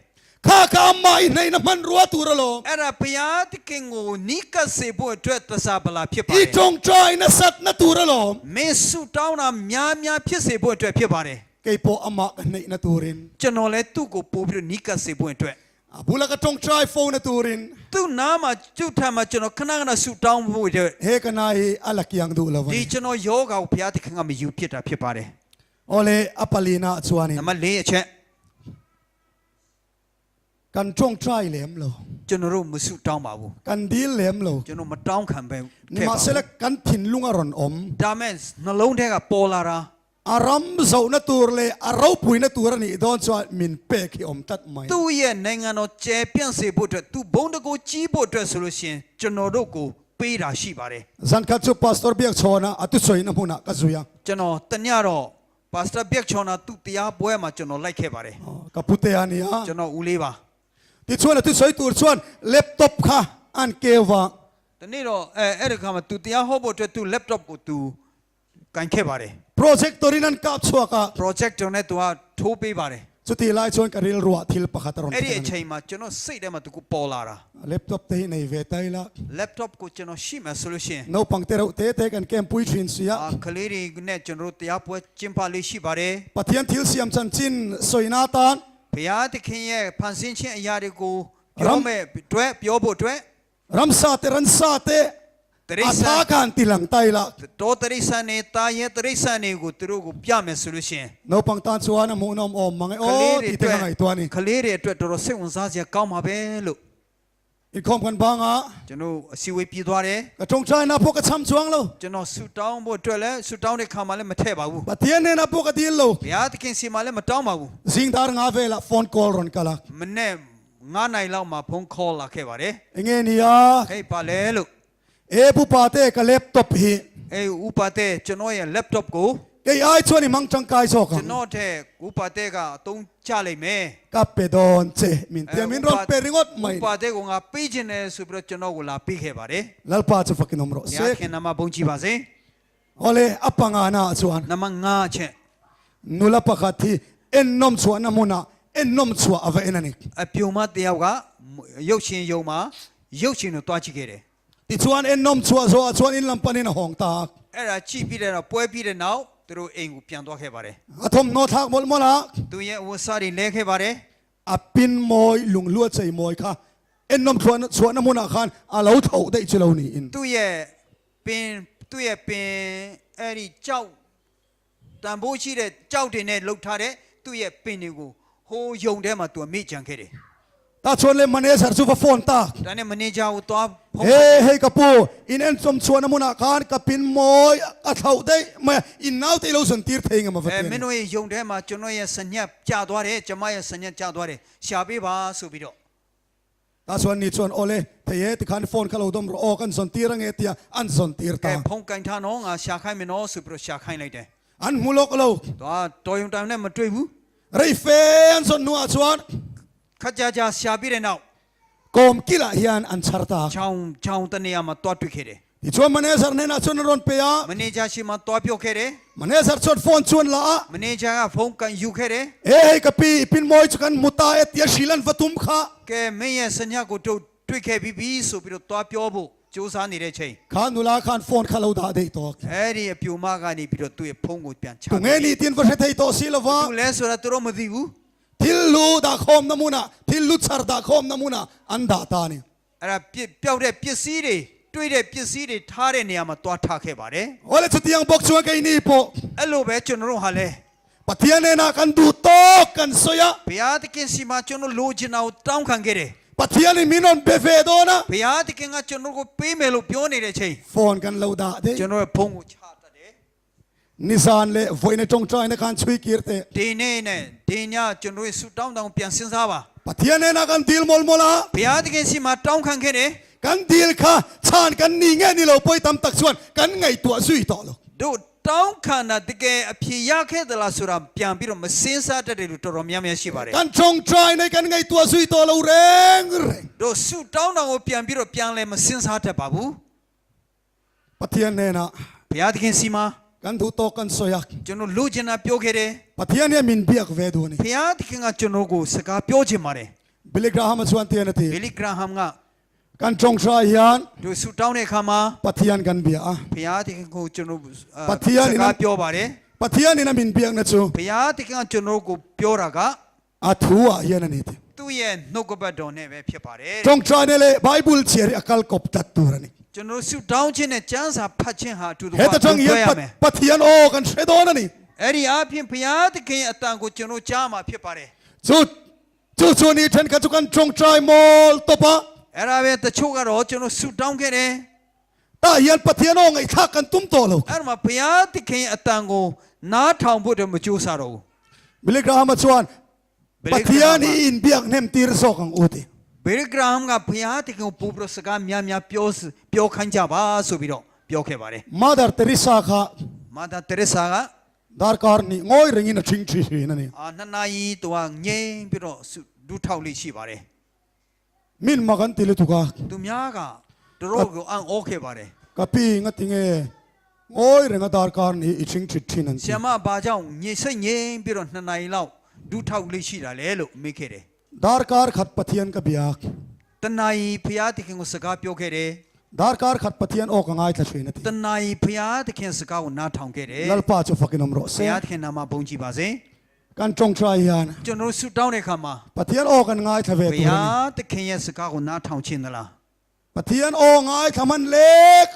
ข้าข้าไม่ในน้ำมันรัวตัวโล เอราพยาติกินกูนิกาเสบุตรตสาบลาพิบา อี ร์ จงใจนะสัตนะตัวโล เมสุดาวน่ะมียพิเศษบุตรพิบาร์ เกี่ยปออามาในนะตัวริน จนอเลตุกูปูบินิกาเสบุตร บุลากจงใจโฟนนะตัวริน ตู้น้ำมาจุดทำมาจนขนาดนั้นสุดดาวบุตร เฮกันนายอลักยังดูละวัน ดีจนโยกเอาพยาติกินมาอยู่พิจารณาพิบาร์ โ โอเลอปาลีนาชวนิ နံပါတ်4အချက် กันจงใจเหลี่ยมโล ကျွန်တော်တို့မဆုတောင်းပါဘူး กันดีเหลี่ยมโล ကျွန်တော်မတောင်းခံပဲ นี่ ခဲ့ มา ပါ เส ဘူး ลกันถิ่นลุงอรอนอม ဒါမဲ့နှလုံးထဲကပေါ်လာတာ อารมณ์เจ้าหน้าตัวเลยอารมณ์ปุยหน้าตัวนี่โดนจวดมินเปกที่อมตัดไม่ သူ့ရဲ့နိုင်ငံတော်ကျယ်ပြန့်စေဖို့အတွက်သူဘုံတကူကြီးဖို့အတွက်ဆိုလို့ရှိရင်ကျွန်တော်တို့ကိုပေးတာရှိပါတယ် จันคัดจูพาสตอร์เบียกชอนะอตุสวยน้ำมุนะกัจจุยัง ကျွန်တော်တညတော့ပါစတာဘက်ချောနာသူတရားပွဲမှာကျွန်တော်လိုက်ခဲ့ပါတယ် กับพุทธานี่ฮะ ကျွန်တော်ဦးလေးပါ ที่ชวนอตุสวยตัวชวนเล็บตบค่ะอันเกวะ ဒီနေ့တော့အဲ့ဒီခါမှာသူတရားဟောဖို့အတွက်သူ laptop ကိုသူကန်ခဲ့ပါတယ် โปรเจกต์ตัวนี้นั่นกับชัวกะ projector နဲ့သူကထိုးပေးပါတယ် สุดที่ไล่ชวนกับเริลรัวทิลปะขัดตรอน အဲ့ဒီအချိန်မှာကျွန်တော်စိတ်ထဲမှာသူကပေါ်လာတာ เล็บตบเตะในเวทัยละ laptop ကိုကျွန်တော်ရှိမှဆိုလို့ရှိရင် โนปังเตระเตะเตะกันเกมปุยทรินซีย ကလေးတွေနဲ့ကျွန်တော်တို့တရားပွဲကျင်းပလေးရှိပါတယ် ปะเทียนทิลเสียมจันจินสวยนาตาน ဘုရားသခင်ရဲ့ဖန်ဆင်းခြင်းအရာတွေကိုပြောမဲ့အတွက်ပြောဖို့အတွက် รัมซาเตรันซาเต တရိ อา ษံ ทาการติลังไตละ တောတရိษံနေတာရဲ့တရိษံတွေကိုသူတို့ကိုပြမယ်ဆိုလို့ရှိရင် โนปังตานชัวนะมูนอมอมมังโอ้ที่เตะไงตัวนี้ ကလေးတွေအတွက်တော်တော်စိတ်ဝင်စားစရာကောင်းပါပဲလို့ อีกคอมกันบางอ่ะ ကျွန်တော်အစီအဝေးပြည်သွားတယ် กระจงใจนะพวกกระช้ำช่วงโล ကျွန်တော်ဆူတောင်းဖို့အတွက်လည်းဆူတောင်းတဲ့ခါမှာလည်းမထည့်ပါဘူး ปะเทียนเนี่ยนะพวกกระดีโล ဘုရားသခင်စီမှာလည်းမတောင်းပါဘူး ซิงดาร์งาเวละโฟนคอลรอนกะละ မနေ့9နိုင်လောက်မှာဖုန်း call လာခဲ့ပါတယ် เองเนี่ย ဟေးပါလေလို့ เอผู้ปาเตกับเล็บตบฮี အေးဥပါတဲ့ကျွန်တော်ရဲ့ laptop ကို เกยไอ้ชวนนี่มังจังกายโซกั ကျွ น န်တော်တဲ့ဥပါတဲ့ကအသုံးချလိုက်မယ် กับเปดอนเจมินเตียมินรอนเปริงอดไม่ ဥပါတဲ့ကငါပေးခြင်းနဲ့ဆိုပြီးတော့ကျွန်တော်ကိုလာပေးခဲ့ပါတယ် ลัลปาจะฟักนมรอ ဘု เซ ရားခင်နာမဘုန်းကြီးပါစေ โอเลอปังอานาชวน နံပါတ်5ချက် นุลปะขัดที่เอ็นนมชวนน้ำมุนะเอ็นนมชวนเอาไว้นั่นนี่ အပြုံမတယောက်ကရုပ်ရှင်ယုံမှာရုပ်ရှင်ကိုတွားကြည့်ခဲ့တယ် ที่ชวนเอ็นนมชวนโซชวนอินลำปันนี่นะห้องตา အဲ့ဒါကြည့်ပြီးတဲ့တော့ပွဲပြီးတဲ့နောက်သူတို့အိမ်ကိုပြန်သွားခဲ့ပါတယ် อาทมโนทักมลมละ သူရဲ့ဝတ်စားတွေလဲခဲ့ပါတယ် อาปินมอยลุงลวดใจมอยค่ะเอ็นนมชวนน้ำมุนะคันอาเลาเท่าได้เจริญนี่อิน သူ့ရဲ့ပင်အဲ့ဒီကြောက်တန်ဖိုးရှိတဲ့ကြောက်တွေနဲ့လှုပ်ထားတဲ့သူ့ရဲ့ပင်တွေကိုဟိုးယုံထဲမှာသူမိကြံခဲ့တယ် ตาชวนเลยมันเนี่ยสารสุฟโฟนตา ဒါနဲ့မနေဂျာကိုသွားဖုန်း เฮ้เฮ้กระปูอินเอ็นสมชวนน้ำมุนาคานกับปินมอยกระเท่าได้มาอินนาวที่เราสันติร์เทงมาฟัง မင်းတို့ရဲ့ယုံထဲမှာကျွန်တော်ရဲ့စညက်ကြာသွားတယ်ကျမရဲ့စညက်ကြာသွားတယ်ရှာပေးပါဆိုပြီးတော့ ตาชวนนี่ชวนโอเลเทเยติคันโฟนเขาเราดมรอกันสันติรังเอติยอันสันติร์ตา ဖုန်းကန်ထားတော့ငါရှာခိုင်းမယ်နော်ဆိုပြီးတော့ရှာခိုင်းလိုက်တယ် อันมุลกเรา သွားတော်ယုံတိုင်နဲ့မတွေ့ဘူး ไรเฟนสันนัวชวน ခက်ကြကြရှာပြီးတဲ့နောက် กอมกิลาฮิอันอันชาร์ตา ချောင်းတနေရာမှာတွားတွေ့ခဲ့တယ် ที่ชวนมันเนี่ยสารเนี่ยนะชวนรอนเปีย မနေဂျာရှိမှာတွားပြောခဲ့တယ် มันเนี่ยสารชวนโฟนชวนละ မနေဂျာကဖုန်းကန်ယူခဲ့တယ် เฮ้กับปีปินมอยจุกันมุตาเอติยชิลันฟตุมข้า ကဲမင်းရဲ့စညက်ကိုတို့တွေ့ခဲ့ပြီးပြီဆိုပြီးတော့တွားပြောဖို့စူးစမ်းနေတဲ့ချိန် ขานุลาคันโฟนเขาเราด่าได้ตัว အဲ့ဒီအပြူမကနေပြီးတော့သူ့ရဲ့ဖုန်းကိုပြန်ချ ตรงเงี้ยนี่เตียนก็ใช้ไทยตัวสิละวะ သူလဲဆိုတာသူတို့မသိဘူး ทิลลูดาคอมน้ำมุนะทิลลูชาร์ดาคอมน้ำมุนะอันดาตานี่ အဲ့ဒါပျောက်တဲ့ပစ္စည်းတွေတွေ့တဲ့ပစ္စည်းတွေထားတဲ့နေရာမှာတွားထားခဲ့ပါတယ် โอเลชุดยังบอกชวนกันนี่ปอ အဲ့လိုပဲကျွန်တော်တို့ဟာလဲ ปะเทียนเนี่ยนะกันดูโตกันโซยะ ဘုရားသခင်စီမှာကျွန်တော်လိုချင်တာကိုတောင်းခံခဲ့တယ် ปะเทียนนี่มินอนเบเฟโดนะ ဘုရားသခင်ကကျွန်တော်ကိုပေးမယ်လို့ပြောနေတဲ့ချိန် โฟนกันเราด่าเด้ ကျွန်တော်ရဲ့ဖုန်းကိုချတတ်တယ် นิสานเลยไฟในจงใจในการช่วยกีร์เต ဒီနေ့နဲ့ဒီညကျွန်တော်ရဲ့ဆူတောင်းတောင်းပြန်စဉ်းစားပါ ปะเทียนเนี่ยนะกันดิลมอลมอลา ဘုရားသခင်စီမှာတောင်းခံခဲ့တယ် กันดิลค่ะชานกันนี่ไงนี่เราไปตำตักส่วนกันไงตัวซุยต่อหรอก တို့တောင်းခံတာတကယ်အဖြေရခဲ့သလားဆိုတာပြန်ပြီးတော့မစင်းစားတတ်တယ်လို့တော်တော်များများရှိပါတယ် กันจงใจในกันไงตัวซุยต่อเราแรงแรง တို့ဆူတောင်းတောင်းကိုပြန်ပြီးတော့ပြန်လဲမစင်းစားတတ်ပါဘူး ปะเทียนเนี่ยนะ ဘုရားသခင်စီမှာ กันดูโตกันโซยัก ကျွန်တော်လိုချင်တာပြောခဲ့တယ် ปะเทียนเนี่ยมินเบียกเวดูนี่ ဘုရားသခင်ကကျွန်တော်ကိုစကားပြောချင်ပါတယ် บิลลิกราฮัมชวนเทียนที ဘီလီဂရဟမ်က กันจงใจยัน တို့ဆူတောင်းတဲ့အခါမှာ ปะเทียนกันเบีย ဘုရားသခင်ကိုကျွန်တော် ပတိယနေ စ နော် ကားပြောပါတယ် ปะเทียนนี่นะมินเบียกนะจู ဘုရားသခင်ကကျွန်တော်ကိုပြောတာက อาทูอ่ะยันนี่ที သူ့ရဲ့နှုတ်ကပတ်တော်နဲ့ပဲဖြစ်ပါတယ် จงใจเนี่ยเลยไบเบิลเชียร์อากาลกบตัดตัวนี่ ကျွန်တော်ဆူတောင်းခြင်းနဲ့ကျမ်းစာဖတ်ခြင်းဟာအတူတူ เฮต ပါ จังยั တွေ့ น ရမယ် ปะเทียนโอกันเชโดนะนี่ အ Eri apin piyat ke atango jono jama pipare. จู่นี้ท่านก็จะกันจงใจมอลตบะ Erabe the chogaro jono suit down kere. ตาเฮียนปะเทียนองไอ้ข้ากันตุ้มโตแล้ว Erma piyat ke atango na town budo mujusaro. บิลิกราฮามชวนปะเทียนอินเบียกเนมตีรสกังอุติ Berigram ga piyat ke pupro saga mya pyo khanja ba subiro pyo ke bare. มาดาร์เตริสาค่ะ Mata Teresa ga ดาร์การนี่ง่อยเรื่องนี้ชิงชีนั่นนี่ ananai toa nge biro du thawli chi bare. มินมากันติลุตุกะ Tumya ga dro go an okay bare. กับพี่งัดติงเอง่อยเรื่องดาร์การนี่ชิงชีนั่น Siama ba jaung nge sai nge biro nanai law du thawli chi da le lo me ke de. ดาร์การขัดปะเทียนกับเบียก Tanai phya ti king saga pyo ke de. ดาร์การขัดปะเทียนออกง่ายทัชนั่นที Tanai phya ti king saga ko na thong ke de. ลัลป้าจะฟักนมรส Phya ti king na ma bong chi ba se. กันจงใจยาน Jono su down ne kha ma. ปะเทียนออกกันง่ายทเวตุ Phya ti king ye saga ko na thong chin da la. ปะเทียนออกง่ายทมันเล็ก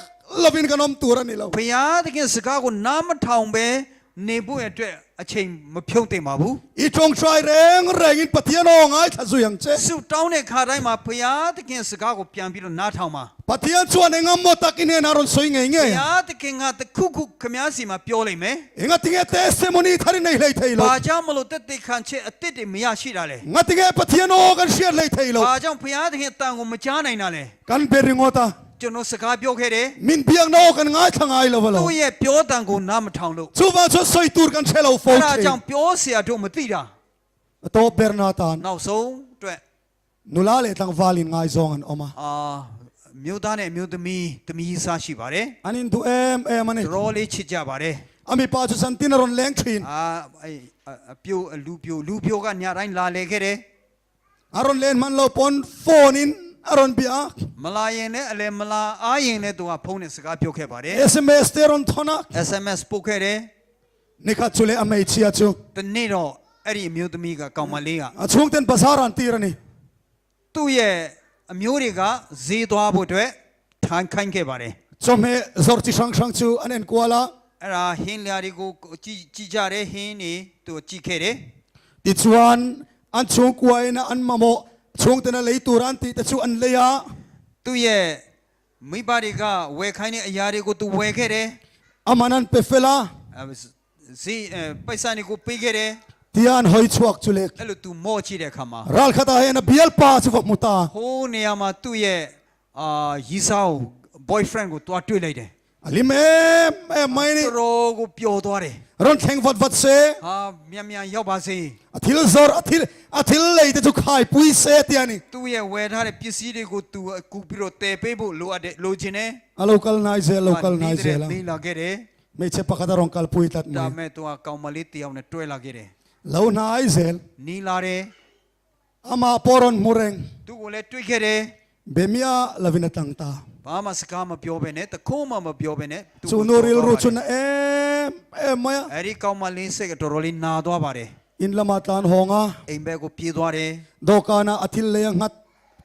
ลวินกันนมตัวนี่เรา Phya ti king saga ko na ma thong be ne bu ye twet a chain ma phyon tai ma bu. อีจงใจแรงอินปะเทียนออกง่ายทัสุยังเจ Su down ne kha dai ma phya ti king saga ko pyan pi lo na thong ma. ปะเทียนชวนเองมตักินเนนารอนสวยเงี้ย Phya ti king ga ta khu khmya si ma pyo lai me. เองติงเตสมนีทารินเลยไทยโล Ba jaung ma lo tet te khan che a tit de ma ya shi da le. งัดติงปะเทียนออกกันเชียร์เลยไทยโล Ba jaung phya ti king tang ko ma ja nai na le. กันเบริงอตา Jono saga pyo ke de. มินเบียงนอกกันง่ายทั้งง่ายเลย Tu ye pyo tang ko na ma thong lo. ชูบาชดสวยตูร์กันเชลล์โฟ Ai ล์ da เช jaung pyo sia do ma ti da. โตเบรนาตาน Naw song twet นุลาเลตังวาลินง่ายซองอันออกมา မြို့သားနဲ့မြို့သမီးစားရှိပါတယ် อันนี้ดูมันนี่ ။တော်လေးချစ်ကြပါတယ် อามีป้าจุสันตินารอนแรงทิน ။အပြိုလူပြိုကညတိုင်းလာလေခဲ့တယ် อารอนเลนมันเราปนโฟนินอารอนเบีย ။မလာရင်လည်းအလဲမလာအားရင်လည်းသူကဖုန်းနဲ့စကားပြောခဲ့ပါတယ် SMS เตรอนทอนัก ။ SMS ပို့ခဲ့တယ် นี่ข้าจุเลอเมชิอาจู ။တနေ့တော့အဲ့ဒီအမျိုးသမီးကကောင်မလေးက ช่วงเต็นภาษารันตีรนี่ သူ့ရဲ့အမျိုးတွေကဈေးသွားဖို့အတွက်ထိုင်ခိုင်းခဲ့ပါတယ် จอมเฮซอร์ติชังชังจูอันเอ็นกัวลา ။အဲ့ဒါဟင်းလျာတွေကိုကြည့်ကြတဲ့ဟင်းတွေသူကြည့်ခဲ့တယ် ติชวนอันช่วงกัวนะอันมาโมช่วงเต็นเลยตูรันติแต่ช่วงอันเลยะ ။သူ့ရဲ့မိဘတွေကဝယ်ခိုင်းတဲ့အရာတွေကိုသူဝယ်ခဲ့တယ် อามานันเปเฟลา ဈေးပိုက်ဆံတွေကိုပေးခဲ့တယ် ที่อันหอยชวกจุเล็ก အဲ့လို तू မော့ကြည့်တဲ့အခါမှာ รัลคาตาเฮนะเบียลป้าจุฟักมุตา ဟိုးနေရာမှာသူ့ရဲ့ရီစာကို boyfriend ကိုတွားတွေ့လိုက်တယ် อลิเมไม่นี่ တော်ကိုပျော်သွားတယ် รอนแข่งวัดเซ ဟာမြန်ရောက်ပါစေ อาทิลซอร์อาทิลเลยแต่จุขายปุยเซตียนี่ သူ့ရဲ့ဝယ်ထားတဲ့ပစ္စည်းတွေကို तू ကူပြီးတော့တည်ပေးဖို့လိုချင်တယ် อะโลคัลไนเซลโลคัลไนเซล နေလာခဲ့တယ် ไม่ใช่ปากกาดารองคัลปุยตัด ဒါ ไม่ မဲ့ तू ကောင်မလေးတယောက်နဲ့တွဲလာခဲ့တယ် เหล่าไนเซล နီလာတယ် อามาปอรอนมูเรง သူ့ကိုလည်းတွေ့ခဲ့တယ် เบมียลาวินาตังตา ဘာမှစကားမပြောဘဲနဲ့တခုမှမပြောဘဲနဲ့ จูนูริลรูชุนมาย အဲ့ဒီကောင်မလေးစိတ်ကတော်တော်လေးနာသွားပါတယ် อินละมาตานหงา အိမ်ဘက်ကိုပြေးသွားတယ် โดกานาอาทิลเลยงัด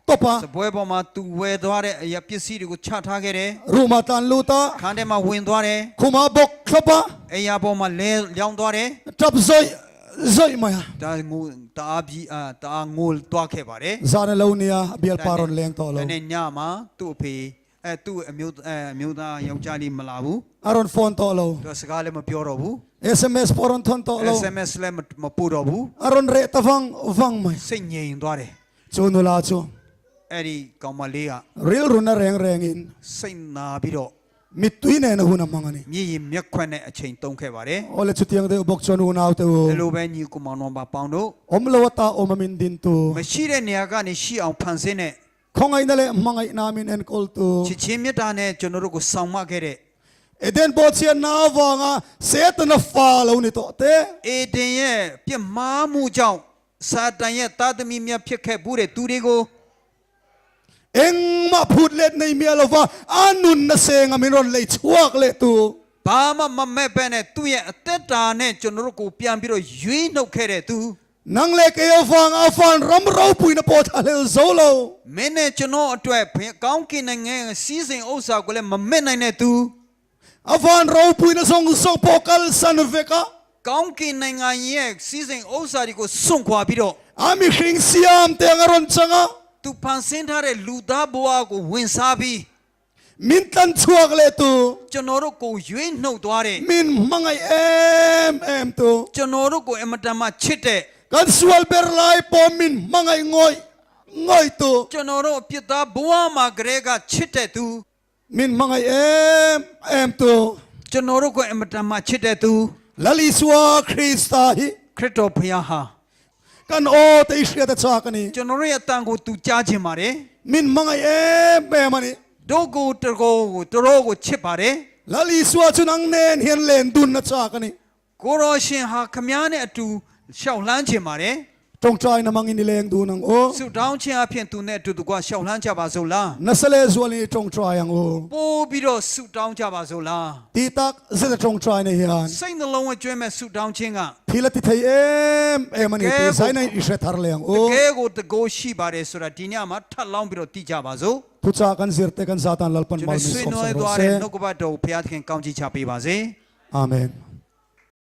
ตบะ စပွဲပေါ်မှာ तू ဝယ်သွားတဲ့အရာပစ္စည်းတွေကိုချထားခဲ့တယ် รูมาตานลูตา ခန်းထဲမှာဝင်သွားတယ် คุมาบกคบะ အိမ်ယာပေါ်မှာလဲလျောင်းသွားတယ် จับซอยมาย ဒါငိုတအားပြီးတအားငိုသွားခဲ့ပါတယ် ซาเนลาเนียเบียลปารอนแรงต่อโล ဒါနဲ့ညမှာသူ့အဖေသူ့အမျိုးသားယောက်ျားလေးမလာဘူး อารอนฟอนต่อโล သူစကားလည်းမပြောတော့ဘူး SMS ปารอนทอนต่อโล SMS လည်းမပို့တော့ဘူး อารอนเรตฟังมาย စိတ်ငြိမ်သွားတယ် จูนูลาจู အဲ့ဒီကောင်မလေးက real รุนแรงอิน စိတ်နာပြီးတော့ มิตุยเนนะหูนมังอันนี้ မြည်ရင်မျက်ခွက်နဲ့အချိန်တုံးခဲ့ပါတယ် โอเลชุดยังเดบกชวนหูนาวเตอ ဒီလိုပဲညီကူမောင်တော်ပေါင်းတို့ อมลวตาอมมินดินตู မရှိတဲ့နေရာကနေရှိအောင်ဖန်ဆင်းတဲ့ คงไงนั่นแหละมังไงนามินเอ็นคอลตู ချစ်ချင်းမြတ်တာနဲ့ကျွန်တော်တို့ကိုဆောင်မခဲ့တဲ့ เอเดนบอเชียนนาวังอ่ะเซตนาฟาลาอุนิโตเต အေဒင်ရဲ့ပြစ်မှားမှုကြောင့်စာတန်ရဲ့သားသမီးများဖြစ်ခဲ့ဘူးတဲ့သူတွေကို เอ็งมาพูดเล็ดในเมียเราว่าอานุนนะเซงมินรอนเลยชัวกเลยตู ဘာမှမမဲ့ပဲနဲ့သူ့ရဲ့အသက်တာနဲ့ကျွန်တော်တို့ကိုပြန်ပြီးတော့ရွေးနှုတ်ခဲ့တဲ့သူ นังเล็กเอฟังอาฟันรำเราปุยนปอทะเลโซโล မင်းနဲ့ကျွန်တော်အတွက်ကောင်းကင်နိုင်ငံစီးစိမ်ဥစ္စာကိုလည်းမမဲ့နိုင်တဲ့သူ อาฟันเราปุยนส่งปอกัลสันเวกะ ကောင်းကင်နိုင်ငံရဲ့စီးစိမ်ဥစ္စာတွေကိုစွန့်ခွာပြီးတော့ Ami hing siam te ngaron changa သူဖန်ဆင်းထားတဲ့လူသားဘဝကိုဝင်စားပြီး min tan chuak le tu ကျွန်တော်တို့ကိုရွေးနှုတ်သွားတယ် min mangai em tu ကျွန်တော်တို့ကိုအမတန်မှချစ်တဲ့ kan sual ber lai po min mangai ngoi tu ကျွန်တော်တို့ပြစ်သားဘဝမှာကလေးကချစ်တဲ့သူ min mangai em tu ကျွန်တော်တို့ကိုအမတန်မှချစ်တဲ့သူ lali swa Krista hi ခရစ်တော်ဖခင်ဟာ kan o te ishya ta chakani ကျွန်တော်တို့ရဲ့အတန်ကိုသူကြားခြင်းပါတယ် min mangai em ani တို့ကိုတကောကိုတော်ကိုချစ်ပါတယ် lali swa chunang nen hian len dun na chakani ကိုရောရှင်ဟာခမားနဲ့အတူရှောက်လှမ်းခြင်းပါတယ် tong trai na mangin leng du nang o ဆုတောင်းခြင်းအဖြစ်သူနဲ့အတူတကွရှောက်လှမ်းကြပါစို့လား nasale zwali tong trai ang o ပို့ပြီးတော့ဆုတောင်းကြပါစို့လား ti tak zeta tong trai na hian စိတ်နှလုံးအကျွမ်းမဲ့ဆုတောင်းခြင်းက thila ti thei em ani ti sai na ishe thar leng တ o ကယ်ကိုတကိုးရှိပါတယ်ဆိုတာဒီညမှာထပ်လောင်းပြီးတော့သိကြပါစို့ tu cha kan zirte kan zatan lalpan ကျွန် mal တော် mi ဆွေး som နွေး sa သွား ro တဲ့ se နှုတ်ကပတ်တော်ဘုရားသခင်ကောင်းချီးချပေးပါစေ amen